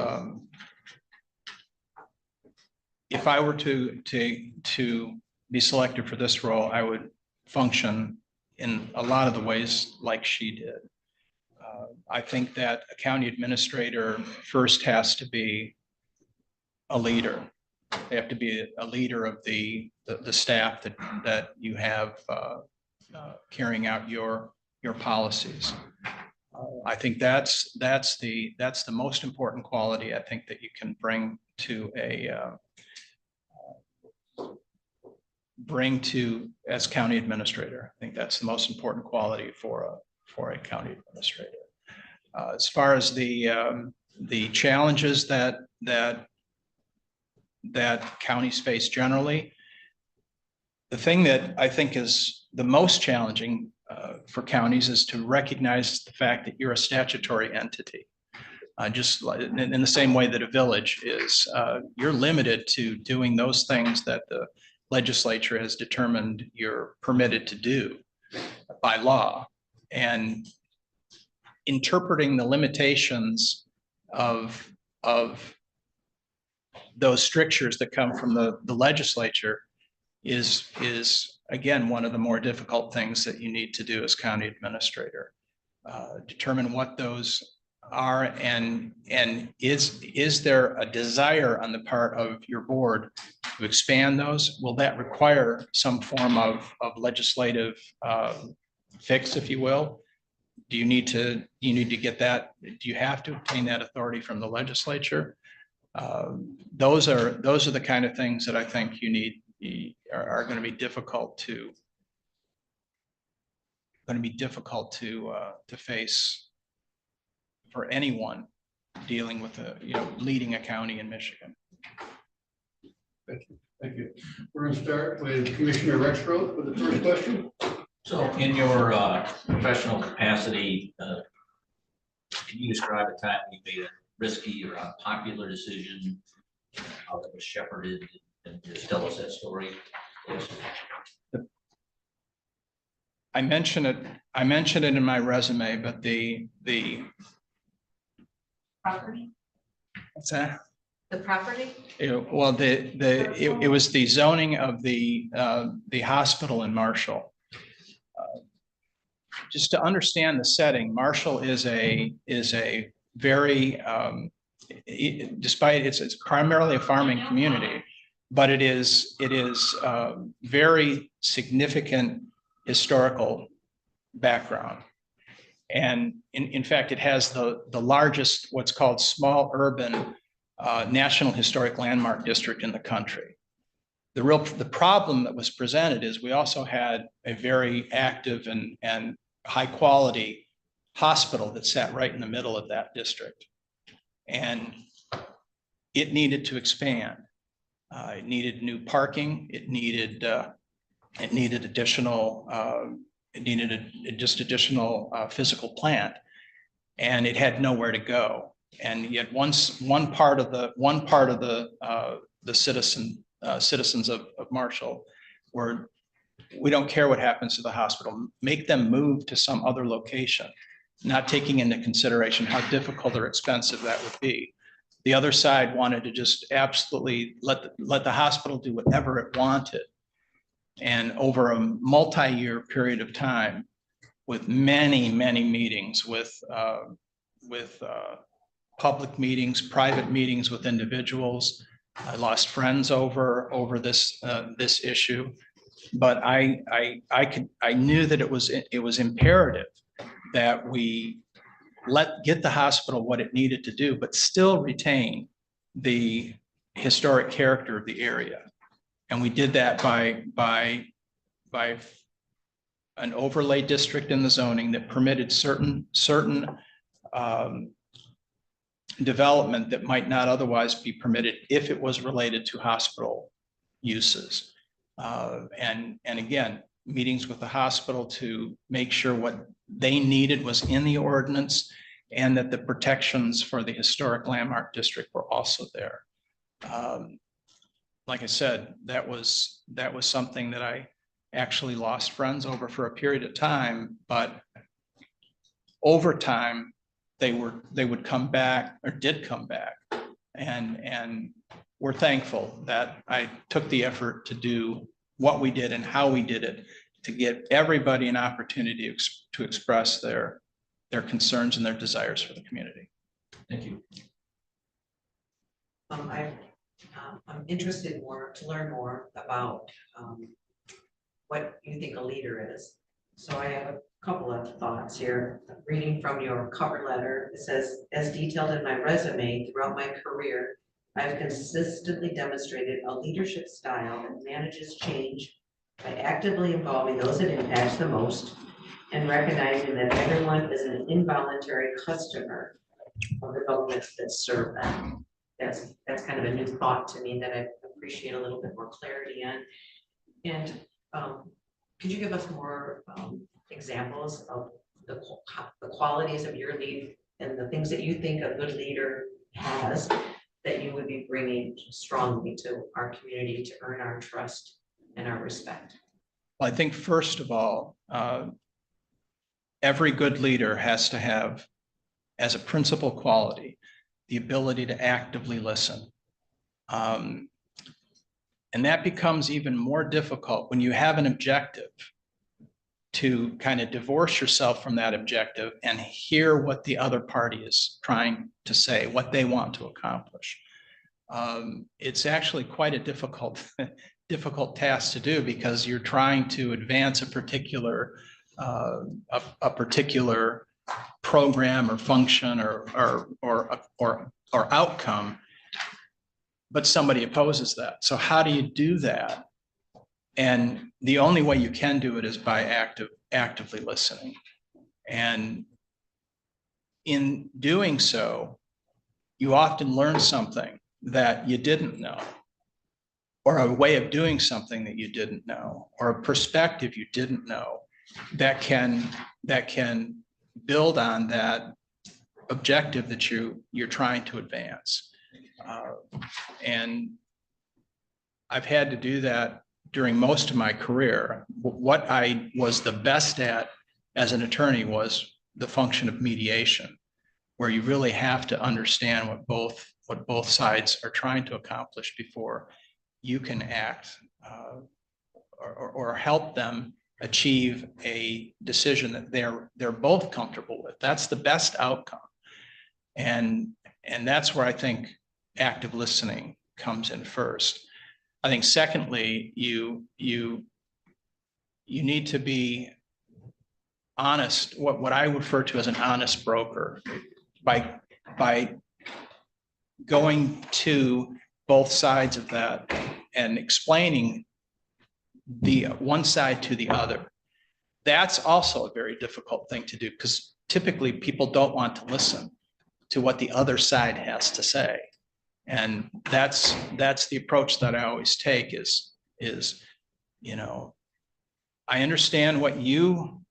if I were to be selected for this role, I would function in a lot of the ways like she did. I think that a county administrator first has to be a leader. They have to be a leader of the staff that you have carrying out your policies. I think that's the most important quality I think that you can bring to as county administrator. I think that's the most important quality for a county administrator. As far as the challenges that counties face generally, the thing that I think is the most challenging for counties is to recognize the fact that you're a statutory entity. Just in the same way that a village is, you're limited to doing those things that the legislature has determined you're permitted to do by law. And interpreting the limitations of those strictures that come from the legislature is again, one of the more difficult things that you need to do as county administrator. Determine what those are, and is there a desire on the part of your board to expand those? Will that require some form of legislative fix, if you will? Do you need to get that? Do you have to obtain that authority from the legislature? Those are the kind of things that I think you need, are going to be difficult to face for anyone dealing with leading a county in Michigan. Thank you. We're going to start with Commissioner Rexroth for the first question. So in your professional capacity, can you describe a time you made a risky or unpopular decision, how that was shepherded, and just tell us that story, please? I mentioned it in my resume, but the Property, what's that? the property? Well, it was the zoning of the hospital in Marshall. Just to understand the setting, Marshall is a very, despite it's primarily a farming community, but it is very significant historical background. And in fact, it has the largest, what's called small urban National Historic Landmark District in the country. The problem that was presented is we also had a very active and high quality hospital that sat right in the middle of that district. And it needed to expand. It needed new parking. It needed additional physical plant, and it had nowhere to go. And yet one part of the citizens of Marshall were, we don't care what happens to the hospital, make them move to some other location, not taking into consideration how difficult or expensive that would be. The other side wanted to just absolutely let the hospital do whatever it wanted. And over a multi-year period of time, with many meetings with public meetings, private meetings with individuals, I lost friends over this issue. But I knew that it was imperative that we get the hospital what it needed to do, but still retain the historic character of the area. And we did that by an overlay district in the zoning that permitted certain development that might not otherwise be permitted if it was related to hospital uses. And again, meetings with the hospital to make sure what they needed was in the ordinance and that the protections for the historic landmark district were also there. Like I said, that was something that I actually lost friends over for a period of time, but over time, they would come back, or did come back. And we're thankful that I took the effort to do what we did and how we did it, to give everybody an opportunity to express their concerns and their desires for the community. Thank you. I'm interested to learn more about what you think a leader is. So I have a couple of thoughts here. Reading from your cover letter, it says, as detailed in my resume, throughout my career, I've consistently demonstrated a leadership style that manages change by actively involving those it impacts the most and recognizing that everyone is an involuntary customer of the governments that serve them. That's kind of a new thought to me that I appreciate a little bit more clarity on. And could you give us more examples of the qualities of your and the things that you think a good leader has, that you would be bringing strongly to our community to earn our trust and our respect? I think first of all, every good leader has to have, as a principal quality, the ability to actively listen. And that becomes even more difficult when you have an objective, to kind of divorce yourself from that objective and hear what the other party is trying to say, what they want to accomplish. It's actually quite a difficult task to do, because you're trying to advance a particular program or function or outcome, but somebody opposes that. So how do you do that? And the only way you can do it is by actively listening. And in doing so, you often learn something that you didn't know, or a way of doing something that you didn't know, or a perspective you didn't know, that can build on that objective that you're trying to advance. And I've had to do that during most of my career. What I was the best at as an attorney was the function of mediation, where you really have to understand what both sides are trying to accomplish before you can act or help them achieve a decision that they're both comfortable with. That's the best outcome. And that's where I think active listening comes in first. I think secondly, you need to be honest, what I refer to as an honest broker, by going to both sides of that and explaining the one side to the other. That's also a very difficult thing to do, because typically people don't want to listen to what the other side has to say. And that's the approach that I always take is, I understand what you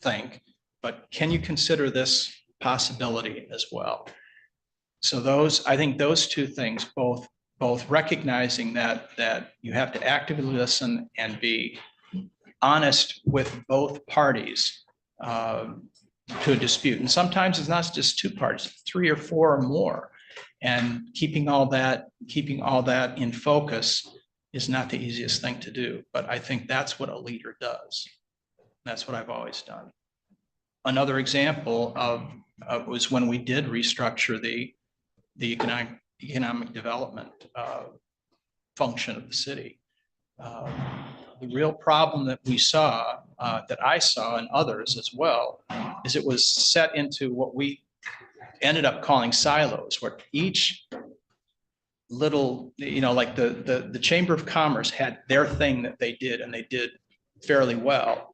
think, but can you consider this possibility as well? So I think those two things, both recognizing that you have to actively listen and be honest with both parties to a dispute. And sometimes it's not just two parties, it's 3 or 4 or more. And keeping all that in focus is not the easiest thing to do. But I think that's what a leader does. That's what I've always done. Another example was when we did restructure the economic development function of the city. The real problem that we saw, that I saw and others as well, is it was set into what we ended up calling silos, where each little, like the Chamber of Commerce had their thing that they did, and they did fairly well,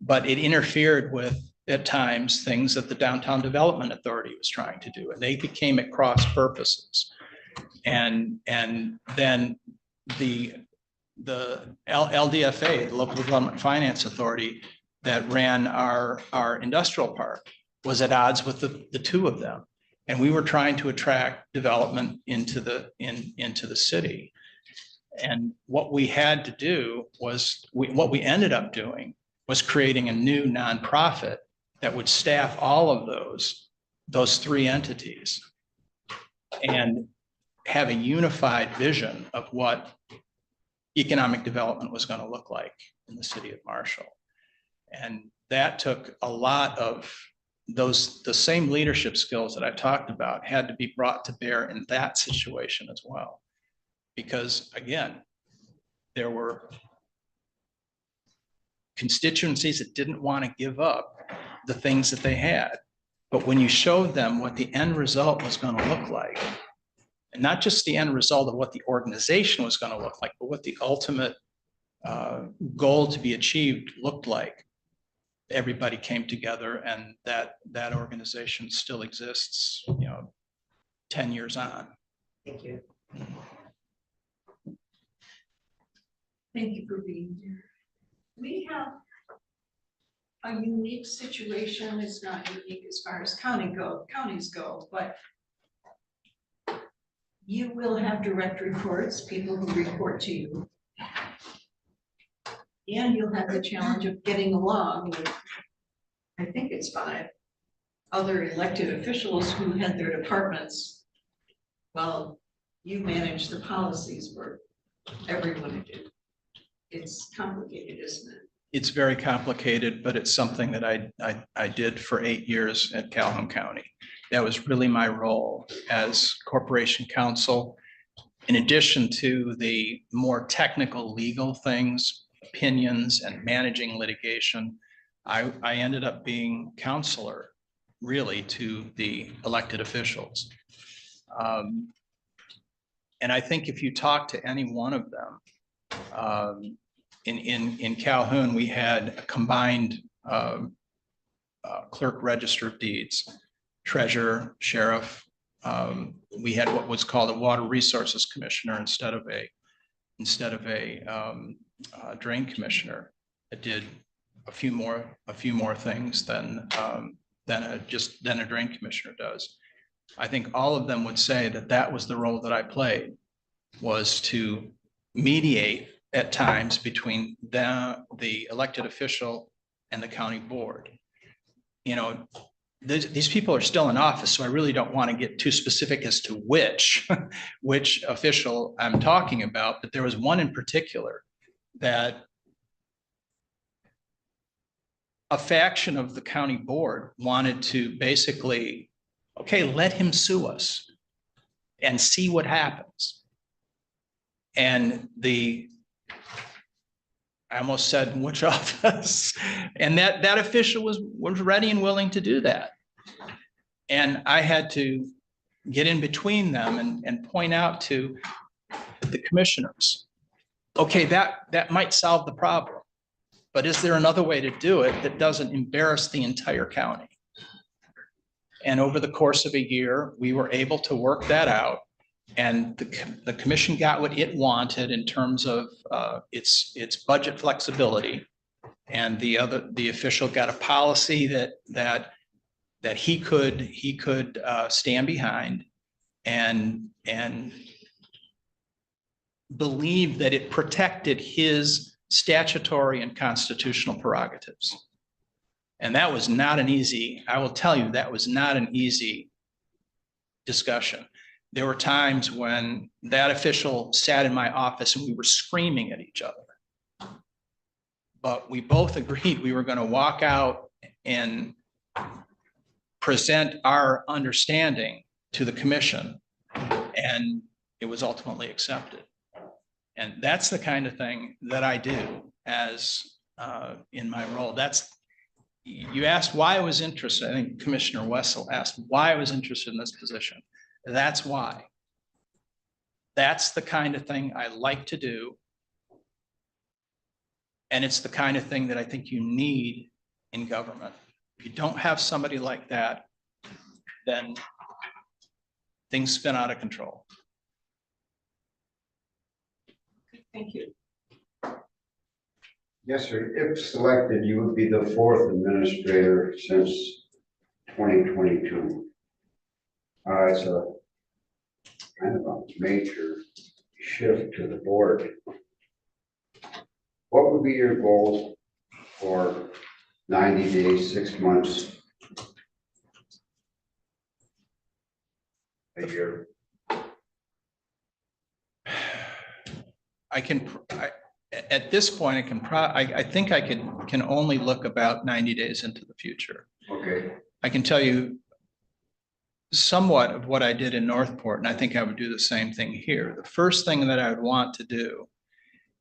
but it interfered with, at times, things that the Downtown Development Authority was trying to do, and they became at cross purposes. And then the LDFA, the Local Development Finance Authority, that ran our industrial park, was at odds with the two of them. And we were trying to attract development into the city. And what we had to do was, what we ended up doing was creating a new nonprofit that would staff all of those 3 entities and have a unified vision of what economic development was going to look like in the city of Marshall. And that took a lot of the same leadership skills that I talked about had to be brought to bear in that situation as well. Because again, there were constituencies that didn't want to give up the things that they had. But when you showed them what the end result was going to look like, and not just the end result of what the organization was going to look like, but what the ultimate goal to be achieved looked like, everybody came together, and that organization still exists, 10 years on. Thank you. Thank you for being here. We have a unique situation. It's not unique as far as counties go, but you will have direct reports, people who report to you. And you'll have the challenge of getting along with, I think it's 5 other elected officials who had their departments. Well, you manage the policies for everyone to do. It's complicated, isn't it? It's very complicated, but it's something that I did for 8 years at Calhoun County. That was really my role as corporation counsel. In addition to the more technical legal things, opinions and managing litigation, I ended up being counselor really to the elected officials. And I think if you talk to any one of them, in Calhoun, we had a combined clerk register of deeds, treasurer, sheriff. We had what was called a water resources commissioner instead of a drain commissioner. That did a few more things than a drain commissioner does. I think all of them would say that that was the role that I played, was to mediate at times between the elected official and the county board. You know, these people are still in office, so I really don't want to get too specific as to which official I'm talking about, but there was one in particular that a faction of the county board wanted to basically, okay, let him sue us and see what happens. And I almost said, which office? And that official was ready and willing to do that. And I had to get in between them and point out to the commissioners, okay, that might solve the problem, but is there another way to do it that doesn't embarrass the entire county? And over the course of a year, we were able to work that out. And the commission got what it wanted in terms of its budget flexibility. And the official got a policy that he could stand behind and believe that it protected his statutory and constitutional prerogatives. And that was not an easy, I will tell you, that was not an easy discussion. There were times when that official sat in my office and we were screaming at each other. But we both agreed we were going to walk out and present our understanding to the commission, and it was ultimately accepted. And that's the kind of thing that I do as in my role. You asked why I was interested. I think Commissioner Wessel asked why I was interested in this position. That's why. That's the kind of thing I like to do. And it's the kind of thing that I think you need in government. If you don't have somebody like that, then things spin out of control. Thank you. Yes, sir. If selected, you would be the 4th administrator since 2022. It's a kind of a major shift to the board. What would be your goal for 90 days, 6 months, a year? At this point, I think I can only look about 90 days into the future. Okay. I can tell you somewhat of what I did in Northport, and I think I would do the same thing here. The first thing that I would want to do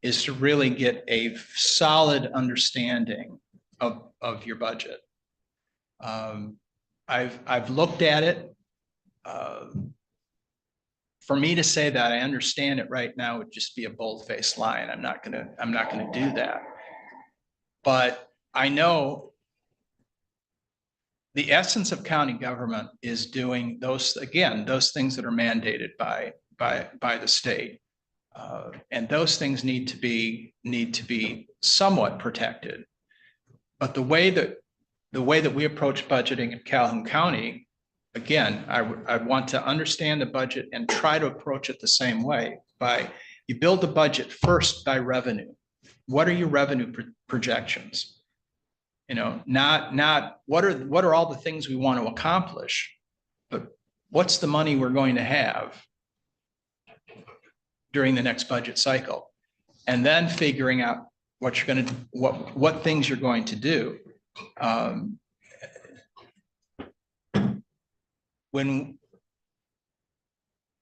is to really get a solid understanding of your budget. I've looked at it. For me to say that I understand it right now would just be a bold-faced lie, and I'm not gonna do that. But I know the essence of county government is doing those things that are mandated by the state. And those things need to be somewhat protected. But the way that we approach budgeting in Calhoun County, again, I want to understand the budget and try to approach it the same way. You build the budget first by revenue. What are your revenue projections? You know, not what are all the things we want to accomplish, but what's the money we're going to have during the next budget cycle? And then figuring out what you're going to, what things you're going to do. When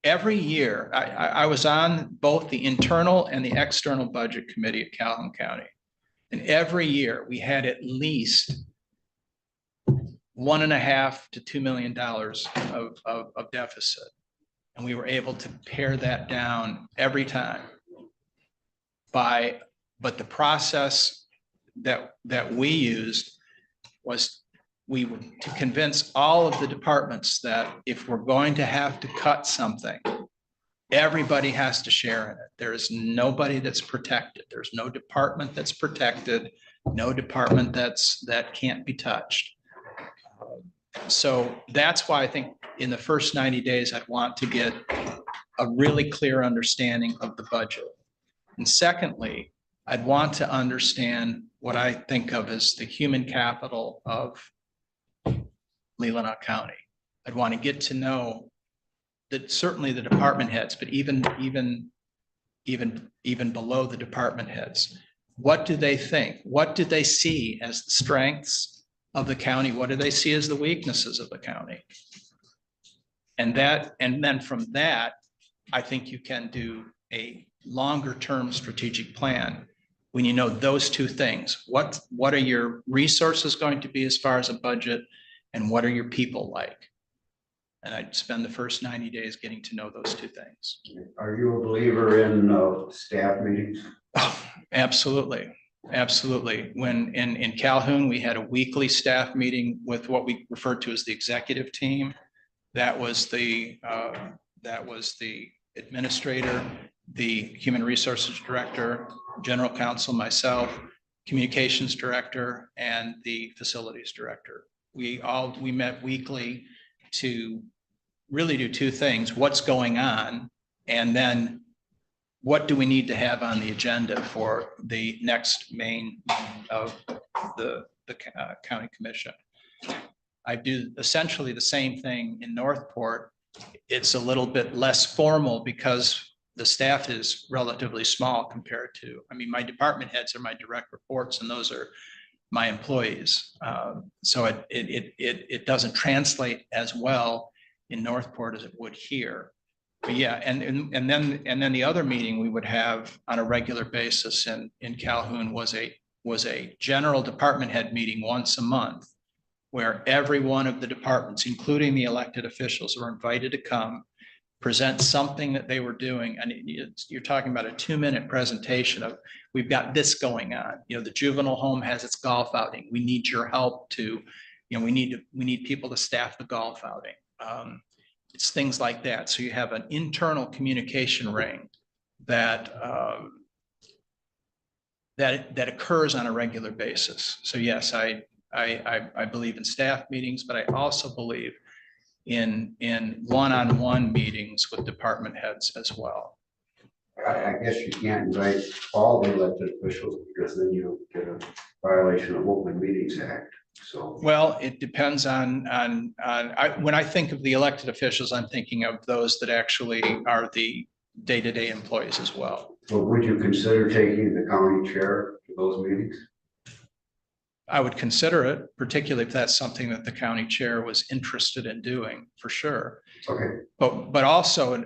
every year, I was on both the internal and the external budget committee at Calhoun County. And every year we had at least $1.5 to $2 million of deficit. And we were able to pare that down every time but the process that we used was to convince all of the departments that if we're going to have to cut something, everybody has to share in it. There is nobody that's protected. There's no department that's protected, no department that can't be touched. So that's why I think in the first 90 days, I'd want to get a really clear understanding of the budget. And secondly, I'd want to understand what I think of as the human capital of Leelanau County. I'd want to get to know that certainly the department heads, but even below the department heads, what do they think? What do they see as the strengths of the county? What do they see as the weaknesses of the county? And then from that, I think you can do a longer term strategic plan when you know those two things. What are your resources going to be as far as a budget, and what are your people like? And I'd spend the first 90 days getting to know those two things. Are you a believer in staff meetings? Oh, absolutely. Absolutely. When in Calhoun, we had a weekly staff meeting with what we referred to as the executive team. That was the administrator, the human resources director, general counsel, myself, communications director, and the facilities director. We met weekly to really do two things: what's going on, and then what do we need to have on the agenda for the next main of the county commission. I do essentially the same thing in Northport. It's a little bit less formal because the staff is relatively small compared to, my department heads are my direct reports, and those are my employees. So it doesn't translate as well in Northport as it would here. But yeah, and then the other meeting we would have on a regular basis in Calhoun was a general department head meeting once a month, where every one of the departments, including the elected officials, were invited to come present something that they were doing. And you're talking about a 2-minute presentation of, we've got this going on. The juvenile home has its golf outing. We need your help to, we need people to staff the golf outing. It's things like that. So you have an internal communication ring that occurs on a regular basis. So yes, I believe in staff meetings, but I also believe in one-on-one meetings with department heads as well. I guess you can't invite all the elected officials, because then you get a violation of Open Meetings Act. So, well, it depends on when I think of the elected officials, I'm thinking of those that actually are the day-to-day employees as well. but would you consider taking the county chair to those meetings? I would consider it, particularly if that's something that the county chair was interested in doing, for sure. Okay. But also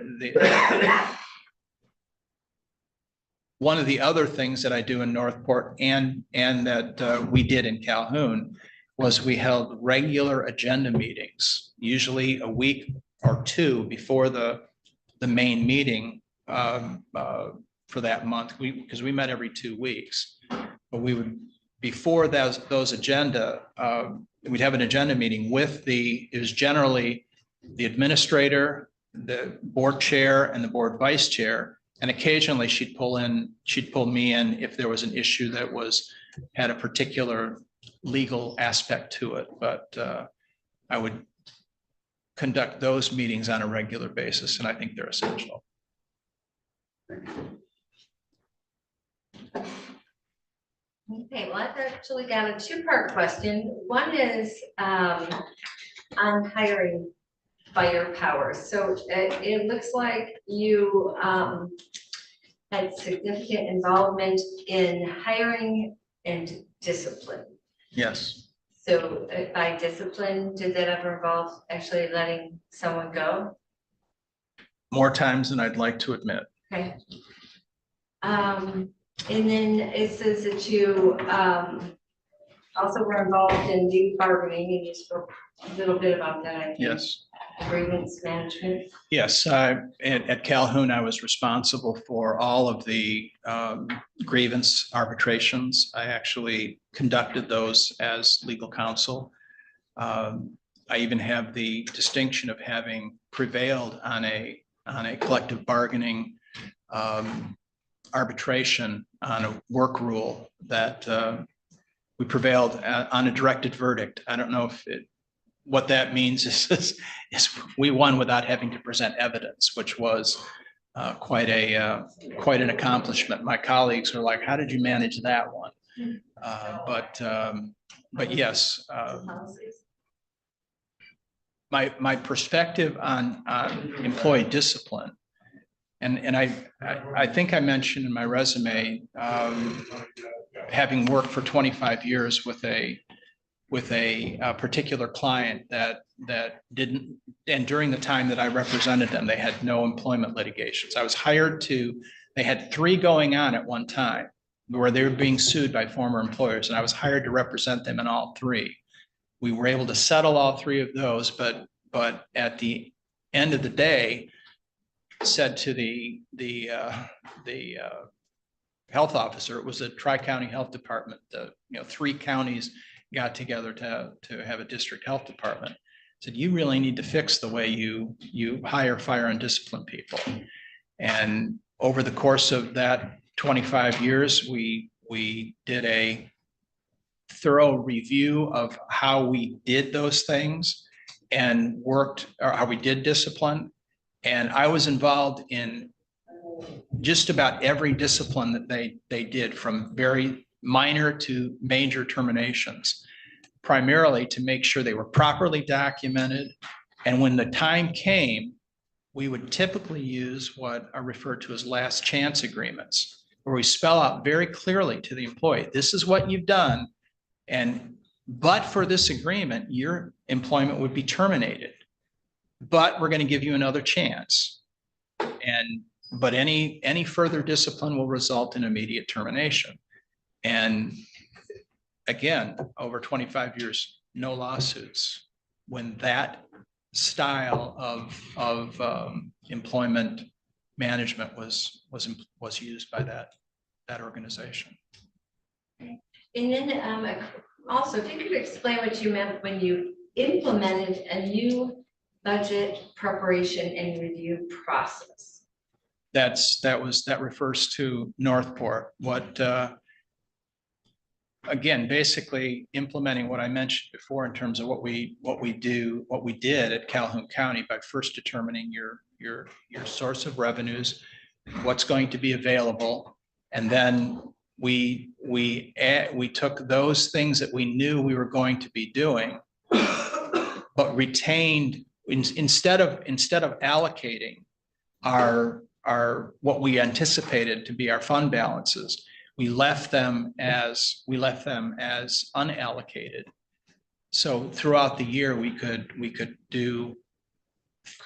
one of the other things that I do in Northport and that we did in Calhoun was we held regular agenda meetings, usually a week or two before the main meeting for that month, because we met every 2 weeks. But we would, before those agenda, we'd have an agenda meeting with it was generally the administrator, the board chair, and the board vice chair. And occasionally she'd pull me in if there was an issue that had a particular legal aspect to it, but I would conduct those meetings on a regular basis, and I think they're essential. Okay, well, I've actually got a two-part question. One is on hiring firepower. So it looks like you had significant involvement in hiring and discipline. Yes. So by discipline, did that ever involve actually letting someone go? More times than I'd like to admit. Okay. And then it says that you also were involved in youth bargaining, and you spoke a little bit about that, I think. Yes. Grievance management. Yes, at Calhoun, I was responsible for all of the grievance arbitrations. I actually conducted those as legal counsel. I even have the distinction of having prevailed on a collective bargaining arbitration on a work rule that we prevailed on a directed verdict. I don't know if what that means is we won without having to present evidence, which was quite an accomplishment. My colleagues were like, "How did you manage that one?" But yes, my perspective on employee discipline, and I think I mentioned in my resume, having worked for 25 years with a particular client that didn't, and during the time that I represented them, they had no employment litigations. I was hired they had 3 going on at one time where they were being sued by former employers, and I was hired to represent them in all 3. We were able to settle all 3 of those, but at the end of the day, said to the health officer, it was a tri-county health department, 3 counties got together to have a district health department. Said, you really need to fix the way you hire, fire, and discipline people. And over the course of that 25 years, we did a thorough review of how we did those things and worked, or how we did discipline. And I was involved in just about every discipline that they did, from very minor to major terminations, primarily to make sure they were properly documented. And when the time came, we would typically use what are referred to as last chance agreements, where we spell out very clearly to the employee, this is what you've done, but for this agreement, your employment would be terminated, but we're going to give you another chance. But any further discipline will result in immediate termination. And again, over 25 years, no lawsuits when that style of employment management was used by that organization. And then also, if you could explain what you meant when you implemented a new budget preparation and review process. That refers to Northport. Again, basically implementing what I mentioned before in terms of what we did at Calhoun County by first determining your source of revenues, what's going to be available, and then we took those things that we knew we were going to be doing, but retained instead of allocating our what we anticipated to be our fund balances. We left them as unallocated. So throughout the year, we could do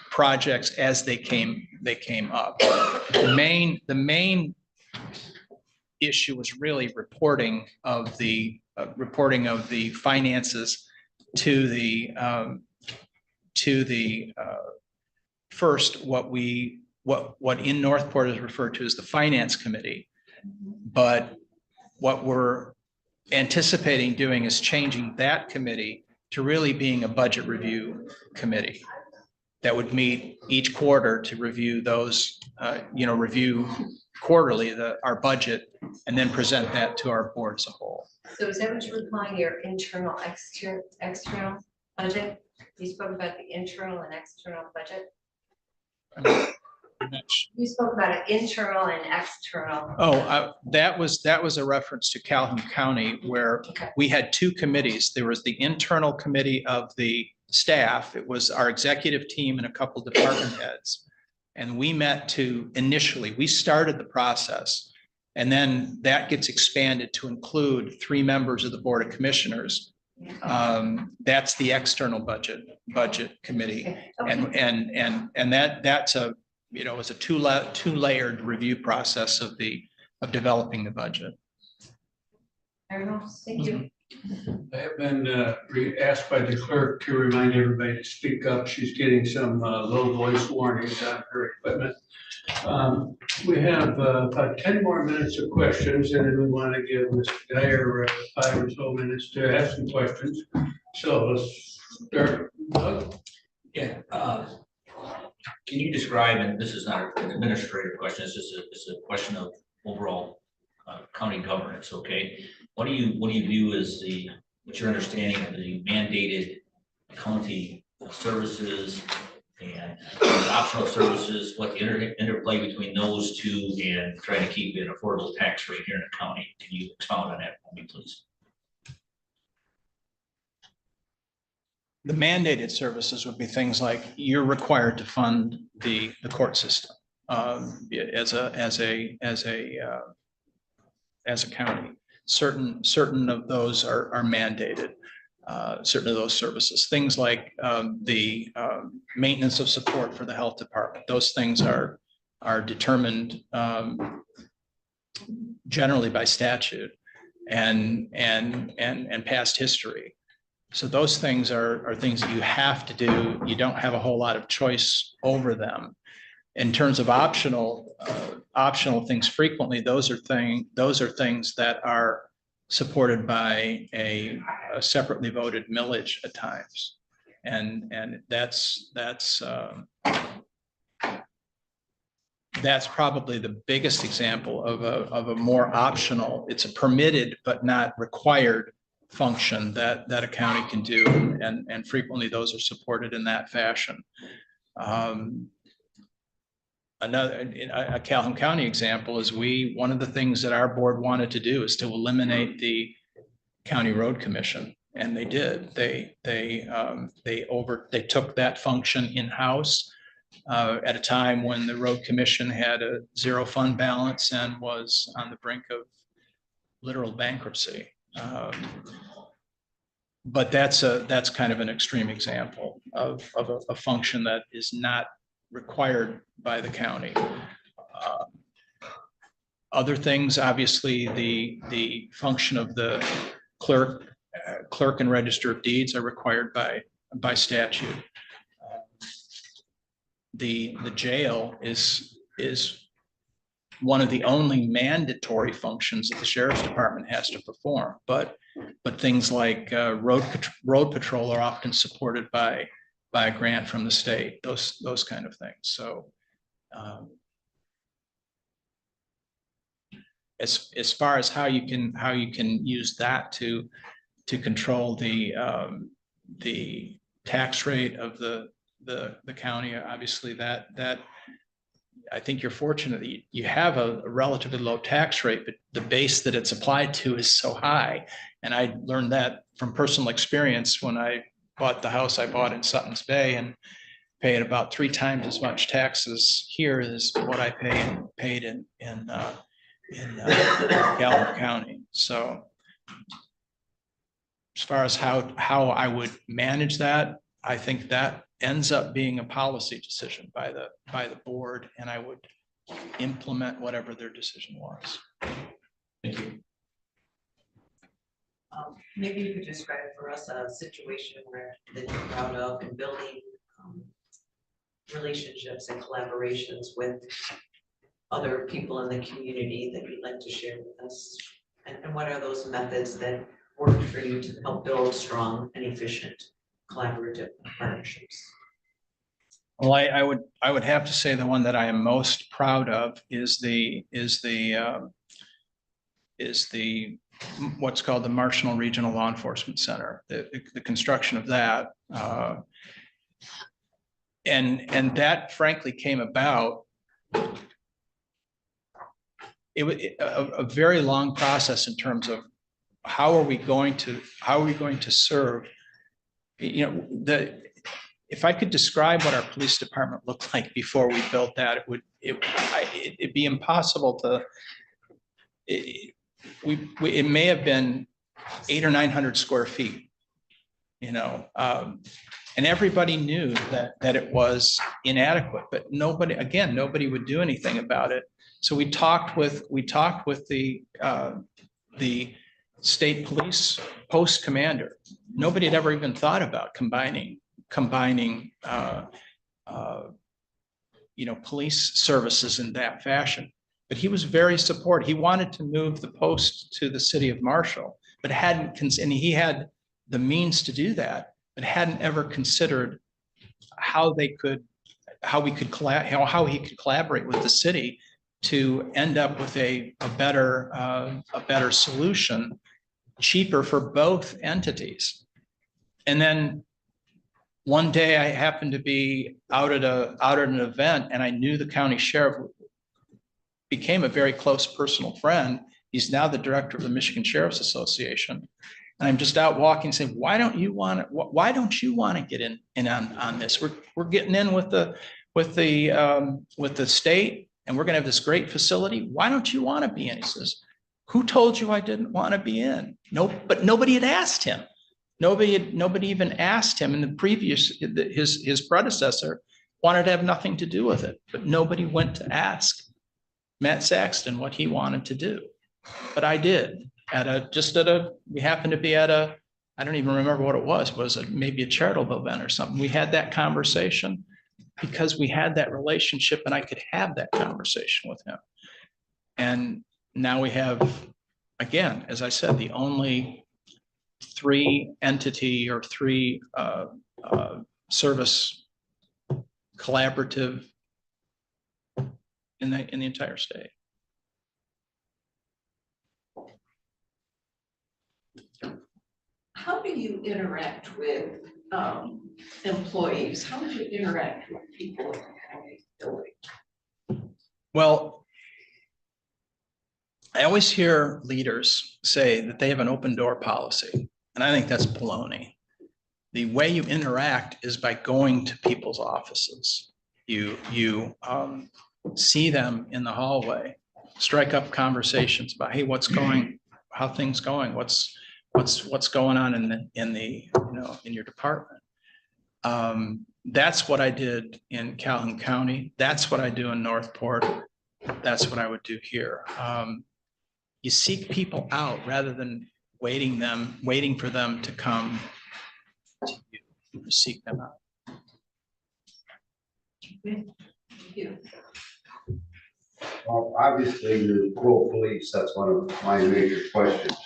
projects as they came up. The main issue was really reporting of the finances to the first what in Northport is referred to as the finance committee. But what we're anticipating doing is changing that committee to really being a budget review committee that would meet each quarter to review those, review quarterly our budget and then present that to our board as a whole. So is that what you're calling your internal, external budget? You spoke about the internal and external budget? You spoke about an internal and external. Oh, that was a reference to Calhoun County, where Okay. we had two committees. There was the internal committee of the staff. It was our executive team and a couple department heads. And we met we started the process. And then that gets expanded to include 3 members of the Board of Commissioners. That's the external budget committee. Okay. And that's a, it's a two-layered review process of developing the budget. Very well, thank you. I have been asked by the clerk to remind everybody to speak up. She's getting some low voice warnings on her equipment. We have about 10 more minutes of questions, and then we want to give Mr. Dyer 5 or so minutes to ask some questions. So let's start. Yeah, can you describe, and this is not an administrative question, it's a question of overall county governance, okay? What do you view as what's your understanding of the mandated county services and optional services, what the interplay between those two and trying to keep an affordable tax rate here in the county? Can you expound on that for me, please? The mandated services would be things like you're required to fund the court system as a county. Certain of those are mandated. Certain of those services, things like the maintenance of support for the health department. Those things are determined generally by statute and past history. So those things are things that you have to do. You don't have a whole lot of choice over them. In terms of optional things, frequently those are things that are supported by a separately voted millage at times, and that's probably the biggest example of a more optional. It's a permitted but not required function that a county can do, and frequently those are supported in that fashion. A Calhoun County example is one of the things that our board wanted to do is to eliminate the county road commission, and they did. They took that function in-house at a time when the road commission had a 0 fund balance and was on the brink of literal bankruptcy. But that's kind of an extreme example of a function that is not required by the county. Other things, obviously, the function of the clerk and register of deeds are required by statute. The jail is one of the only mandatory functions that the sheriff's department has to perform, but things like road patrol are often supported by a grant from the state, those kind of things. So as far as how you can use that to control the tax rate of the county, obviously that I think you're fortunate that you have a relatively low tax rate, but the base that it's applied to is so high. And I learned that from personal experience when I bought the house I bought in Sutton's Bay and paid about 3 times as much taxes here as what I paid in Calhoun County. So as far as how I would manage that, I think that ends up being a policy decision by the board, and I would implement whatever their decision was. Thank you. Maybe you could describe for us a situation that you're proud of in building relationships and collaborations with other people in the community that you'd like to share with us. And what are those methods that work for you to help build strong and efficient collaborative partnerships? Well, I would have to say the one that I am most proud of is the what's called the Marshall Regional Law Enforcement Center, the construction of that. And that frankly came about. It was a very long process in terms of how are we going to serve, if I could describe what our police department looked like before we built that, it'd be impossible to, it may have been 800 or 900 square feet, and everybody knew that it was inadequate, but nobody would do anything about it. So we talked with the state police post commander. Nobody had ever even thought about combining police services in that fashion. But he was very supportive. He wanted to move the post to the city of Marshall, but and he had the means to do that, but hadn't ever considered how he could collaborate with the city to end up with a better solution, cheaper for both entities. And then one day I happened to be out at an event, and I knew the county sheriff, became a very close personal friend. He's now the director of the Michigan Sheriff's Association. And I'm just out walking saying, why don't you want to get in on this? We're getting in with the state, and we're going to have this great facility. Why don't you want to be in? He says, who told you I didn't want to be in? No, but nobody had asked him. Nobody even asked him. And the previous, his predecessor wanted to have nothing to do with it, but nobody went to ask Matt Saxton what he wanted to do. But I did we happened to be at I don't even remember what it was maybe a charitable event or something. We had that conversation because we had that relationship, and I could have that conversation with him. And now we have, again, as I said, the only 3 entity or 3 service collaborative in the entire state. How do you interact with employees? How do you interact with people in the county building? Well, I always hear leaders say that they have an open door policy, and I think that's baloney. The way you interact is by going to people's offices. You see them in the hallway, strike up conversations about, hey, how things going, what's going on in your department. That's what I did in Calhoun County. That's what I do in Northport. That's what I would do here. You seek people out rather than waiting for them to come to you. You seek them out. Thank you. Well, obviously, the rural police, that's one of my major questions.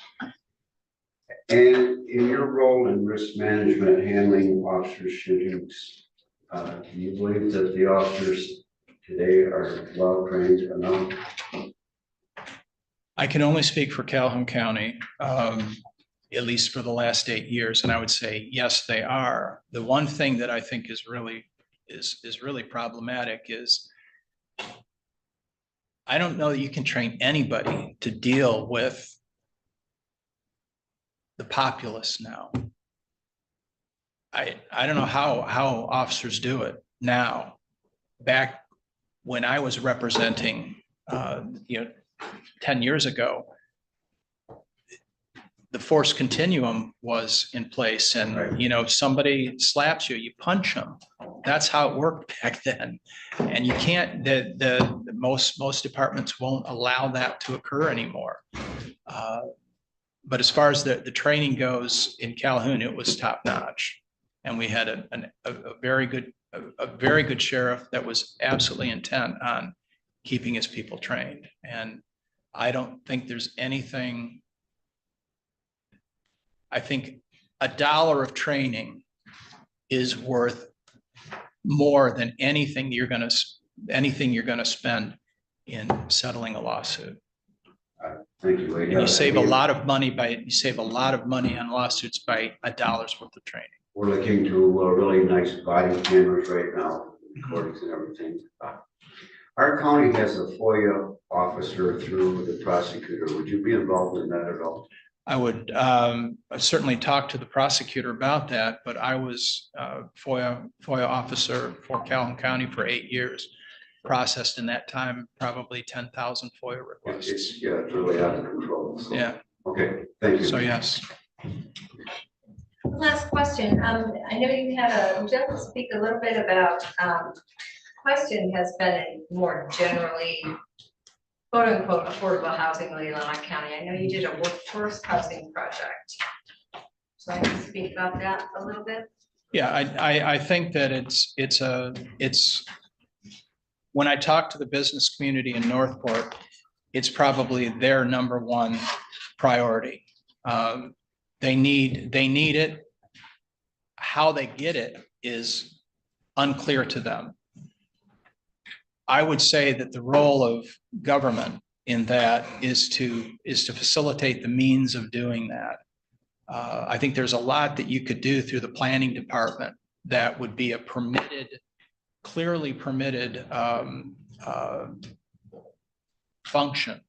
And in your role in risk management, handling officer shootings, do you believe that the officers today are well trained enough? I can only speak for Calhoun County, at least for the last 8 years, and I would say yes, they are. The one thing that I think is really problematic is I don't know that you can train anybody to deal with the populace now. I don't know how officers do it now. Back when I was representing, 10 years ago, the force continuum was in place, and if somebody slaps you, you punch them. That's how it worked back then. And you can't, most departments won't allow that to occur anymore. But as far as the training goes in Calhoun, it was top notch. And we had a very good sheriff that was absolutely intent on keeping his people trained. And I don't think there's anything, I think $1 of training is worth more than anything you're gonna spend in settling a lawsuit. Thank you. And you save a lot of money on lawsuits by a dollar's worth of training. We're looking to really nice body cameras right now, recordings and everything. Our county has a FOIA officer through the prosecutor. Would you be involved in that at all? I would certainly talk to the prosecutor about that, but I was FOIA officer for Calhoun County for 8 years. Processed in that time probably 10,000 FOIA requests. It's really out of control. So. Yeah. Okay, thank you. So yes. Last question. I know you had would you like to speak a little bit about, question has been more generally quote unquote affordable housing in Leelanau County. I know you did a workforce housing project. So I can speak about that a little bit. Yeah, I think that it's when I talk to the business community in Northport, it's probably their number one priority. They need it. How they get it is unclear to them. I would say that the role of government in that is to facilitate the means of doing that. I think there's a lot that you could do through the planning department that would be a clearly permitted function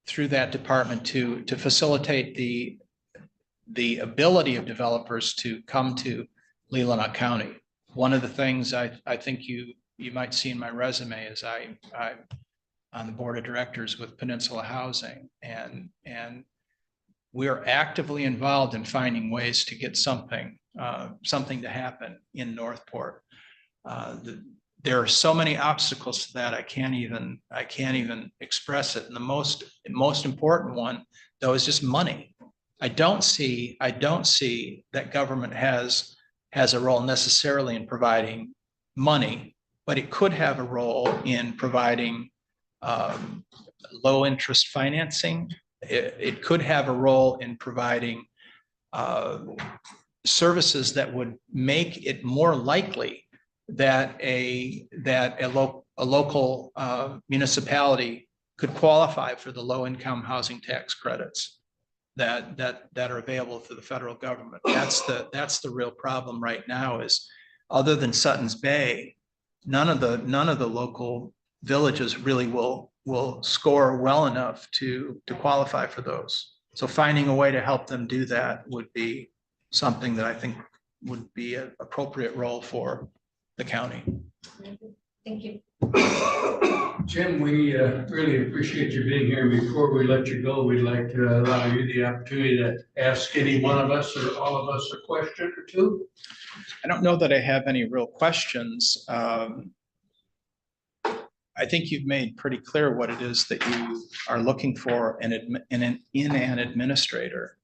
through that department to facilitate the ability of developers to come to Leelanau County. One of the things I think you might see in my resume is I'm on the board of directors with Peninsula Housing, and we're actively involved in finding ways to get something to happen in Northport. There are so many obstacles to that I can't even express it. And the most important one, though, is just money. I don't see that government has a role necessarily in providing money, but it could have a role in providing low interest financing. It could have a role in providing services that would make it more likely that a local municipality could qualify for the low income housing tax credits that are available through the federal government. That's the real problem right now, is other than Sutton's Bay, none of the local villages really will score well enough to qualify for those. So finding a way to help them do that would be something that I think would be an appropriate role for the county. Thank you. Jim, we really appreciate you being here. Before we let you go, we'd like to allow you the opportunity to ask any one of us or all of us a question or two. I don't know that I have any real questions. I think you've made pretty clear what it is that you are looking for in an administrator.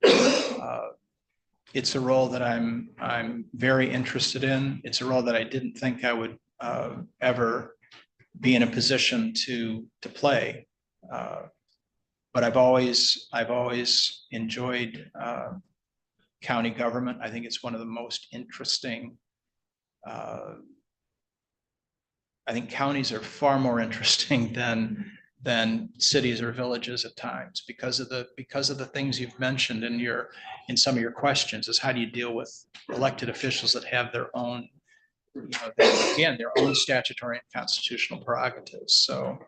It's a role that I'm very interested in. It's a role that I didn't think I would ever be in a position to play. But I've always enjoyed county government. I think it's one of the most interesting. I think counties are far more interesting than cities or villages at times because of the things you've mentioned in some of your questions. Is how do you deal with elected officials that have their own, their own statutory and constitutional prerogatives. So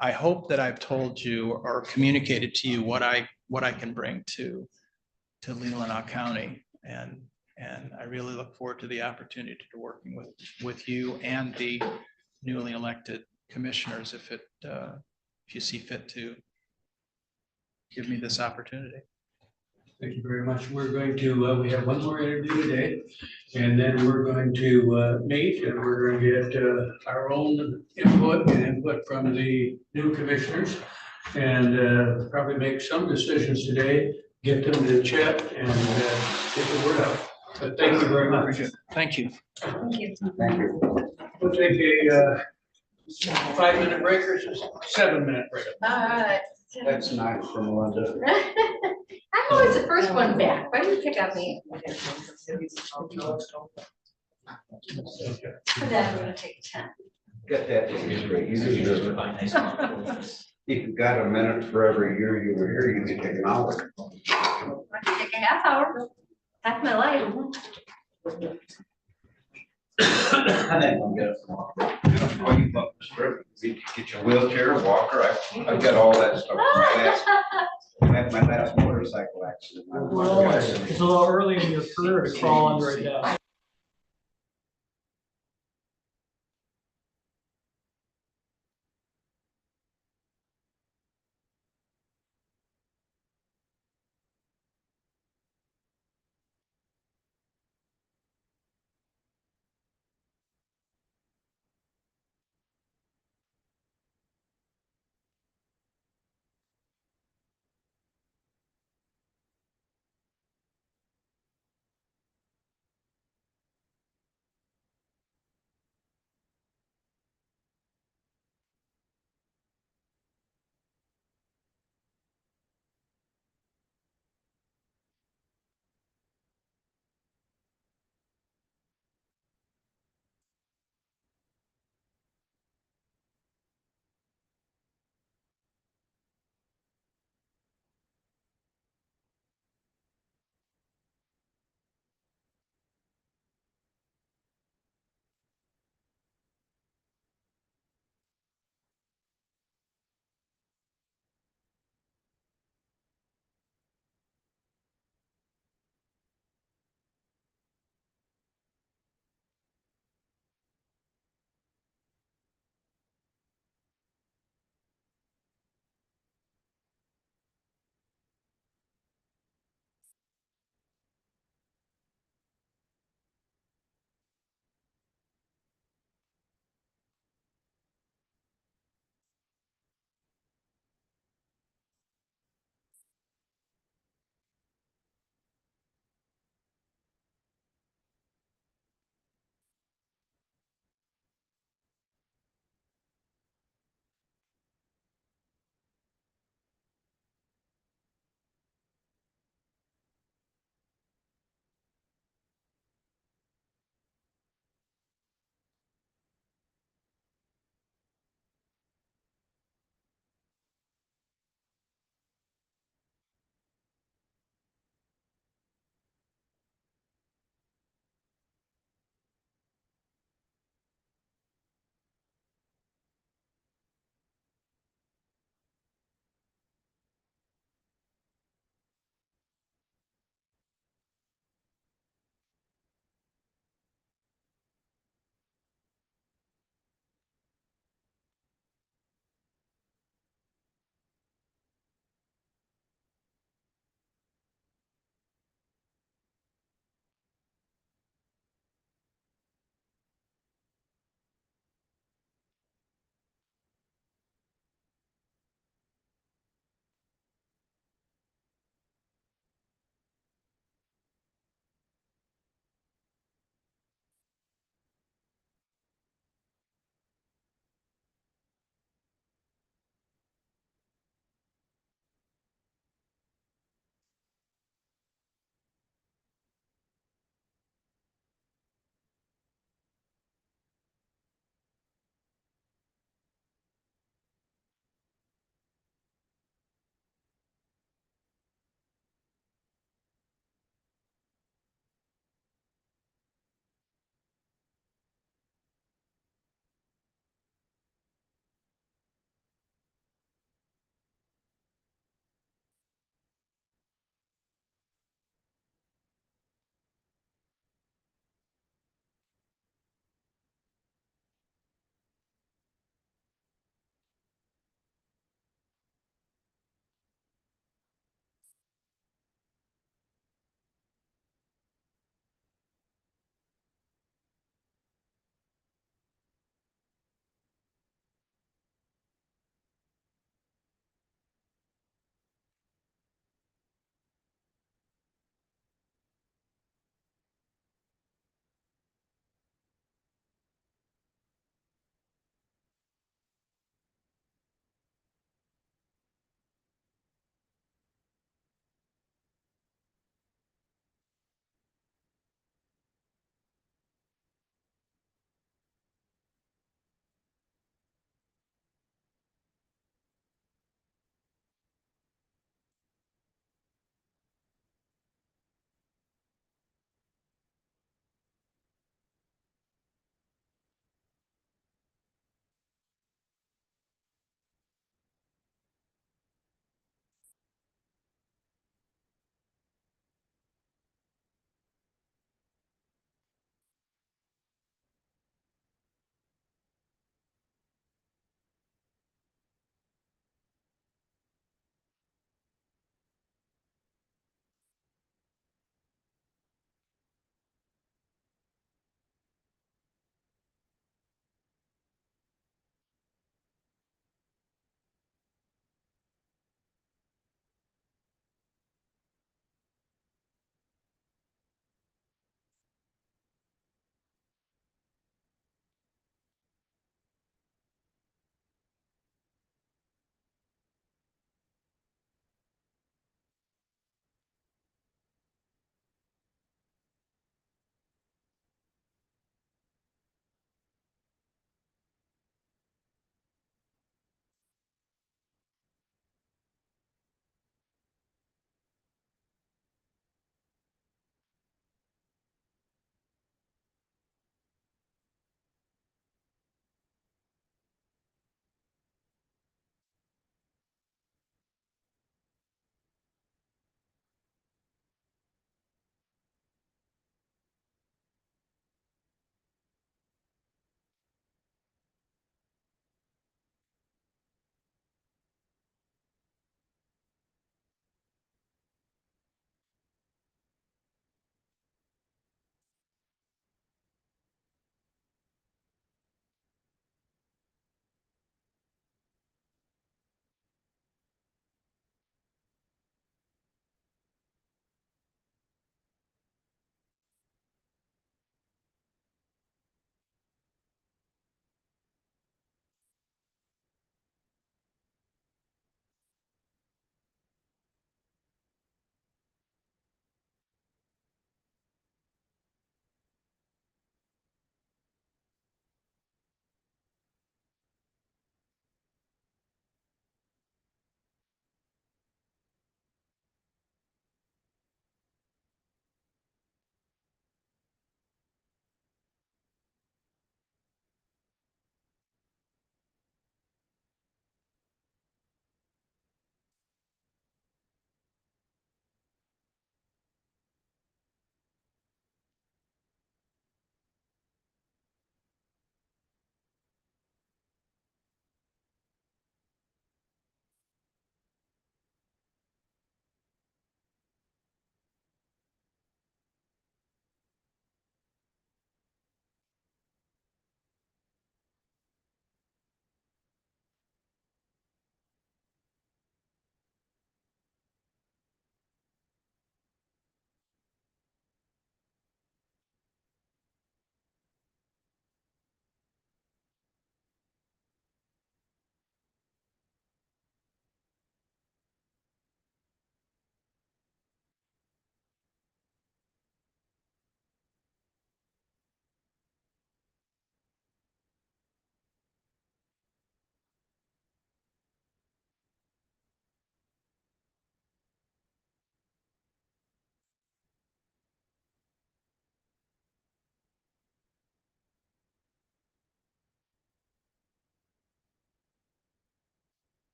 I hope that I've told you or communicated to you what I can bring to Leelanau County, and I really look forward to the opportunity to working with you and the newly elected commissioners if you see fit to give me this opportunity. Thank you very much. We're going to, we have one more interview today, and then we're going to meet, and we're going to get our own input and input from the new commissioners, and probably make some decisions today, get them to chat, and get the word out. But thank you very much. Thank you. Thank you. Thank you. We'll take a 5-minute break or 7-minute break. All right. That's nice from Melinda. I'm always the first one back. Why do you pick up me? For that, I'm gonna take 10. get that straight. You Usually just, just buy nice ones. if you got a minute for every year you were here, you could take an hour. I can take a half hour, half my life. And then we'll get it. All you buttons for it. You get your wheelchair, walker, I've got all that stuff. My last motorcycle accident. It's a little early in your career to crawl under a desk.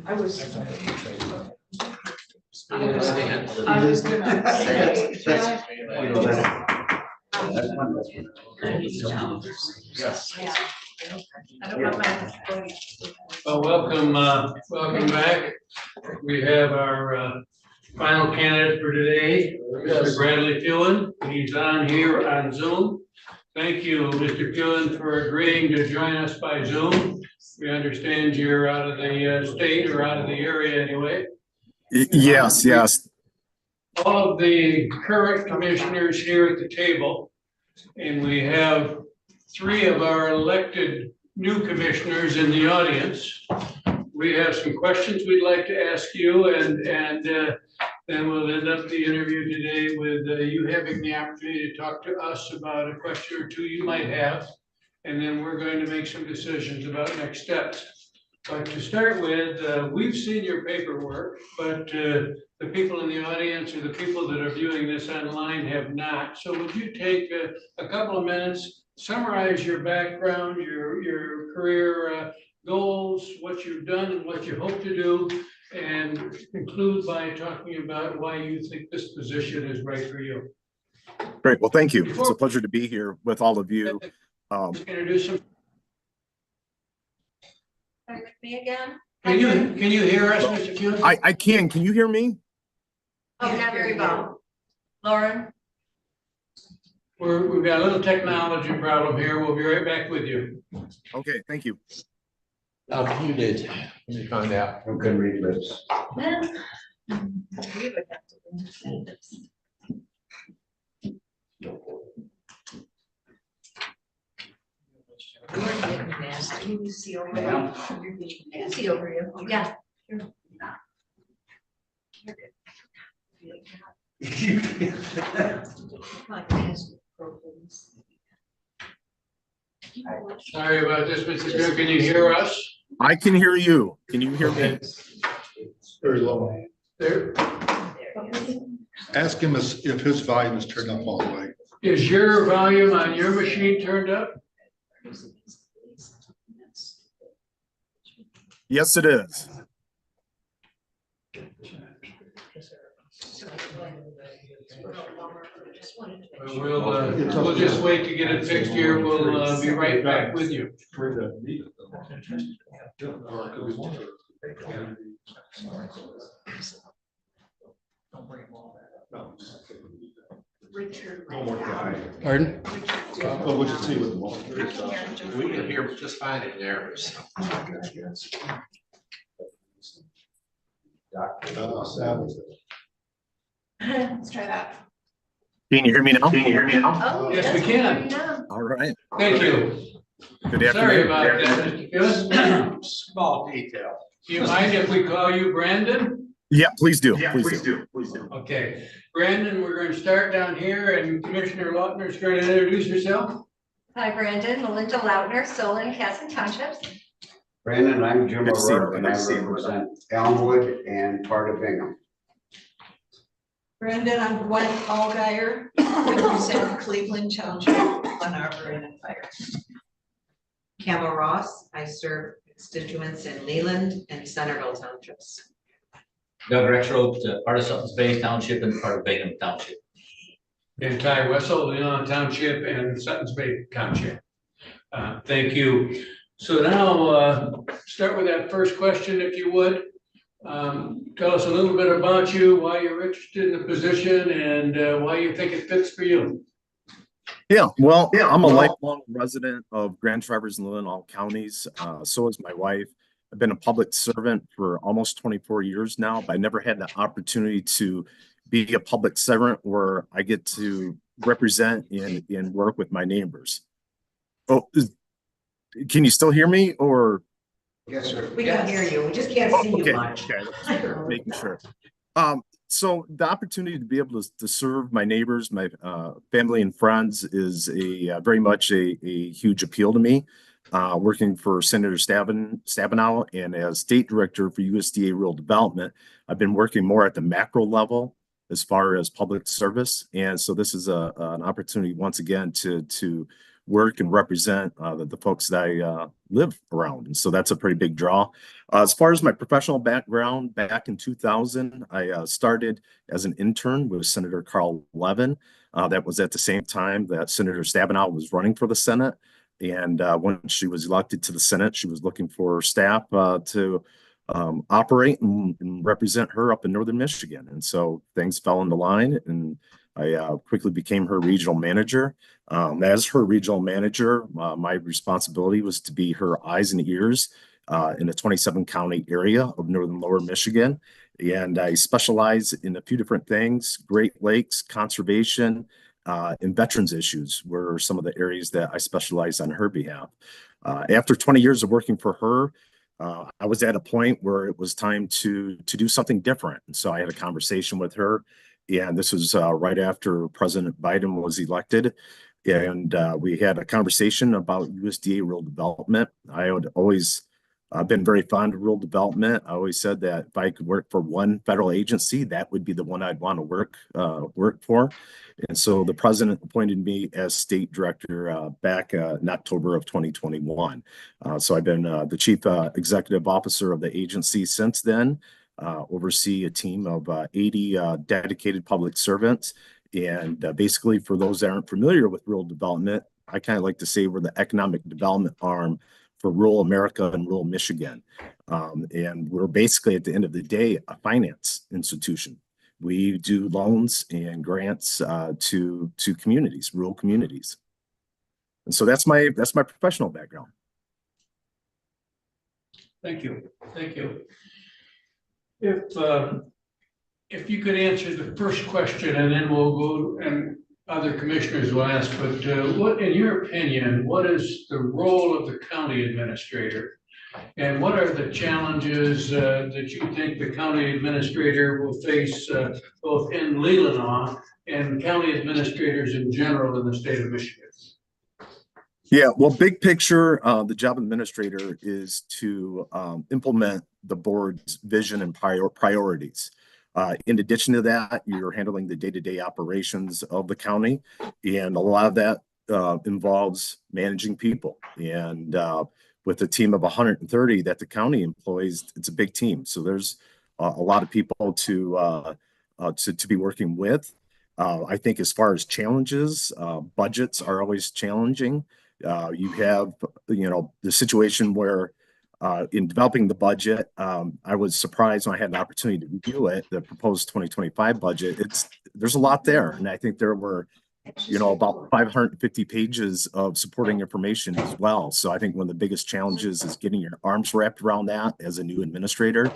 I was. I don't have my. Well, welcome back. We have our final candidate for today, Mr. Bradley Phelan. He's on here on Zoom. Thank you, Mr. Phelan, for agreeing to join us by Zoom. We understand you're out of the state or out of the area anyway. Yes. All of the current commissioners here at the table, and we have 3 of our elected new commissioners in the audience. We have some questions we'd like to ask you, and then we'll end up the interview today with you having the opportunity to talk to us about a question or 2 you might have. And then we're going to make some decisions about next steps. But to start with, we've seen your paperwork, but the people in the audience or the people that are viewing this online have not. So would you take a couple of minutes, summarize your background, your career goals, what you've done and what you hope to do, and conclude by talking about why you think this position is right for you. Great. Well, thank you. It's a pleasure to be here with all of you. Introduce them. With me again? Can you hear us, Mr. Pugh? I can. Can you hear me? Oh, not very well. Lauren? We've got a little technology problem here. We'll be right back with you. Okay, thank you. You did. Let me find out. Who can read lips? We would have to bring this. Can you see over Yeah. I can see over you. Yeah. Sorry about this, Mr. Pugh. Can you hear us? I can hear you. Can you hear me? Very low. There. Ask him if his volume is turned up all the way. Is your volume on your machine turned up? Yes, it is. We'll just wait to get it fixed here. We'll be right back with you. Richard. Pardon? Oh, what you see with the moment. We can hear just fine in there. Let's try that. Can you hear me now? Oh, Yes, we can. All right. Thank you. Good Sorry afternoon. about that, Mr. Pugh. Small detail. Do you mind if we call you Brandon? Yeah, please do. Okay, Brandon, we're going to start down here and Commissioner Lautner is going to introduce herself. Hi, Brandon. Melinda Lautner, Solon, Casson Townships. Brandon, I'm Jim Good to see you. O'Rourke, and I represent Elmwood and part of Bingham. Brandon, I'm Gwen Allgaier, represent Cleveland Township, Glen Arbor and Fire. Camel Ross, I serve constituents in Leland and Centerville Townships. Doug Rexroth, part of Sutton's Bay Township and part of Bingham Township. And Ty Wessel, Leelanau Township and Sutton's Bay Township. Thank you. So now start with that first question, if you would. Tell us a little bit about you, why you're interested in the position and why you think it fits for you. Yeah, well, I'm a lifelong resident of Grand Traverse and Leelanau counties. So is my wife. I've been a public servant for almost 24 years now, but I never had the opportunity to be a public servant where I get to represent and work with my neighbors. Oh, can you still hear me or? Yes, sir. We can hear you, we just can't see you Okay, much. okay, making sure. So the opportunity to be able to serve my neighbors, my family and friends is very much a huge appeal to me. Working for Senator Stabenow and as state director for USDA Rural Development, I've been working more at the macro level as far as public service. And so this is an opportunity once again to work and represent the folks that I live around. And so that's a pretty big draw. As far as my professional background, back in 2000, I started as an intern with Senator Carl Levin. That was at the same time that Senator Stabenow was running for the Senate. And when she was elected to the Senate, she was looking for staff to operate and represent her up in northern Michigan. And so things fell into line, and I quickly became her regional manager. As her regional manager, my responsibility was to be her eyes and ears in the 27 county area of northern lower Michigan. And I specialize in a few different things: Great Lakes, conservation, and veterans issues were some of the areas that I specialized on her behalf. After 20 years of working for her, I was at a point where it was time to do something different. And so I had a conversation with her, and this was right after President Biden was elected. And we had a conversation about USDA rural development. I had always been very fond of rural development. I always said that if I could work for one federal agency, that would be the one I'd want to work for. And so the president appointed me as state director back in October of 2021. So I've been the chief executive officer of the agency since then, oversee a team of 80 dedicated public servants. And basically, for those that aren't familiar with rural development, I kind of like to say we're the economic development arm for rural America and rural Michigan. And we're basically, at the end of the day, a finance institution. We do loans and grants to communities, rural communities. And so that's my professional background. Thank you. Thank you. If you could answer the first question, and then we'll go and other commissioners will ask, but what, in your opinion, what is the role of the county administrator? And what are the challenges that you think the county administrator will face both in Leelanau and county administrators in general in the state of Michigan? Yeah, well, big picture, the job of administrator is to implement the board's vision and priorities. In addition to that, you're handling the day-to-day operations of the county, and a lot of that involves managing people. And with a team of 130 that the county employs, it's a big team. So there's a lot of people to be working with. I think as far as challenges, budgets are always challenging. You have, the situation where in developing the budget, I was surprised when I had an opportunity to review it, the proposed 2025 budget. There's a lot there. And I think there were, about 550 pages of supporting information as well. So I think one of the biggest challenges is getting your arms wrapped around that as a new administrator.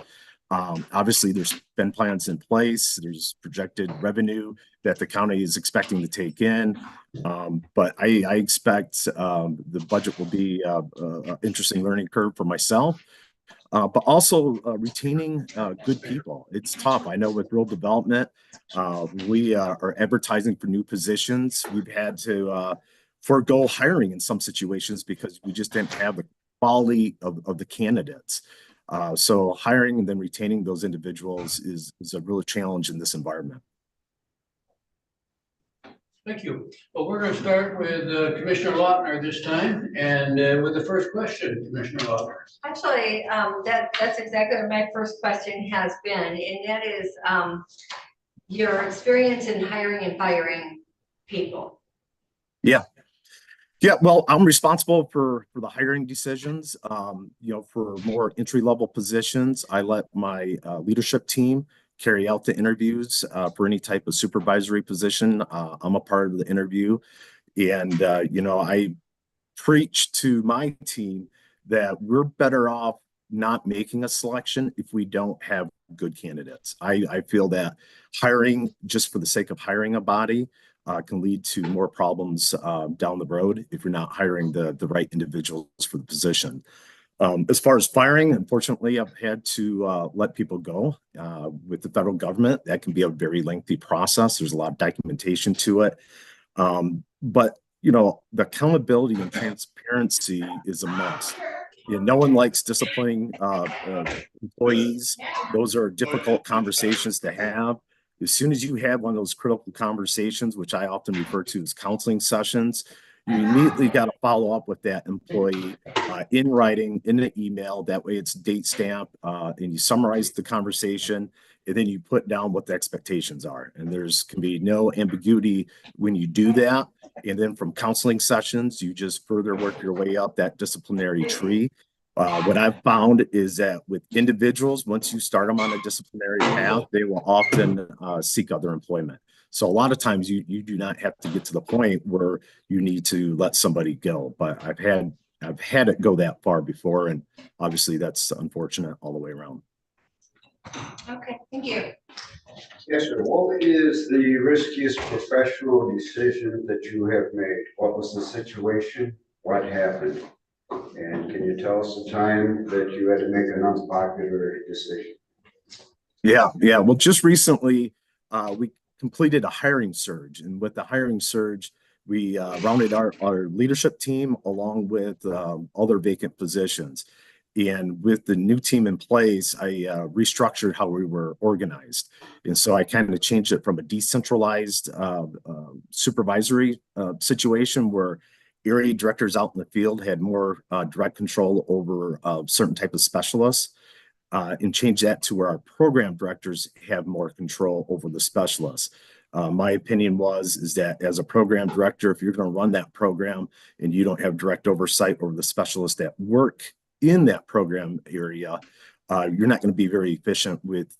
Obviously, there's been plans in place. There's projected revenue that the county is expecting to take in. But I expect the budget will be an interesting learning curve for myself. But also retaining good people. It's tough. I know with rural development, we are advertising for new positions. We've had to forego hiring in some situations because we just didn't have the quality of the candidates. So hiring and then retaining those individuals is a real challenge in this environment. Thank you. Well, we're going to start with Commissioner Lautner this time, and with the first question, Commissioner Lautner. Actually, that's exactly what my first question has been, and that is your experience in hiring and firing people. Yeah. Yeah, well, I'm responsible for the hiring decisions. For more entry-level positions, I let my leadership team carry out the interviews for any type of supervisory position. I'm a part of the interview. And, I preach to my team that we're better off not making a selection if we don't have good candidates. I feel that hiring just for the sake of hiring a body can lead to more problems down the road if you're not hiring the right individuals for the position. As far as firing, unfortunately, I've had to let people go with the federal government. That can be a very lengthy process. There's a lot of documentation to it. But, the accountability and transparency is a must. No one likes disciplining employees. Those are difficult conversations to have. As soon as you have one of those critical conversations, which I often refer to as counseling sessions, you immediately got to follow up with that employee in writing, in an email. That way it's date stamped, and you summarize the conversation, and then you put down what the expectations are. And there's can be no ambiguity when you do that. And then from counseling sessions, you just further work your way up that disciplinary tree. What I've found is that with individuals, once you start them on a disciplinary path, they will often seek other employment. So a lot of times you do not have to get to the point where you need to let somebody go. But I've had it go that far before, and obviously that's unfortunate all the way around. Okay, thank you. Yes, sir. What is the riskiest professional decision that you have made? What was the situation? What happened? And can you tell us the time that you had to make an unpopular decision? Yeah. Well, just recently, we completed a hiring surge, and with the hiring surge, we rounded our leadership team along with other vacant positions. And with the new team in place, I restructured how we were organized. And so I kind of changed it from a decentralized supervisory situation where area directors out in the field had more direct control over certain type of specialists, and change that to where our program directors have more control over the specialists. My opinion is that as a program director, if you're going to run that program and you don't have direct oversight over the specialists that work in that program area, you're not going to be very efficient with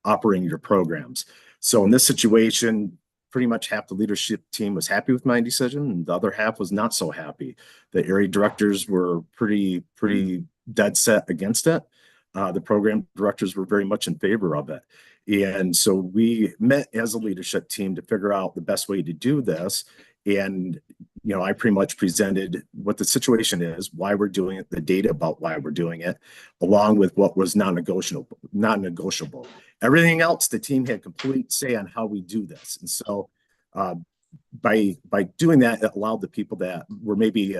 operating your programs. So in this situation, pretty much half the leadership team was happy with my decision, and the other half was not so happy. The area directors were pretty dead set against it. The program directors were very much in favor of it. And so we met as a leadership team to figure out the best way to do this. And, I pretty much presented what the situation is, why we're doing it, the data about why we're doing it, along with what was non-negotiable. Everything else, the team had complete say on how we do this. And so by doing that, it allowed the people that were maybe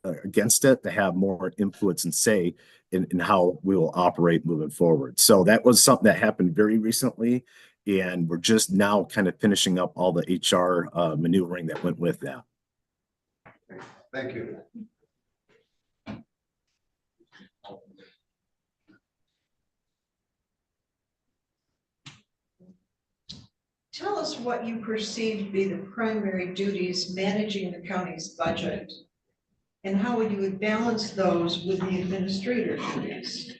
against it to have more influence and say in how we will operate moving forward. So that was something that happened very recently, and we're just now kind of finishing up all the HR maneuvering that went with that. Thank you. Tell us what you perceive to be the primary duties managing the county's budget, and how would you balance those with the administrator's duties?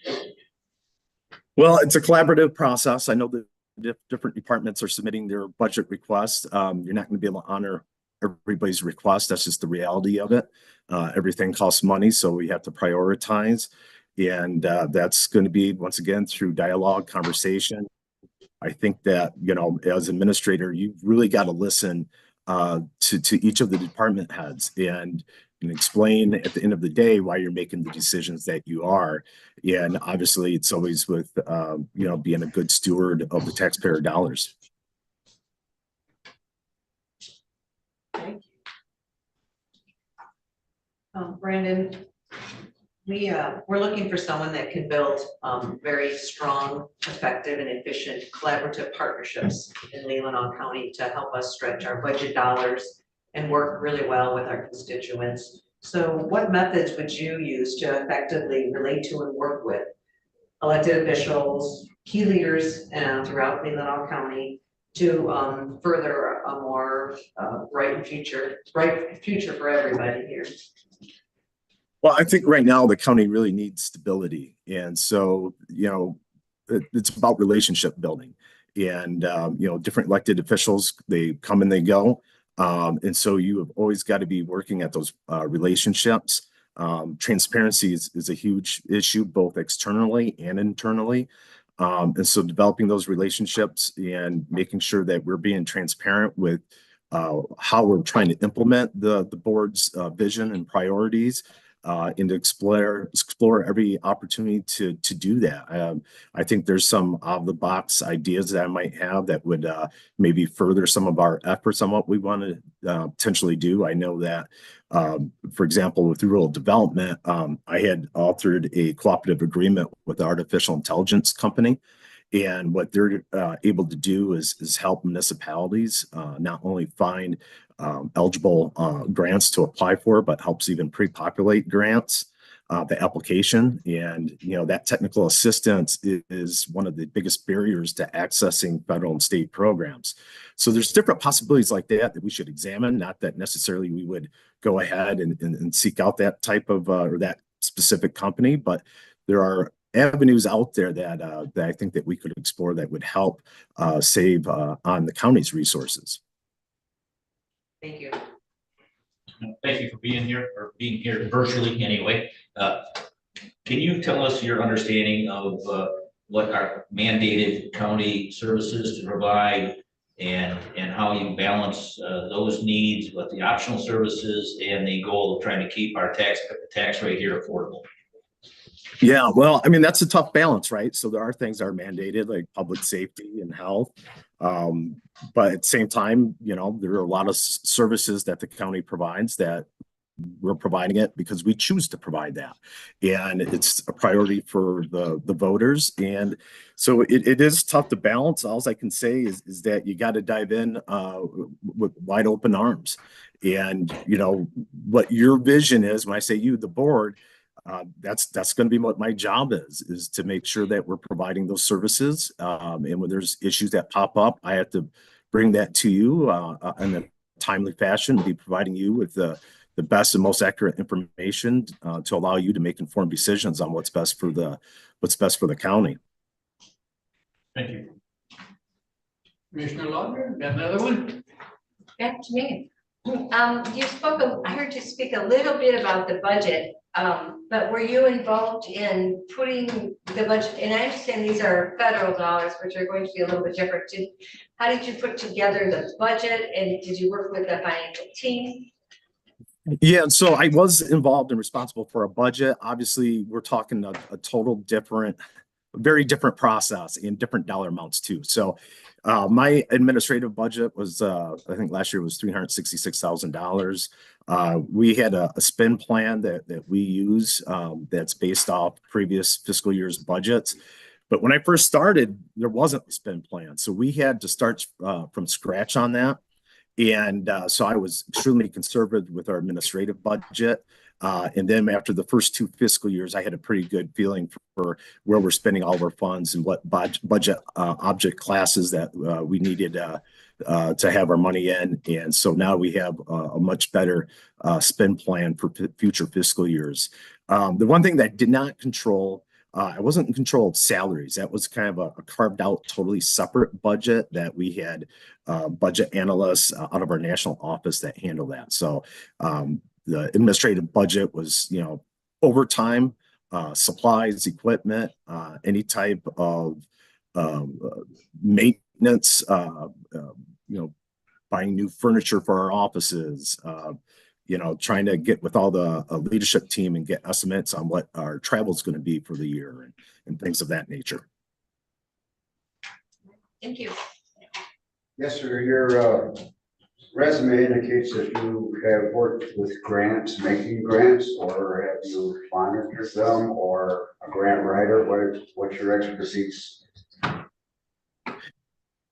Well, it's a collaborative process. I know that different departments are submitting their budget requests. You're not going to be able to honor everybody's request. That's just the reality of it. Everything costs money, so we have to prioritize. And that's going to be, once again, through dialogue, conversation. I think that, as administrator, you've really got to listen to each of the department heads and explain at the end of the day why you're making the decisions that you are. And obviously, it's always with, being a good steward of the taxpayer dollars. Thank you. Brandon, we're looking for someone that can build very strong, effective, and efficient collaborative partnerships in Leelanau County to help us stretch our budget dollars and work really well with our constituents. So what methods would you use to effectively relate to and work with elected officials, key leaders throughout Leelanau County to further a more bright future for everybody here? Well, I think right now the county really needs stability. And so, it's about relationship building. And, different elected officials, they come and they go. And so you have always got to be working at those relationships. Transparency is a huge issue, both externally and internally. And so developing those relationships and making sure that we're being transparent with how we're trying to implement the board's vision and priorities. And to explore every opportunity to do that. I think there's some out of the box ideas that I might have that would maybe further some of our efforts on what we want to potentially do. I know that, for example, with rural development, I had authored a cooperative agreement with the artificial intelligence company. And what they're able to do is help municipalities not only find eligible grants to apply for, but helps even pre-populate grants, the application. And, that technical assistance is one of the biggest barriers to accessing federal and state programs. So there's different possibilities like that we should examine, not that necessarily we would go ahead and seek out that type of, or that specific company, but there are avenues out there that I think that we could explore that would help save on the county's resources. Thank you. Thank you for being here, or being here virtually anyway. Can you tell us your understanding of what are mandated county services to provide, and how you balance those needs with the optional services and the goal of trying to keep our tax rate here affordable? Yeah, well, I mean, that's a tough balance, right? So there are things that are mandated, like public safety and health. But at the same time, there are a lot of services that the county provides that we're providing it because we choose to provide that. And it's a priority for the voters. And so it is tough to balance. All I can say is that you got to dive in with wide open arms. And, what your vision is, when I say you, the board, that's going to be what my job is to make sure that we're providing those services. And when there's issues that pop up, I have to bring that to you in a timely fashion, be providing you with the best and most accurate information to allow you to make informed decisions on what's best for the county. Thank you. Commissioner Laudner, got another one? Back to me. I heard you speak a little bit about the budget, but were you involved in putting the budget, and I understand these are federal dollars, which are going to be a little bit different. How did you put together the budget, and did you work with a financial team? Yeah, so I was involved and responsible for a budget. Obviously, we're talking a total different, very different process and different dollar amounts too. So my administrative budget was, I think last year was $366,000. We had a spend plan that we use that's based off previous fiscal year's budgets. But when I first started, there wasn't a spend plan. So we had to start from scratch on that. And so I was extremely conservative with our administrative budget. And then after the first 2 fiscal years, I had a pretty good feeling for where we're spending all of our funds and what budget object classes that we needed to have our money in. And so now we have a much better spend plan for future fiscal years. The one thing that I did not control, I wasn't in control of salaries. That was kind of a carved out, totally separate budget that we had budget analysts out of our national office that handle that. So the administrative budget was, overtime, supplies, equipment, any type of maintenance, buying new furniture for our offices, trying to get with all the leadership team and get estimates on what our travel is going to be for the year and things of that nature. Thank you. Yes, sir. Your resume indicates that you have worked with grants, making grants, or have you monitored them, or a grant writer? What's your expertise?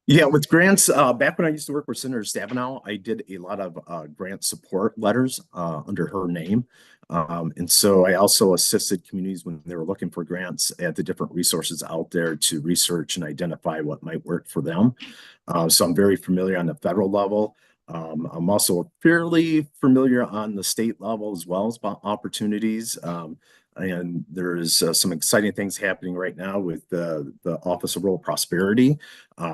Yeah, with grants, back when I used to work with Senator Stabenow, I did a lot of grant support letters under her name. And so I also assisted communities when they were looking for grants at the different resources out there to research and identify what might work for them. So I'm very familiar on the federal level. I'm also fairly familiar on the state level as well as about opportunities. And there's some exciting things happening right now with the Office of Rural Prosperity,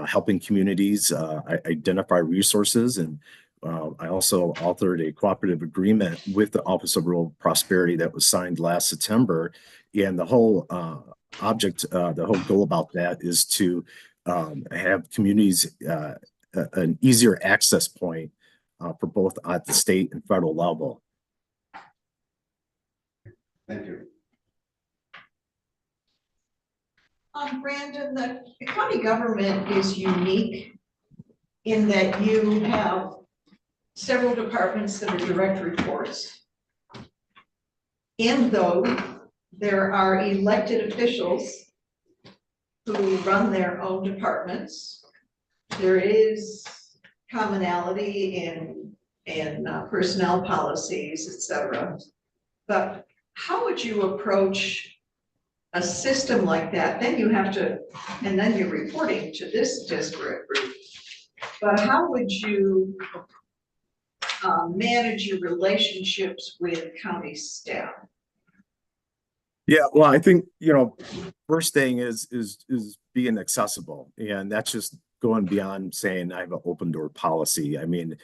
helping communities identify resources. And I also authored a cooperative agreement with the Office of Rural Prosperity that was signed last September. And the whole the whole goal about that is to have communities an easier access point for both at the state and federal level. Thank you. Brandon, the county government is unique in that you have several departments that are direct reports. And though there are elected officials who run their own departments. There is commonality in personnel policies, et cetera. But how would you approach a system like that? Then you have to, and then you're reporting to this disparate group. But how would you manage your relationships with county staff? Yeah, well, I think, first thing is being accessible, and that's just going beyond saying I have an open door policy. I mean,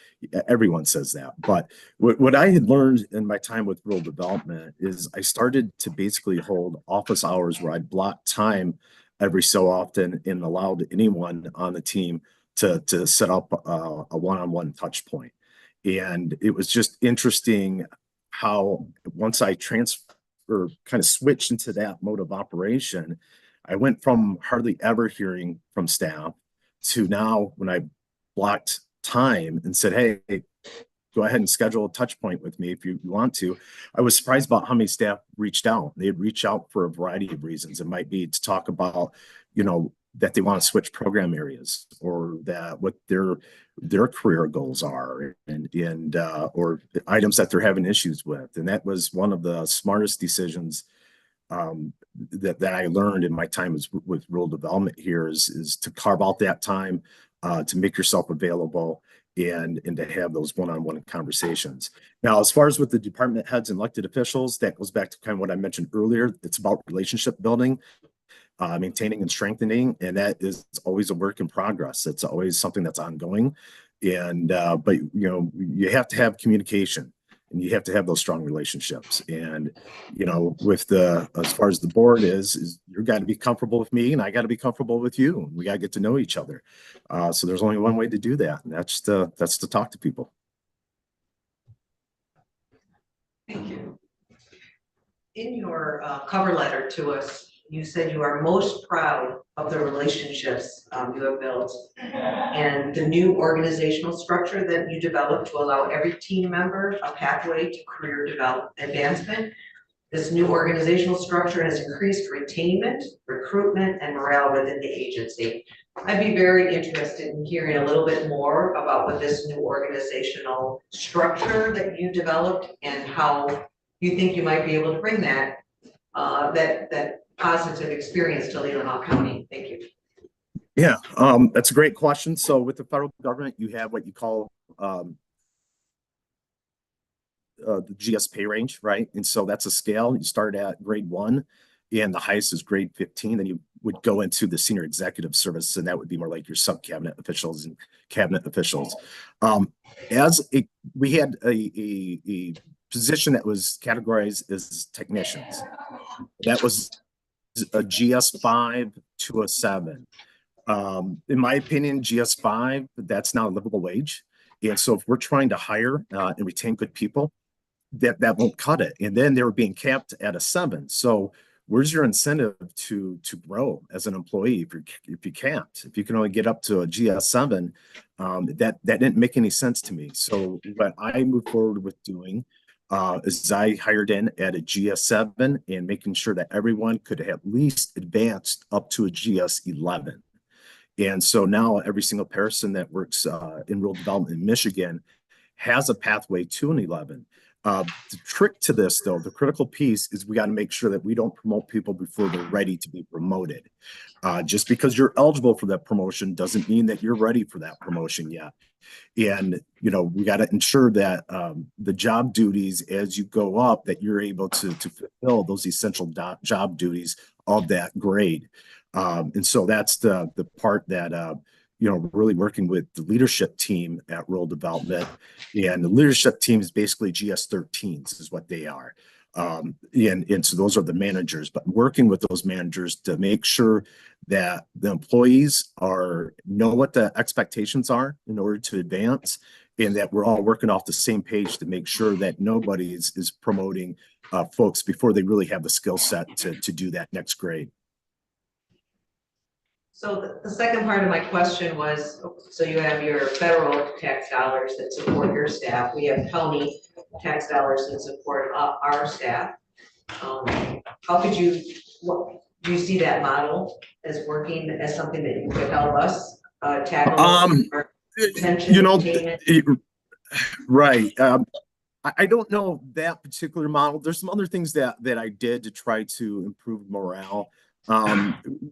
everyone says that, but what I had learned in my time with rural development is I started to basically hold office hours where I'd block time every so often and allowed anyone on the team to set up a one-on-one touch point. And it was just interesting how once I or kind of switched into that mode of operation, I went from hardly ever hearing from staff to now when I blocked time and said, hey, go ahead and schedule a touch point with me if you want to. I was surprised about how many staff reached out. They'd reach out for a variety of reasons. It might be to talk about, that they want to switch program areas or that what their career goals are and or items that they're having issues with. And that was one of the smartest decisions that I learned in my time with rural development here is to carve out that time to make yourself available and to have those one-on-one conversations. Now, as far as with the department heads and elected officials, that goes back to kind of what I mentioned earlier. It's about relationship building. Maintaining and strengthening, and that is always a work in progress. It's always something that's ongoing, and but you have to have communication, and you have to have those strong relationships. And with as far as the board is you got to be comfortable with me, and I got to be comfortable with you, and we got to get to know each other. So there's only one way to do that, and that's to talk to people. Thank you. In your cover letter to us, you said you are most proud of the relationships you have built and the new organizational structure that you developed to allow every team member a pathway to career advancement. This new organizational structure has increased retainment, recruitment, and morale within the agency. I'd be very interested in hearing a little bit more about what this new organizational structure that you developed and how you think you might be able to bring that positive experience to Leelanau County. Thank you. Yeah, that's a great question. So with the federal government, you have what you call the GS pay range, right? And so that's a scale. You start at grade 1 and the highest is grade 15. Then you would go into the senior executive service, and that would be more like your sub cabinet officials and cabinet officials. We had a position that was categorized as technicians. That was a GS5 to a 7. In my opinion, GS5, that's not a livable wage. And so if we're trying to hire and retain good people, that won't cut it. And then they were being capped at a 7. So where's your incentive to grow as an employee if you can't? If you can only get up to a GS7, that didn't make any sense to me. So what I moved forward with doing is I hired in at a GS7 and making sure that everyone could at least advance up to a GS11. And so now every single person that works in rural development in Michigan has a pathway to an 11. The trick to this, though, the critical piece is we got to make sure that we don't promote people before they're ready to be promoted. Just because you're eligible for that promotion doesn't mean that you're ready for that promotion yet. And, we got to ensure that the job duties as you go up, that you're able to fulfill those essential job duties of that grade. And so that's the part that, really working with the leadership team at rural development, and the leadership team is basically GS13s is what they are. And so those are the managers, but working with those managers to make sure that the employees know what the expectations are in order to advance, and that we're all working off the same page to make sure that nobody is promoting folks before they really have the skill set to do that next grade. So the second part of my question was, so you have your federal tax dollars that support your staff. We have county tax dollars that support our staff. How could you, do you see that model as working as something that you could help us tackle? Our retention, You know, attainment? right. I don't know that particular model. There's some other things that I did to try to improve morale.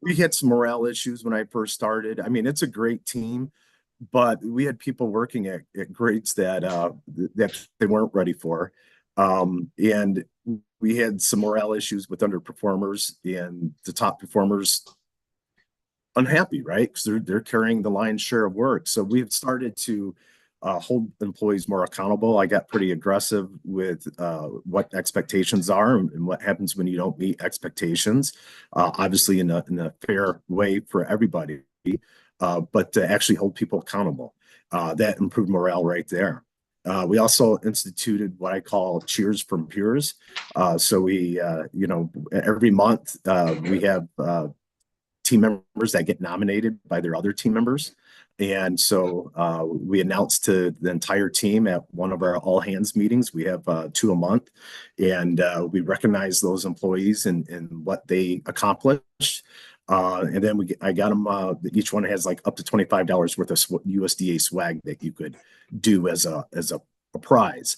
We had some morale issues when I first started. I mean, it's a great team, but we had people working at grades that they weren't ready for. And we had some morale issues with underperformers, and the top performers unhappy, right? Because they're carrying the lion's share of work. So we've started to hold employees more accountable. I got pretty aggressive with what expectations are and what happens when you don't meet expectations. Obviously, in a fair way for everybody, but to actually hold people accountable. That improved morale right there. We also instituted what I call cheers from peers. So we, every month we have team members that get nominated by their other team members. And so we announced to the entire team at one of our all hands meetings, we have 2 a month, and we recognize those employees and what they accomplished. And then I got them, each one has like up to $25 worth of USDA swag that you could do as a prize.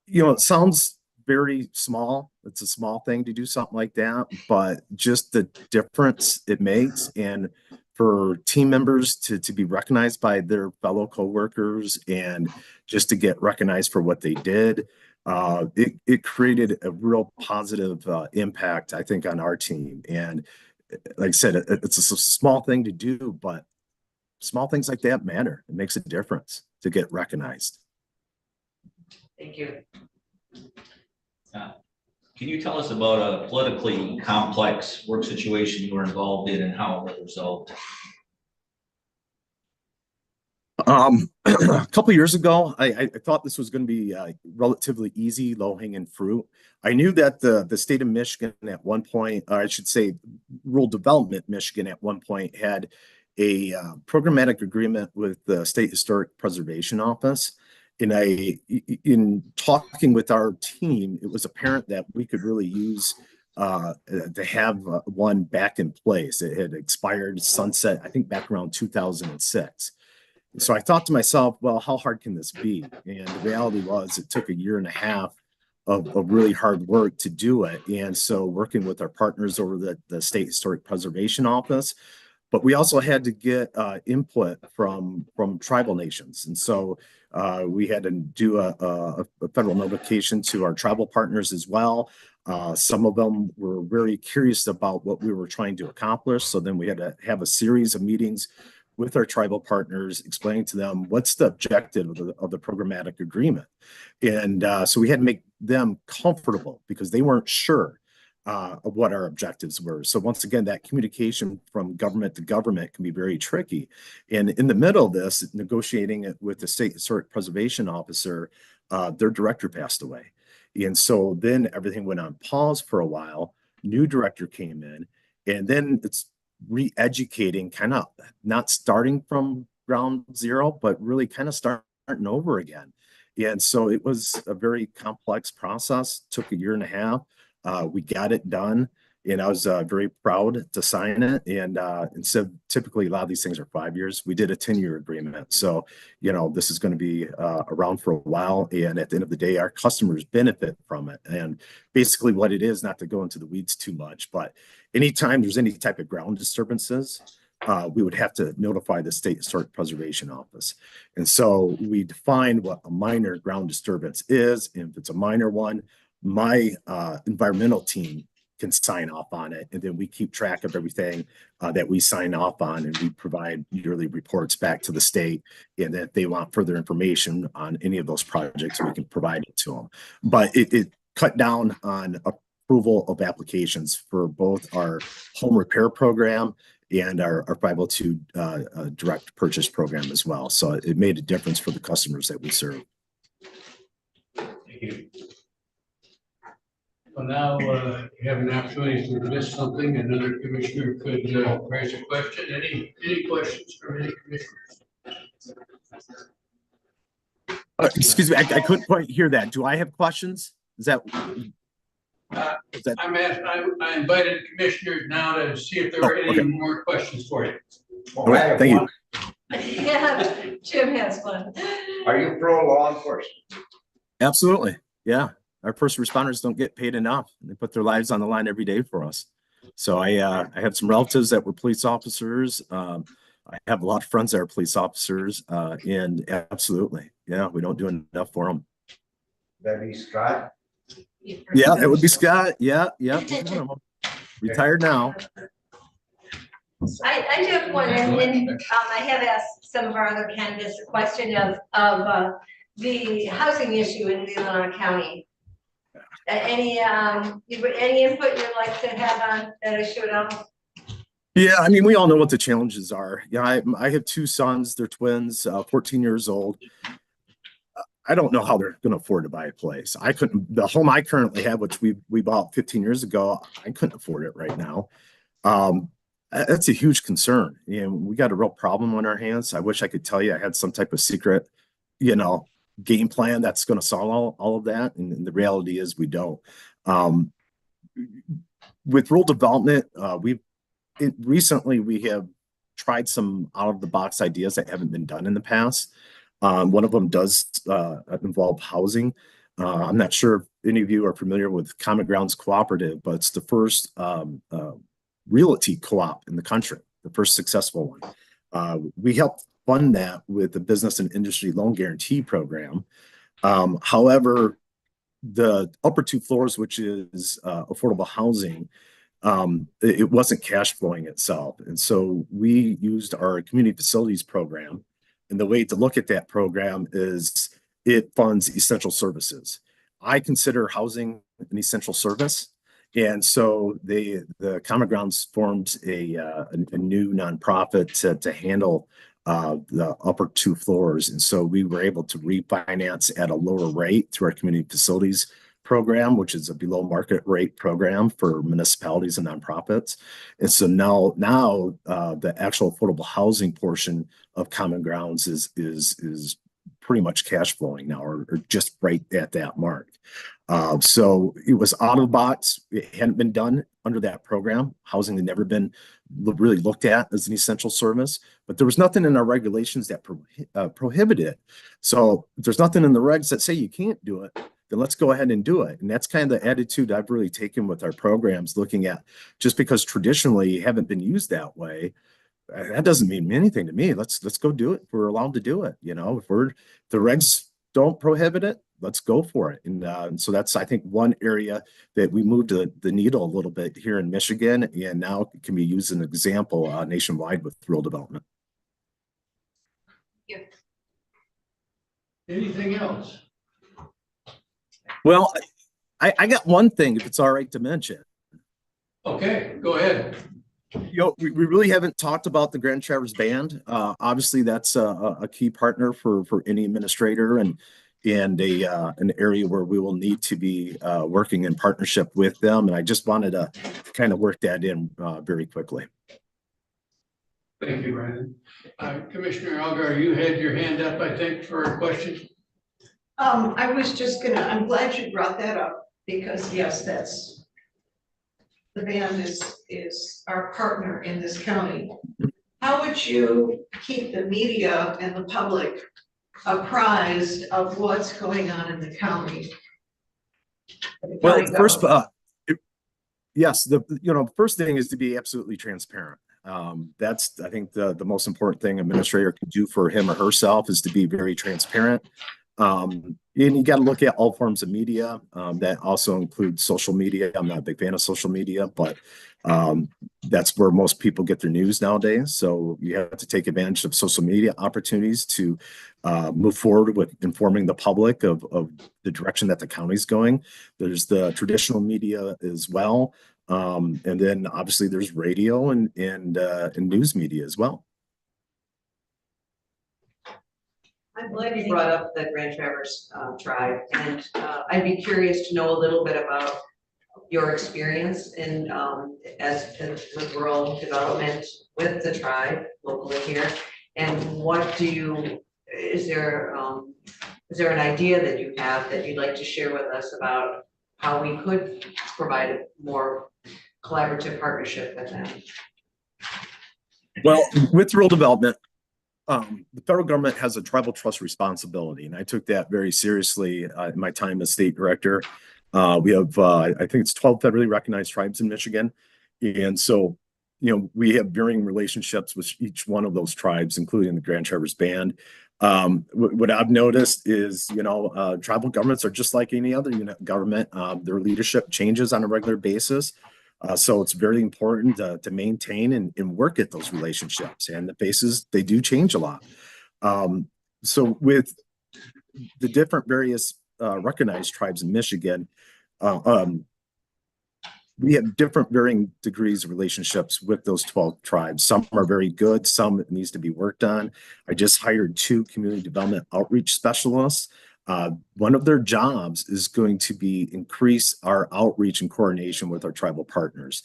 It sounds very small. It's a small thing to do something like that, but just the difference it makes, and for team members to be recognized by their fellow coworkers and just to get recognized for what they did, it created a real positive impact, I think, on our team. And like I said, it's a small thing to do, but small things like that matter. It makes a difference to get recognized. Thank you. Can you tell us about a politically complex work situation you were involved in and how it resolved? A couple years ago, I thought this was going to be relatively easy, low-hanging fruit. I knew that the state of Michigan at one point, or I should say rural development Michigan at one point, had a programmatic agreement with the State Historic Preservation Office. And in talking with our team, it was apparent that we could really use to have one back in place. It had expired, sunset, I think back around 2006. So I thought to myself, well, how hard can this be? And the reality was it took 1.5 years of really hard work to do it. And so working with our partners over the State Historic Preservation Office, but we also had to get input from tribal nations. And so we had to do a federal notification to our tribal partners as well. Some of them were very curious about what we were trying to accomplish. So then we had to have a series of meetings with our tribal partners, explaining to them what's the objective of the programmatic agreement. And so we had to make them comfortable because they weren't sure of what our objectives were. So once again, that communication from government to government can be very tricky. And in the middle of this, negotiating it with the State Historic Preservation Officer, their director passed away. And so then everything went on pause for a while. New director came in, and then it's re-educating, kind of not starting from ground zero, but really kind of starting over again. And so it was a very complex process, took 1.5 years. We got it done, and I was very proud to sign it. And instead, typically a lot of these things are 5 years. We did a 10-year agreement. So, this is going to be around for a while. And at the end of the day, our customers benefit from it. And basically what it is, not to go into the weeds too much, but anytime there's any type of ground disturbances, we would have to notify the State Historic Preservation Office. And so we define what a minor ground disturbance is. And if it's a minor one, my environmental team can sign off on it, and then we keep track of everything that we sign off on, and we provide yearly reports back to the state. And if they want further information on any of those projects, we can provide it to them. But it cut down on approval of applications for both our home repair program and our 502 direct purchase program as well. So it made a difference for the customers that we serve. Thank you. Well, now you have an opportunity to list something. Another commissioner could raise a question. Any questions from any commissioners? Excuse me, I couldn't quite hear that. Do I have questions? Is that? I invited commissioners now to see if there were Oh, any okay. more questions for you. Well, I have Thank you. one. Yeah, Jim has one. Are you pro law enforcement? Absolutely. Yeah. Our first responders don't get paid enough. They put their lives on the line every day for us. So I have some relatives that were police officers. I have a lot of friends that are police officers, and absolutely. Yeah. We don't do enough for them. That be Scott? Yeah. It would be Scott. Yeah. Yeah. he's one of them. Retired now. I do have one, and I have asked some of our other candidates a question of the housing issue in Leelanau County. Any input you'd like to have on that issue at all? Yeah, I mean, we all know what the challenges are. Yeah, I have two sons, they're twins, 14 years old. I don't know how they're going to afford to buy a place. I couldn't, the home I currently have, which we bought 15 years ago, I couldn't afford it right now. That's a huge concern. And we got a real problem on our hands. I wish I could tell you I had some type of secret, game plan that's going to solve all of that. And the reality is we don't. With rural development, recently we have tried some out of the box ideas that haven't been done in the past. One of them does involve housing. I'm not sure if any of you are familiar with Common Grounds Cooperative, but it's the first realty co-op in the country, the first successful one. We helped fund that with the Business and Industry Loan Guarantee Program. However, the upper two floors, which is affordable housing, it wasn't cash flowing itself. And so we used our community facilities program. And the way to look at that program is it funds essential services. I consider housing an essential service. And so the Common Grounds formed a new nonprofit to handle the upper two floors. And so we were able to refinance at a lower rate through our community facilities program, which is a below market rate program for municipalities and nonprofits. And so now the actual affordable housing portion of Common Grounds is pretty much cash flowing now, or just right at that mark. So it was out of the box. It hadn't been done under that program. Housing had never been really looked at as an essential service, but there was nothing in our regulations that prohibited it. So if there's nothing in the regs that say you can't do it, then let's go ahead and do it. And that's kind of the attitude I've really taken with our programs, looking at just because traditionally haven't been used that way, that doesn't mean anything to me. Let's go do it. We're allowed to do it. If the regs don't prohibit it, let's go for it. And so that's, I think, one area that we moved the needle a little bit here in Michigan, and now it can be used as an example nationwide with rural development. Anything else? Well, I got one thing, if it's all right to mention. Okay, go ahead. We really haven't talked about the Grand Traverse Band. Obviously, that's a key partner for any administrator, and an area where we will need to be working in partnership with them. And I just wanted to kind of work that in very quickly. Thank you, Brandon. Commissioner Algar, you had your hand up, I think, for a question. I was just I'm glad you brought that up, because yes, the band is our partner in this county. How would you keep the media and the public apprised of what's going on in the county? Well, first, yes, the first thing is to be absolutely transparent. That's, I think, the most important thing an administrator can do for him or herself is to be very transparent. And you got to look at all forms of media. That also includes social media. I'm not a big fan of social media, but that's where most people get their news nowadays. So you have to take advantage of social media opportunities to move forward with informing the public of the direction that the county's going. There's the traditional media as well. And then obviously there's radio and news media as well. I'm glad you brought up the Grand Traverse tribe, and I'd be curious to know a little bit about your experience in with rural development with the tribe locally here, and is there an idea that you have that you'd like to share with us about how we could provide a more collaborative partnership with them. Well, with rural development, the federal government has a tribal trust responsibility, and I took that very seriously in my time as state director. We have, I think it's 12 federally recognized tribes in Michigan. And so, we have varying relationships with each one of those tribes, including the Grand Traverse Band. What I've noticed is, tribal governments are just like any other government. Their leadership changes on a regular basis. So it's very important to maintain and work at those relationships, and the faces, they do change a lot. So with the different various recognized tribes in Michigan, we have different varying degrees of relationships with those 12 tribes. Some are very good, some needs to be worked on. I just hired 2 community development outreach specialists. One of their jobs is going to be increase our outreach and coordination with our tribal partners.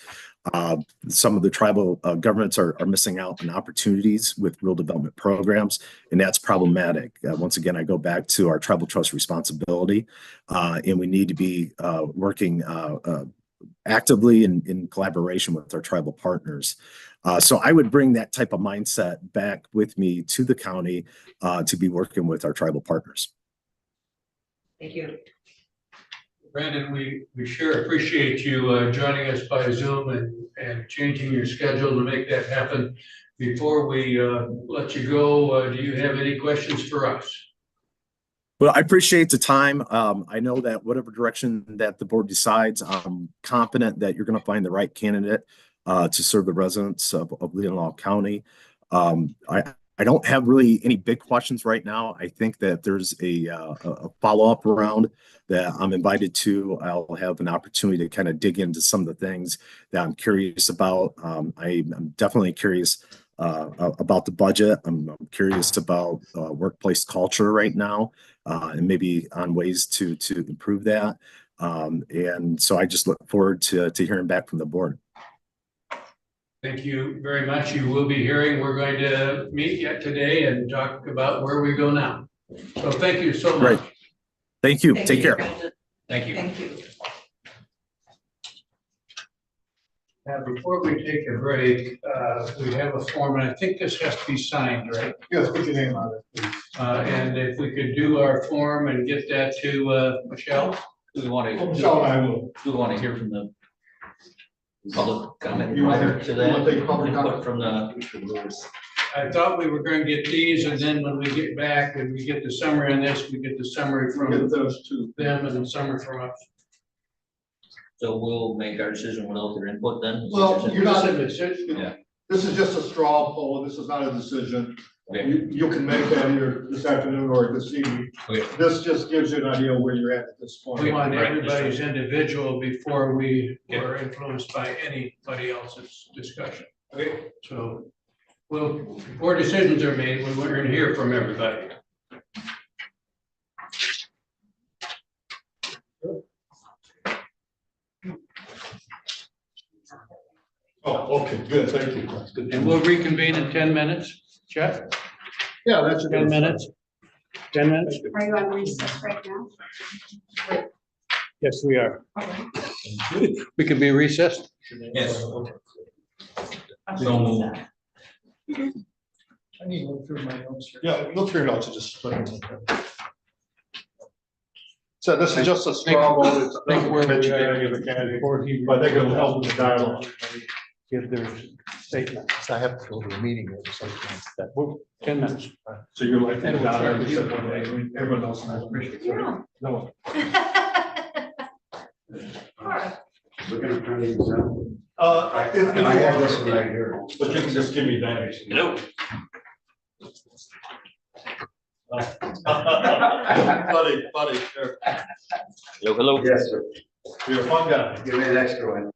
Some of the tribal governments are missing out on opportunities with rural development programs, and that's problematic. Once again, I go back to our tribal trust responsibility, and we need to be working actively in collaboration with our tribal partners. So I would bring that type of mindset back with me to the county to be working with our tribal partners. Thank you. Brandon, we sure appreciate you joining us by Zoom and changing your schedule to make that happen. Before we let you go, do you have any questions for us? Well, I appreciate the time. I know that whatever direction that the board decides, I'm confident that you're going to find the right candidate to serve the residents of Leelanau County. I don't have really any big questions right now. I think that there's a follow-up round that I'm invited to. I'll have an opportunity to kind of dig into some of the things that I'm curious about. I'm definitely curious about the budget. I'm curious about workplace culture right now, and maybe on ways to improve that. And so I just look forward to hearing back from the board. Thank you very much. You will be hearing, we're going to meet yet today and talk about where we go now. So thank you so much. Great. Thank you. Take care. Thank you. Thank you. Now, before we take a break, we have a form, and I think this has to be signed, right? Yes, put your name on it, please. And if we could do our form and get that to Michelle? Do we want to, Michelle and I will. do we want to hear from the public comment You want prior to- to you that? want to take public Input comment? from the, I thought we were going to get these, and then when we get back and we get the summary on this, we get the summary from Get those 2. them and the summary from us. so we'll make our decision without their input then? Well, you're not, Yeah. this is just a straw poll. This is not a decision. Okay. You can make that either this afternoon or this evening. Okay. This just gives you an idea where you're at this point. We want Right. everybody's individual before we are influenced by anybody else's discussion. Okay. So, well, before decisions are made, we're going to hear from everybody. Oh, okay, good, thank you. And we'll reconvene in 10 minutes. Chet, Yeah, that's 10 minutes? 10 minutes? Are you on recess right now? Yes, we are. We can be recessed. Yes. I'm So moved. sorry. I need to look through my notes here. Yeah, look through your notes and just. So this is just a straw vote. It's Think not where we mentioning are any of the candidates, before he- but I think it'll help with the dialogue. Give their statement. I have to go to a meeting or something. 10 minutes. So you're like. And we'll start with you. Everyone else. I appreciate it. Yeah. No. We're gonna turn these out. I have this one right here. But you can just give me that. Hello. Buddy, sure. Hello, hello. Yes, sir. You're a fun guy. Give me an extra one.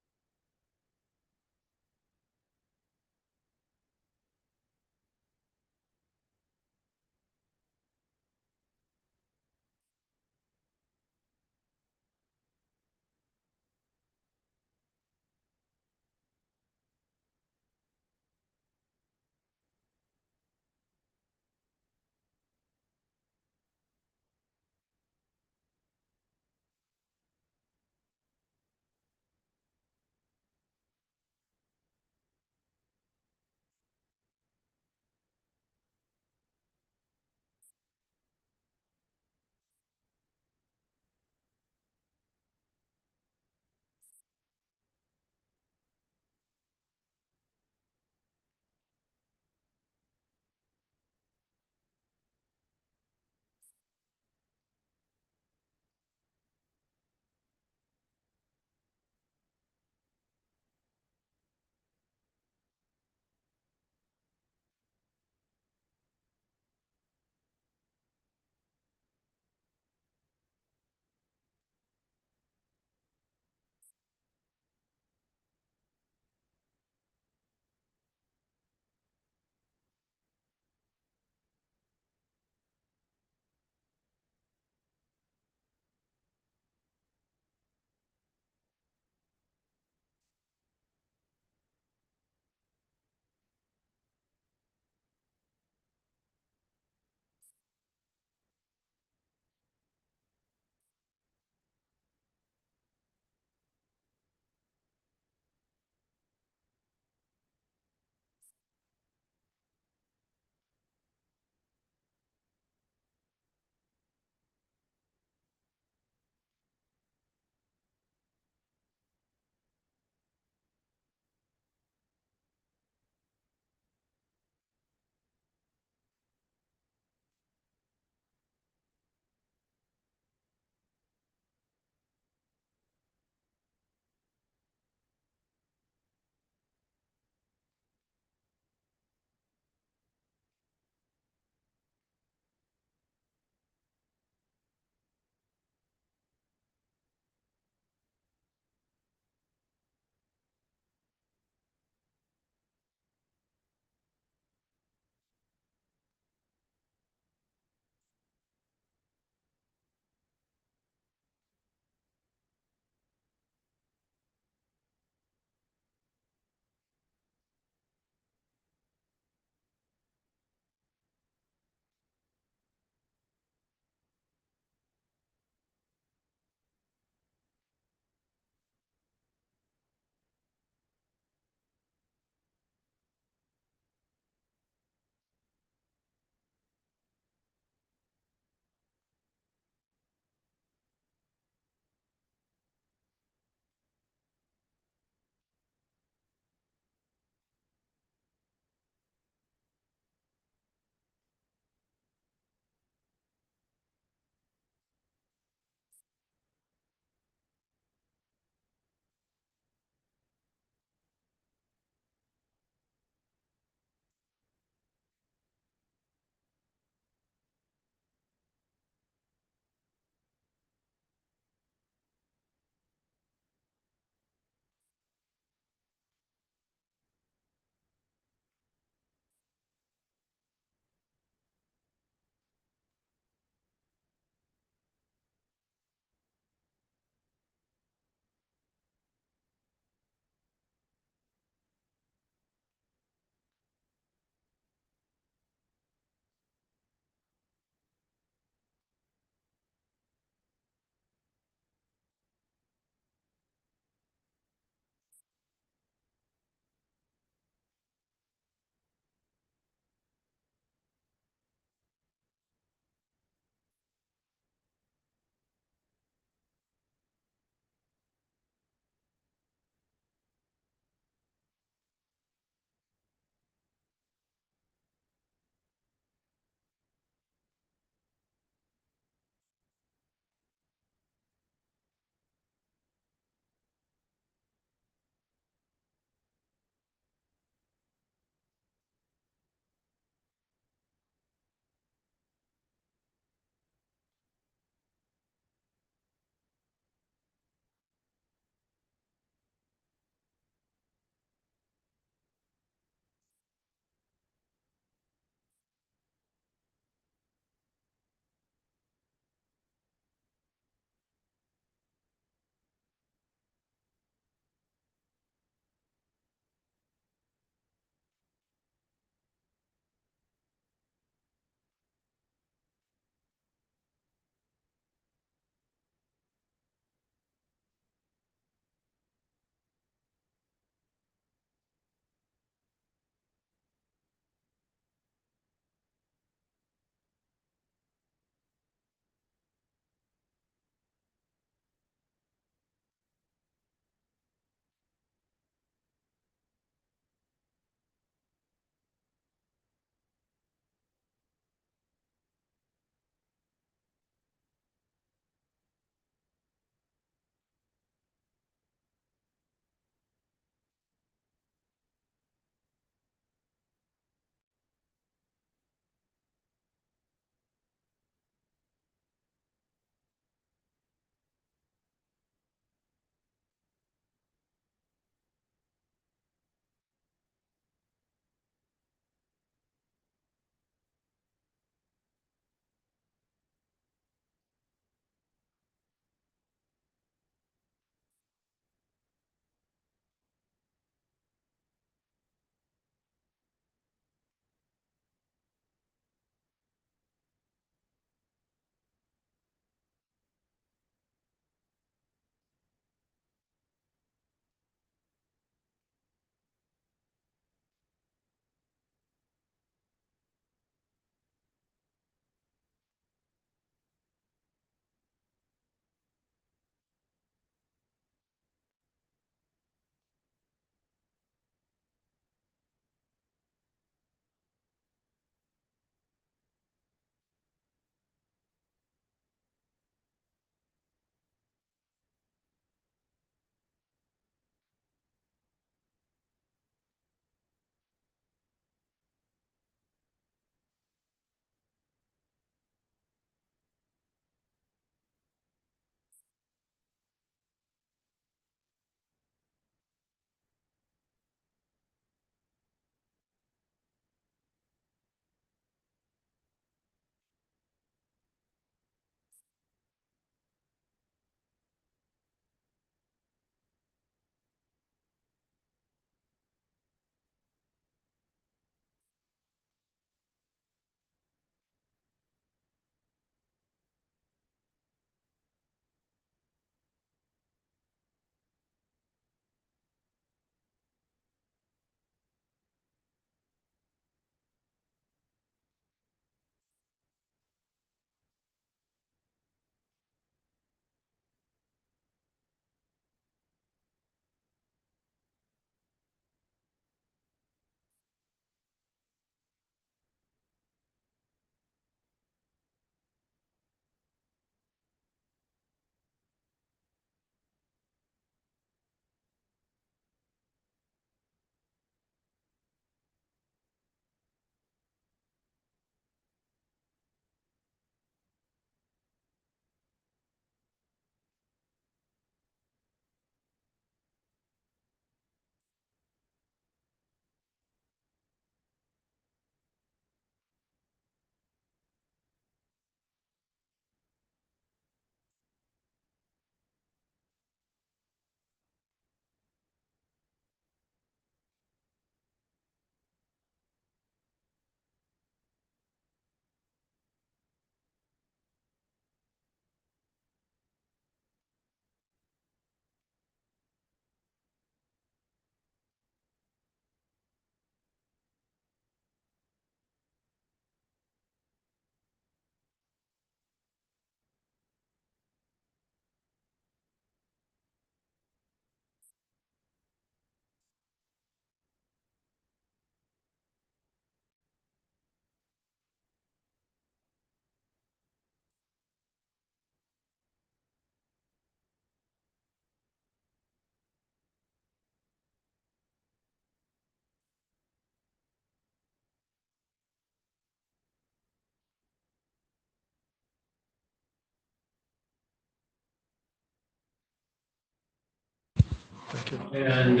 And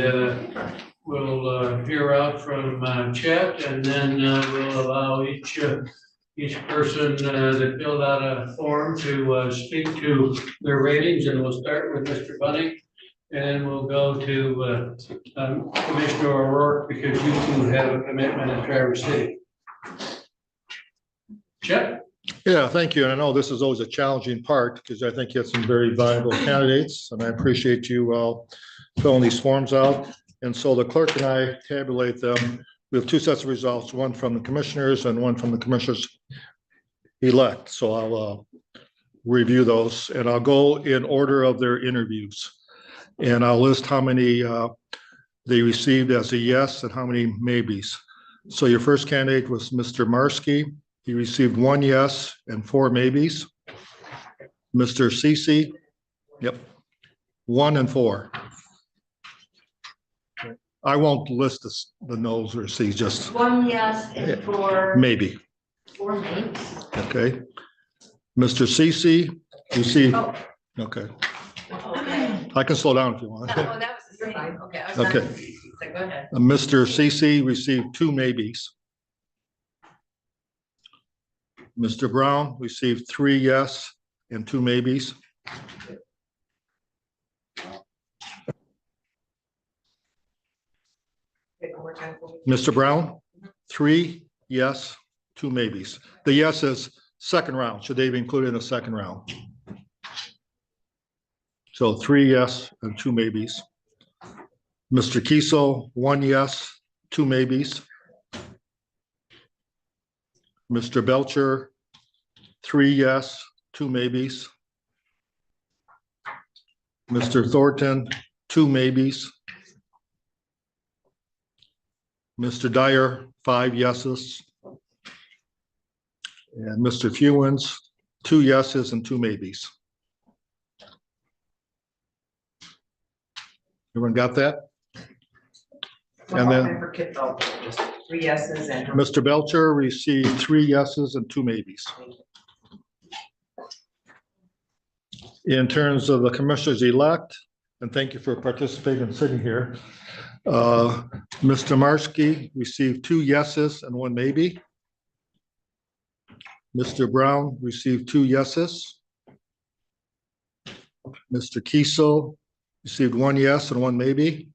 we'll hear out from Chet, and then we'll allow each person that filled out a form to speak to their ratings, and we'll start with Mr. Bunny. And we'll go to Commissioner O'Rourke, because you two have a commitment in Traverse City. Chet? Yeah, thank you. And I know this is always a challenging part because I think you have some very viable candidates, and I appreciate you filling these forms out. And so the clerk and I tabulate them. We have two sets of results, one from the commissioners and one from the commissioners elect. So I'll review those, and I'll go in order of their interviews. And I'll list how many they received as a yes and how many maybes. So your first candidate was Mr. Marski. He received 1 yes and 4 maybes. Mr. Cece, yep, 1 and 4. I won't list the no's or C's, just 1 yes and 4. maybe. 4 maybes. Okay. Mr. Cece received, Oh. okay, Okay. I can slow down if you want. Oh, that was the same. Okay. I was Okay. not- So go ahead. Mr. Cece received 2 maybes. Mr. Brown received 3 yes and 2 maybes. Mr. Brown, 3 yes, 2 maybes. The yes is second round. Should they be included in the second round? So 3 yes and 2 maybes. Mr. Kiesel, 1 yes, 2 maybes. Mr. Belcher, 3 yes, 2 maybes. Mr. Thornton, 2 maybes. Mr. Dyer, 5 yeses. And Mr. Fewens, 2 yeses and 2 maybes. Everyone got that? And then Just 3 yeses and. Mr. Belcher received 3 yeses and 2 maybes. In terms of the commissioners elect, and thank you for participating and sitting here. Mr. Marski received 2 yeses and 1 maybe. Mr. Brown received 2 yeses. Mr. Kiesel received 1 yes and 1 maybe.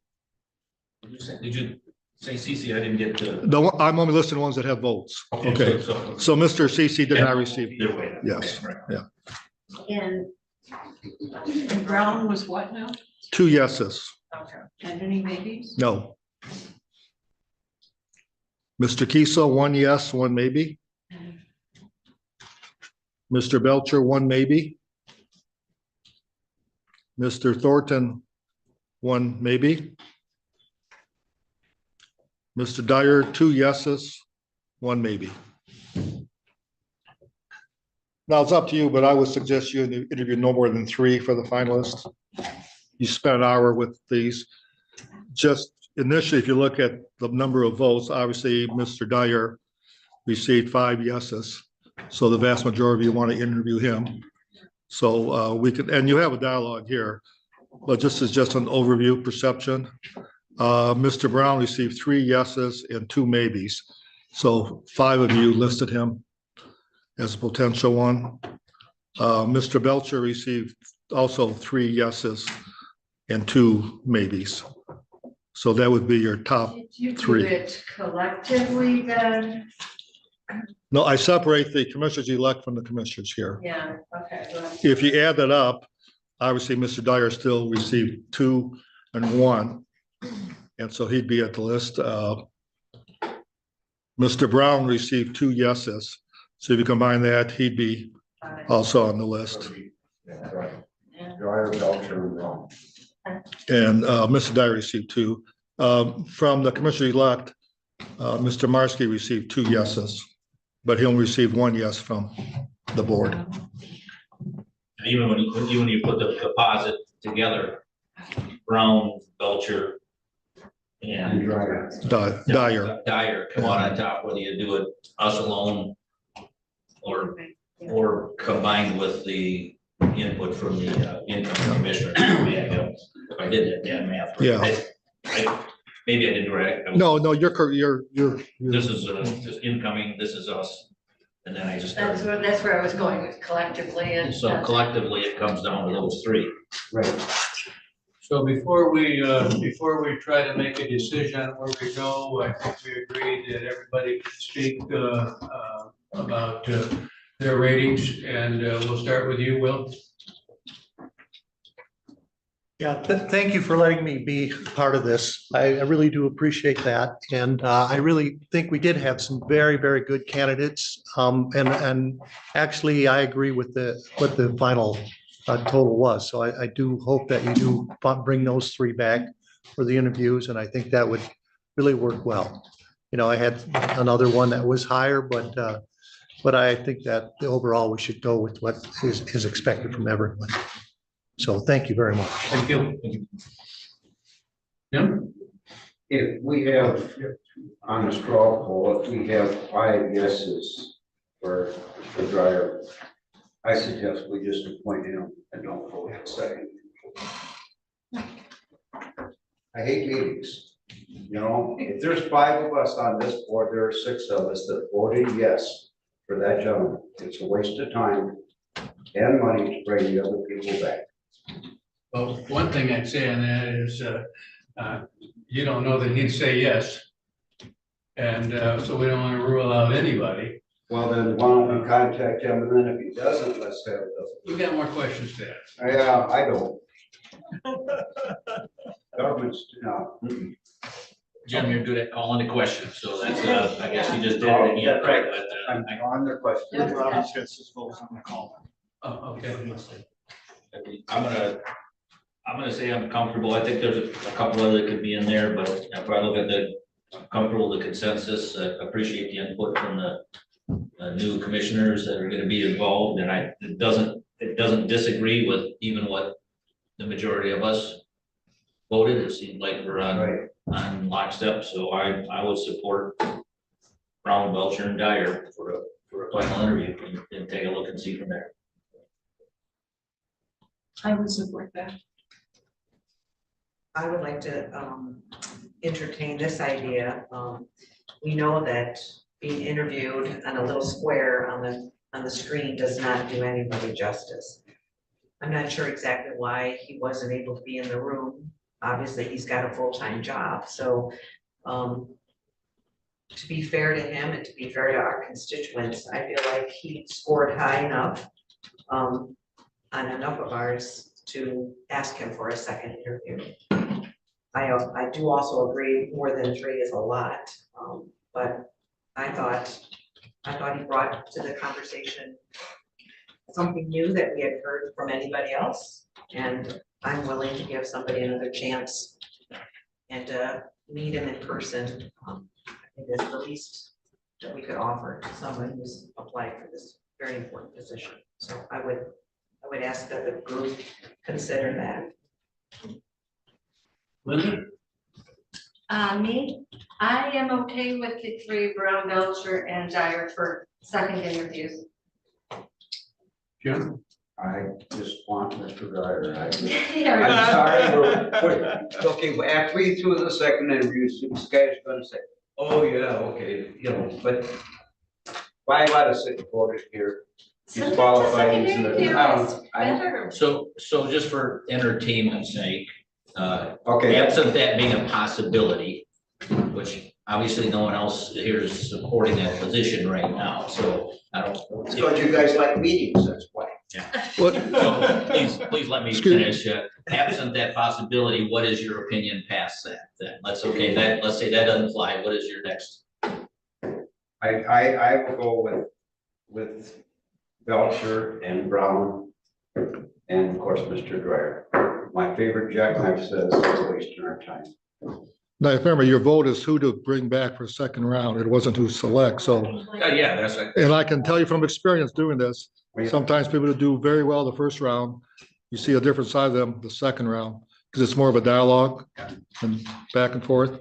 Did you say CC? I didn't get to. I'm only listing ones that have votes. Okay, so Mr. CC did not receive. Yes, yeah. And Brown was what now? 2 yeses, Okay. And any maybes? no. Mr. Kiesel, 1 yes, 1 maybe. Mr. Belcher, 1 maybe. Mr. Thornton, 1 maybe. Mr. Dyer, 2 yeses, 1 maybe. Now it's up to you, but I would suggest you interview no more than 3 for the finalists. You spent an hour with these. Just initially, if you look at the number of votes, obviously Mr. Dyer received 5 yeses. So the vast majority of you want to interview him. So we could, and you have a dialogue here, but this is just an overview perception. Mr. Brown received 3 yeses and 2 maybes. So 5 of you listed him as a potential one. Mr. Belcher received also 3 yeses and 2 maybes. So that would be your top Did you do 3. it collectively then? No, I separate the commissioners elect from the commissioners here. Yeah, okay. Well, If you add that up, obviously Mr. Dyer still received 2 and 1. And so he'd be at the list. Mr. Brown received 2 yeses. So if you combine that, he'd be also on the list. And Mr. Dyer received 2. From the commissioner elect, Mr. Marski received 2 yeses, but he only received 1 yes from the board. Even when you put the composite together, Brown, Belcher, and Dyer. Dyer come out on top, whether you do it us alone or combined with the input from the incoming commissioner. If I did that damn math. Right. Yeah. Maybe I didn't right. No, you're, This is just incoming, this is us. And then I just That's started. where I was going with collectively and. So collectively, it comes down to those three. Right. So before we try to make a decision on where we go, I think we agreed that everybody could speak about their ratings, and we'll start with you, Will. Yeah, thank you for letting me be part of this. I really do appreciate that. And I really think we did have some very, very good candidates. And actually, I agree with what the final total was. So I do hope that you do bring those three back for the interviews, and I think that would really work well. You know, I had another one that was higher, but I think that overall we should go with what is expected from everyone. So thank you very much. Thank you. Jim? If we have, on a straw poll, if we have 5 yeses for Dryer, I suggest we just appoint him and don't vote a second. I hate meetings. You know, if there's 5 of us on this board, there are 6 of us that voted yes for that gentleman. It's a waste of time and money to bring the other people back. Well, one thing I'd say on that is, you don't know that he'd say yes. And so we don't want to rule out anybody. Well, then why don't we contact him, and then if he doesn't, let's have the. We got more questions to ask. Yeah, I don't. Government's, no. Jim, you're good at calling the questions, so that's, I guess you just did it again, right? But, I'm on their question. Oh, okay. I'm gonna say I'm comfortable. I think there's a couple other that could be in there, but if I look at I'm comfortable with the consensus. I appreciate the input from the new commissioners that are gonna be involved, and it doesn't disagree with even what the majority of us voted. It seems like we're on lockstep, so I would support Brown, Belcher, and Dyer for a final interview and take a look and see from there. I would support that. I would like to entertain this idea. We know that being interviewed on a little square on the screen does not do anybody justice. I'm not sure exactly why he wasn't able to be in the room. Obviously, he's got a full-time job, so to be fair to him and to be fair to our constituents, I feel like he scored high enough on enough of ours to ask him for a second interview. I do also agree more than 3 is a lot, but I thought he brought to the conversation something new that we had heard from anybody else, and I'm willing to give somebody another chance and meet him in person. I think that's the least that we could offer to someone who's applied for this very important position. So I would ask that the group consider that. Linda? Me, I am okay with the 3, Brown, Belcher, and Dyer for second interviews. Jim? I just want Mr. Dyer. I'm Yeah. sorry, okay, after we through the second interview, this guy's gonna say, oh, yeah, okay, you know, but 5 out of 6 voted here. He's Sometimes a qualified. second He's in the- interview is I- better. So just for entertainment's sake, Okay, absent that being a possibility, which obviously no one else here is supporting that position right now, so I don't. it's because you guys like meetings, that's why. what, So please let me Excuse- finish. Absent that possibility, what is your opinion past that then? Let's say that doesn't fly. What is your next? I will go with Belcher and Brown and of course, Mr. Dwyer. My favorite jackknife says we're wasting our time. now remember, your vote is who to bring back for second round. It wasn't who select, so. Yeah, that's right. And I can tell you from experience doing this, sometimes people that do very well the first round, you see a different side of them the second round, because it's more of a dialogue and back and forth.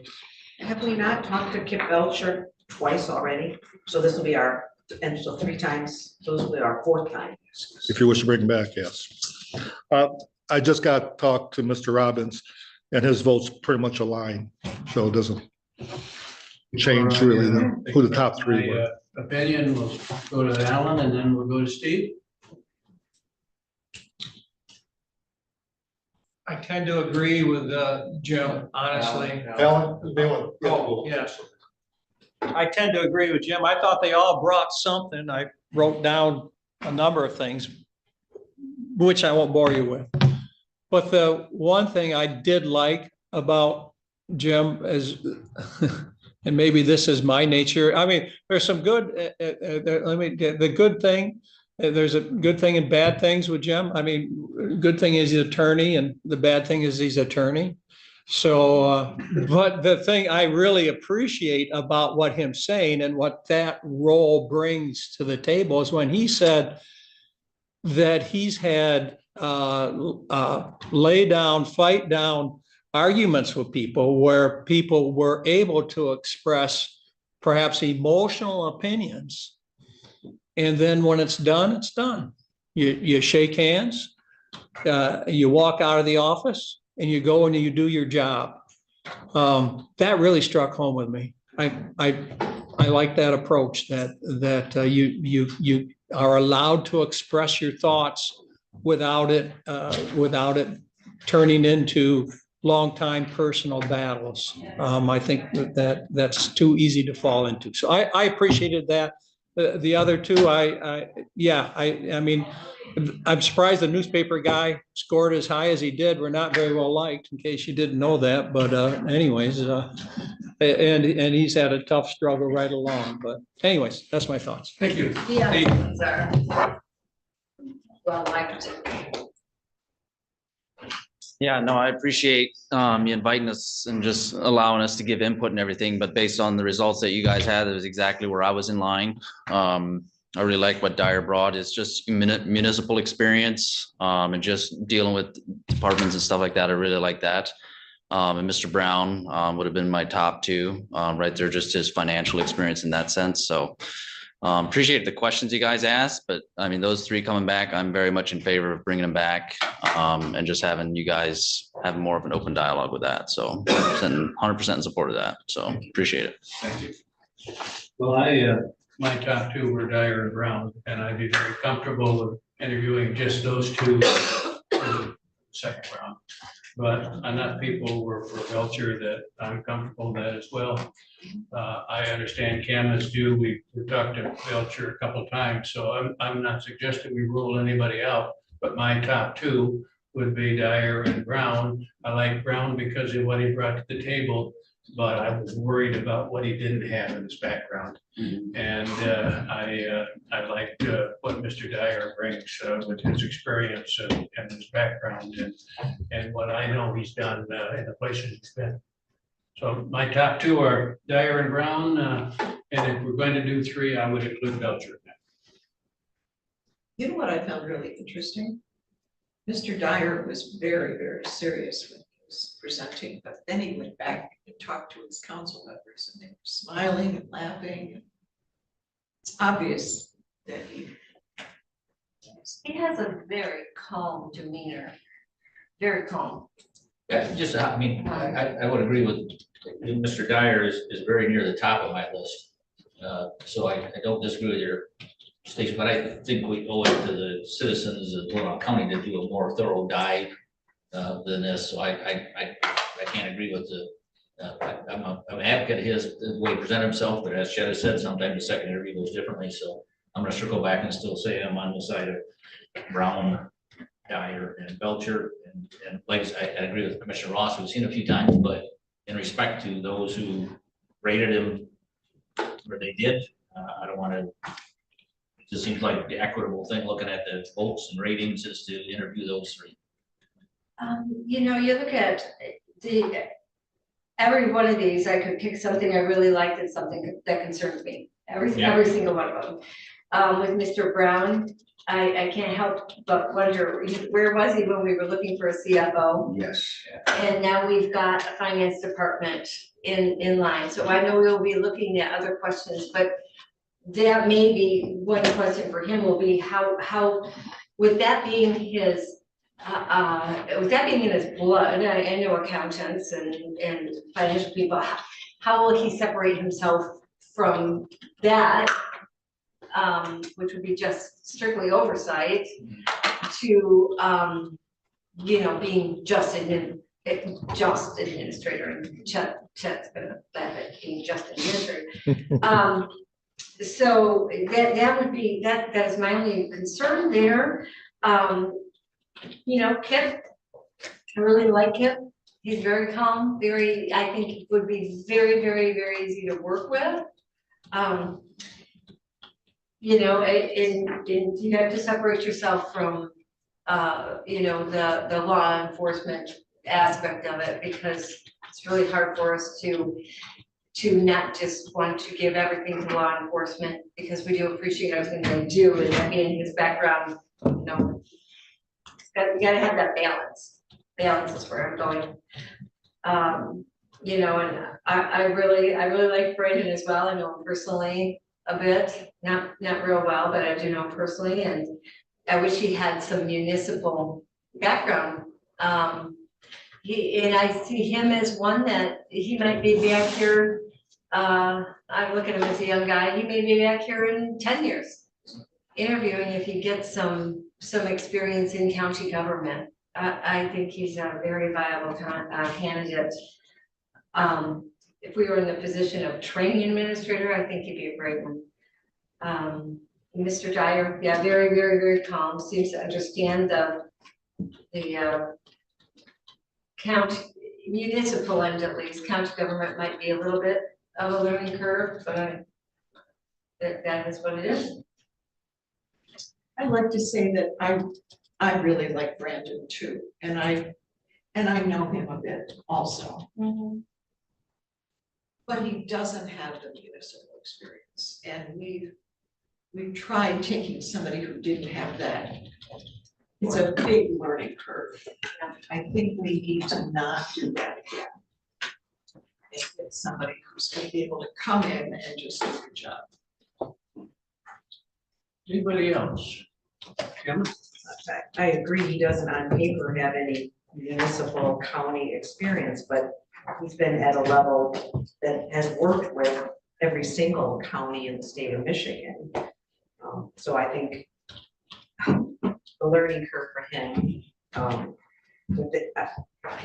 Have we not talked to Kip Belcher twice already? So this will be our And so 3 times, those will be our 4th time. If you wish to bring him back, yes. I just got talked to Mr. Robbins and his votes pretty much align, so it doesn't change really who the top 3 were. My opinion, we'll go to Alan and then we'll go to Steve. I tend to agree with Jim, honestly. Alan? Oh, yes. I tend to agree with Jim. I thought they all brought something. I wrote down a number of things, which I won't bore you with. But the one thing I did like about Jim is, and maybe this is my nature. I mean, there's some good, the good thing, there's a good thing and bad things with Jim. I mean, good thing is he's attorney and the bad thing is he's attorney. So, but the thing I really appreciate about what him saying and what that role brings to the table is when he said that he's had lay down, fight down arguments with people where people were able to express perhaps emotional opinions. And then when it's done, it's done. You shake hands, you walk out of the office and you go and you do your job. That really struck home with me. I like that approach that you are allowed to express your thoughts without it turning into long-time personal battles. I think that's too easy to fall into. So I appreciated that. The other two, I mean, I'm surprised the newspaper guy scored as high as he did. We're not very well liked, in case you didn't know that. But anyways, and he's had a tough struggle right along. But anyways, that's my thoughts. Thank you. Yeah, Steve. these are well liked. Yeah, no, I appreciate you inviting us and just allowing us to give input and everything, but based on the results that you guys had, it was exactly where I was in line. I really like what Dyer brought. It's just municipal experience and just dealing with departments and stuff like that. I really like that. And Mr. Brown would have been my top 2 right there, just his financial experience in that sense. So appreciate the questions you guys asked, but I mean, those 3 coming back, I'm very much in favor of bringing them back and just having you guys have more of an open dialogue with that. So 100% in support of that. So appreciate it. Thank you. Well, my top 2 were Dyer and Brown, and I'd be very comfortable with interviewing just those 2 for the second round. But enough people were for Belcher that I'm comfortable with that as well. I understand Cam is due. We've talked to Belcher a couple of times, so I'm not suggesting we rule anybody out. But my top 2 would be Dyer and Brown. I like Brown because of what he brought to the table, but I was worried about what he didn't have in his background. And I liked what Mr. Dyer brings with his experience and his background and what I know he's done in the places he's been. So my top 2 are Dyer and Brown, and if we're going to do 3, I would include Belcher. You know what I found really interesting? Mr. Dyer was very, very serious when he was presenting, but then he went back and talked to his council members and they were smiling and laughing. It's obvious that he has a very calm demeanor, very calm. Yeah, just, I mean, I would agree with, Mr. Dyer is very near the top of my list. So I don't disagree with your station, but I think we owe it to the citizens of Leelanau County to do a more thorough dive than this. So I can't agree with I'm an advocate of his, the way he presented himself, but as Chad has said, sometimes the second interview goes differently. So I'm gonna circle back and still say I'm on the side of Brown, Dyer, and Belcher. And like I said, I agree with Commissioner Ross, we've seen a few times, but in respect to those who rated him where they did, I don't want to, it just seems like the equitable thing, looking at the votes and ratings, is to interview those 3. You know, you look at every one of these, I could pick something I really liked and something that concerns me. Every single one of them. With Mr. Brown, I can't help but wonder, where was he when we were looking for a CFO? Yes. And now we've got a finance department in line. So I know we'll be looking at other questions, but that may be, one question for him will be how, with that being his, with that being in his blood, I know accountants and financial people, how will he separate himself from that? Which would be just strictly oversight to, being just administrator, and Chet's gonna laugh at being just administrator. So that would be, that is my only concern there. Kip, I really like Kip. He's very calm, I think it would be very, very, very easy to work with. And you have to separate yourself from, the law enforcement aspect of it, because it's really hard for us to not just want to give everything to law enforcement, because we do appreciate everything they do, and that being his background, we gotta have that balance. Balance is where I'm going. And I really like Brandon as well. I know him personally a bit, not real well, but I do know him personally, and I wish he had some municipal background. And I see him as one that he might be back here. I look at him as a young guy. He may be back here in 10 years, interviewing if he gets some experience in county government. I think he's a very viable candidate. If we were in the position of training administrator, I think he'd be a great one. Mr. Dyer, yeah, very, very, very calm, seems to understand the county, municipal end at least. County government might be a little bit of a learning curve, but that is what it is. I'd like to say that I really like Brandon too, and I know him a bit also. Mm-hmm. But he doesn't have the municipal experience, and we've tried taking somebody who didn't have that. It's a big learning curve. I think we need to not do that again. It's somebody who's going to be able to come in and just do the job. Anybody else? Kim? I agree, he doesn't on paper have any municipal county experience, but he's been at a level that has worked with every single county in the state of Michigan. So I think the learning curve for him,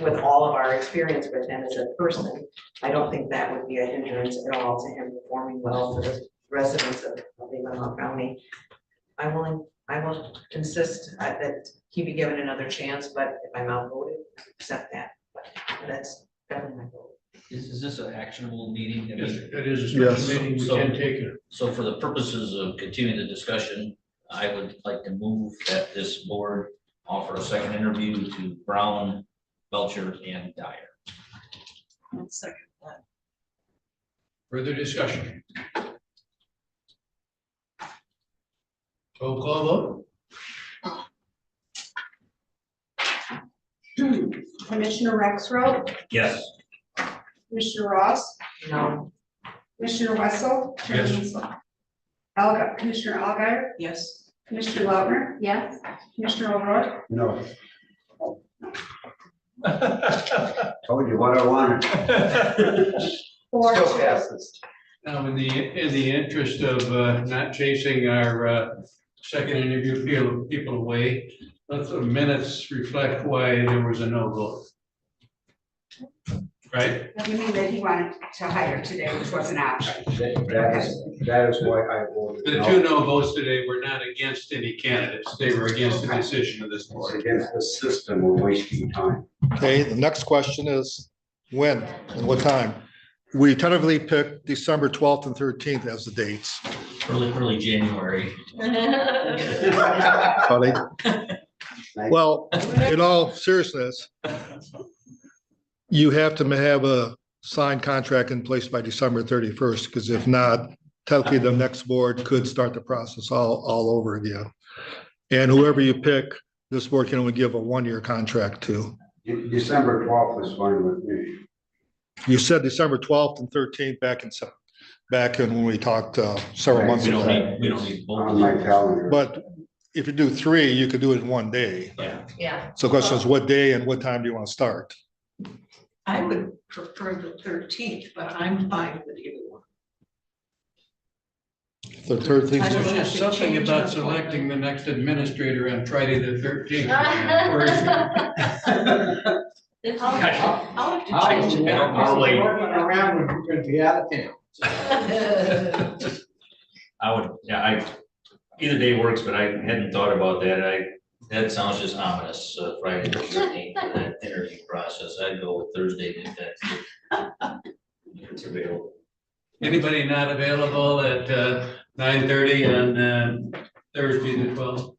with all of our experience with him as a person, I don't think that would be a hindrance at all to him performing well for the residents of Leelanau County. I will insist that he be given another chance, but if I'm outvoted, accept that. But that's definitely my vote. Is this an actionable meeting? I Yes, mean, it is a Yes. special meeting, we can take it. So for the purposes of continuing the discussion, I would like to move that this board offer a second interview to Brown, Belcher, and Dyer. I'll second that. Further discussion? Roll call vote? Commissioner Rexroth, Yes. Commissioner Ross, No. Commissioner Wessel. Yes. Commissioner Allgaier, Yes. Commissioner Lautner, Yes. Commissioner O'Rourke, No. Told you what I wanted. four Still to passes. Now, in the interest of not chasing our second interview people away, let the minutes reflect why there was a no vote. Right? You mean that he wanted to hire today, which was an option. That is why I voted The no. two no votes today were not against any candidates. They were against the decision of this It's board. against the system, we're wasting time. Okay, the next question is when and what time? We tentatively picked December 12th and 13th as the dates. Early January. Buddy. Well, in all seriousness, you have to have a signed contract in place by December 31st, because if not, technically the next board could start the process all over again. And whoever you pick, this board can only give a one-year contract to. December 12th is fine with me. You said December 12th and 13th back in back in when we talked several months We don't ago. need, we don't need both. On my calendar. But if you do three, you could do it in one day. Yeah. Yeah, So the question is, what day and what time do you want to start? I would prefer the 13th, but I'm fine with either one. The 13th? I don't There's have just to something change about our selecting the next administrator on Friday the 13th. I'll have to change it. I don't normally, Around when you're going to be out of town. I would, yeah, either day works, but I hadn't thought about that. That sounds just ominous, Friday the 13th for that interview process. I'd go with Thursday if that's if it's available. Anybody not available at 9:30 on Thursday the 12th?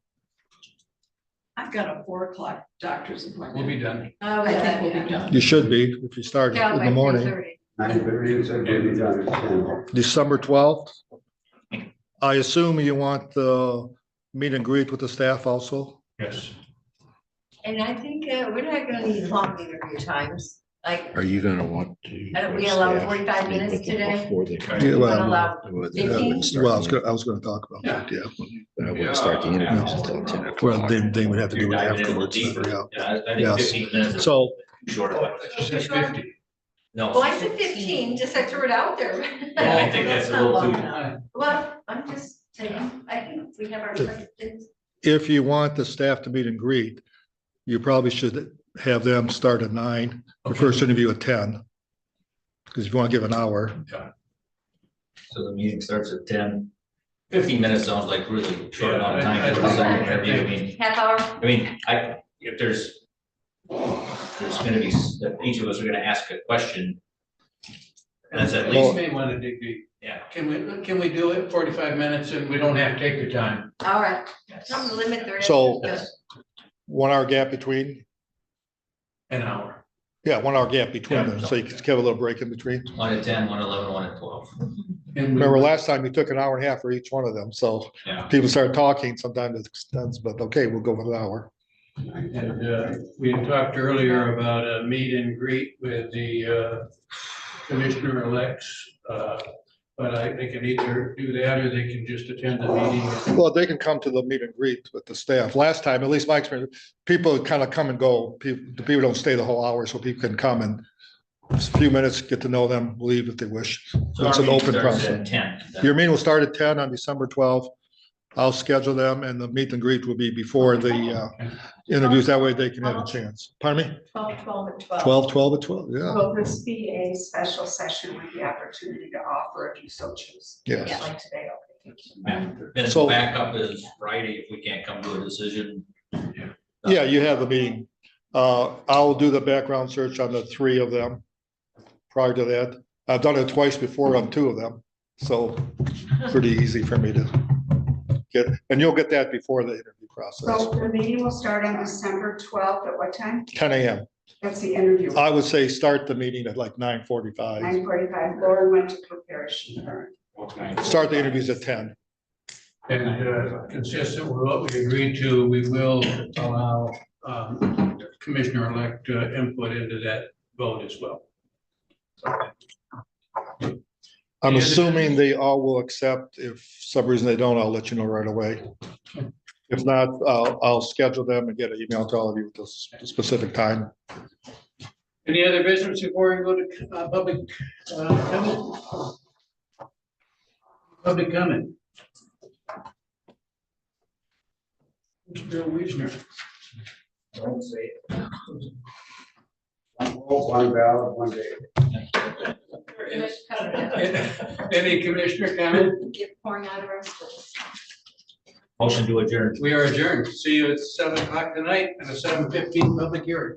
I've got a 4 o'clock doctor's We'll appointment. be done. Oh, I think we'll be done. You should be, if you start Yeah, in by the morning. 3:30. 9:30, so maybe done at 10. December 12th. I assume you want the meet and greet with the staff also? Yes. And I think we're not gonna need long interview times, like, Are you gonna want to? we allow 45 minutes today? Before they come. Yeah, we're well, gonna allow Well, I 15? wouldn't start Well, the I was gonna talk about that, yeah. I wouldn't start the interviews until 10 o'clock. Well, they would have to do it You're diving in a little afterwards, deeper. yeah. Yeah, I think Yes. 15 minutes is So, short of what. She said 50. No. Well, I said 15, just I threw it out there. Yeah, I think that's a little too. Well, I'm just saying, I think we have our questions. if you want the staff to meet and greet, you probably should have them start at 9, the first interview at 10. Because if you want to give an hour, So the meeting starts at 10. 15 minutes sounds like really short amount of Yeah, time for a second interview. I mean, Half hour? if there's gonna be, if each of us are gonna ask a question. And that's at You least, may want to dig deep. yeah. Can we do it 45 minutes and we don't have to take the time? All right, I'm gonna limit the. So- Yes. 1 hour gap between, An hour. yeah, 1 hour gap between them, so you can have a little break in between. 1 at 10, 1 at 11, 1 at 12. And we- Remember last time you took an hour and a half for each one of them, so Yeah. people start talking, sometimes it extends, but okay, we'll go with an hour. And we had talked earlier about a meet and greet with the commissioner elects. But they can either do that or they can just attend the meeting. Well, they can come to the meet and greet with the staff. Last time, at least my experience, people kind of come and go. The people don't stay the whole hour, so people can come and just a few minutes, get to know them, leave if they wish. So It's our an meeting open starts process. at 10. Your meeting will start at 10 on December 12th. I'll schedule them and the meet and greet will be before the interviews. That way they can have a chance. Pardon me? 12 at 12. 12 at 12, yeah. Will this be a special session with the opportunity to offer if you so choose? Yes. Yeah, like today, okay, thank you. Then So- backup is Friday if we can't come to a decision. Yeah, you have the meeting. I'll do the background search on the 3 of them. Prior to that, I've done it twice before on 2 of them, so pretty easy for me to get, and you'll get that before the interview process. So the meeting will start on December 12th at what time? 10 a.m. That's the interview. I would say start the meeting at like 9:45. 9:45. Lauren went to prepare. She learned. Start the interviews at 10. And consistent with what we agreed to, we will allow Commissioner-elect input into that vote as well. I'm assuming they all will accept. If some reason they don't, I'll let you know right away. If not, I'll schedule them and get an email to all of you with the specific time. Any other business before we go to public comment? Public comment. Mr. Wiesner. Don't say it. One vote, one ballot, one day. Any commissioner comment? Get pouring out of our schools. Motion to adjourn. We are adjourned. See you at 7 o'clock tonight and a 7:15 public hearing.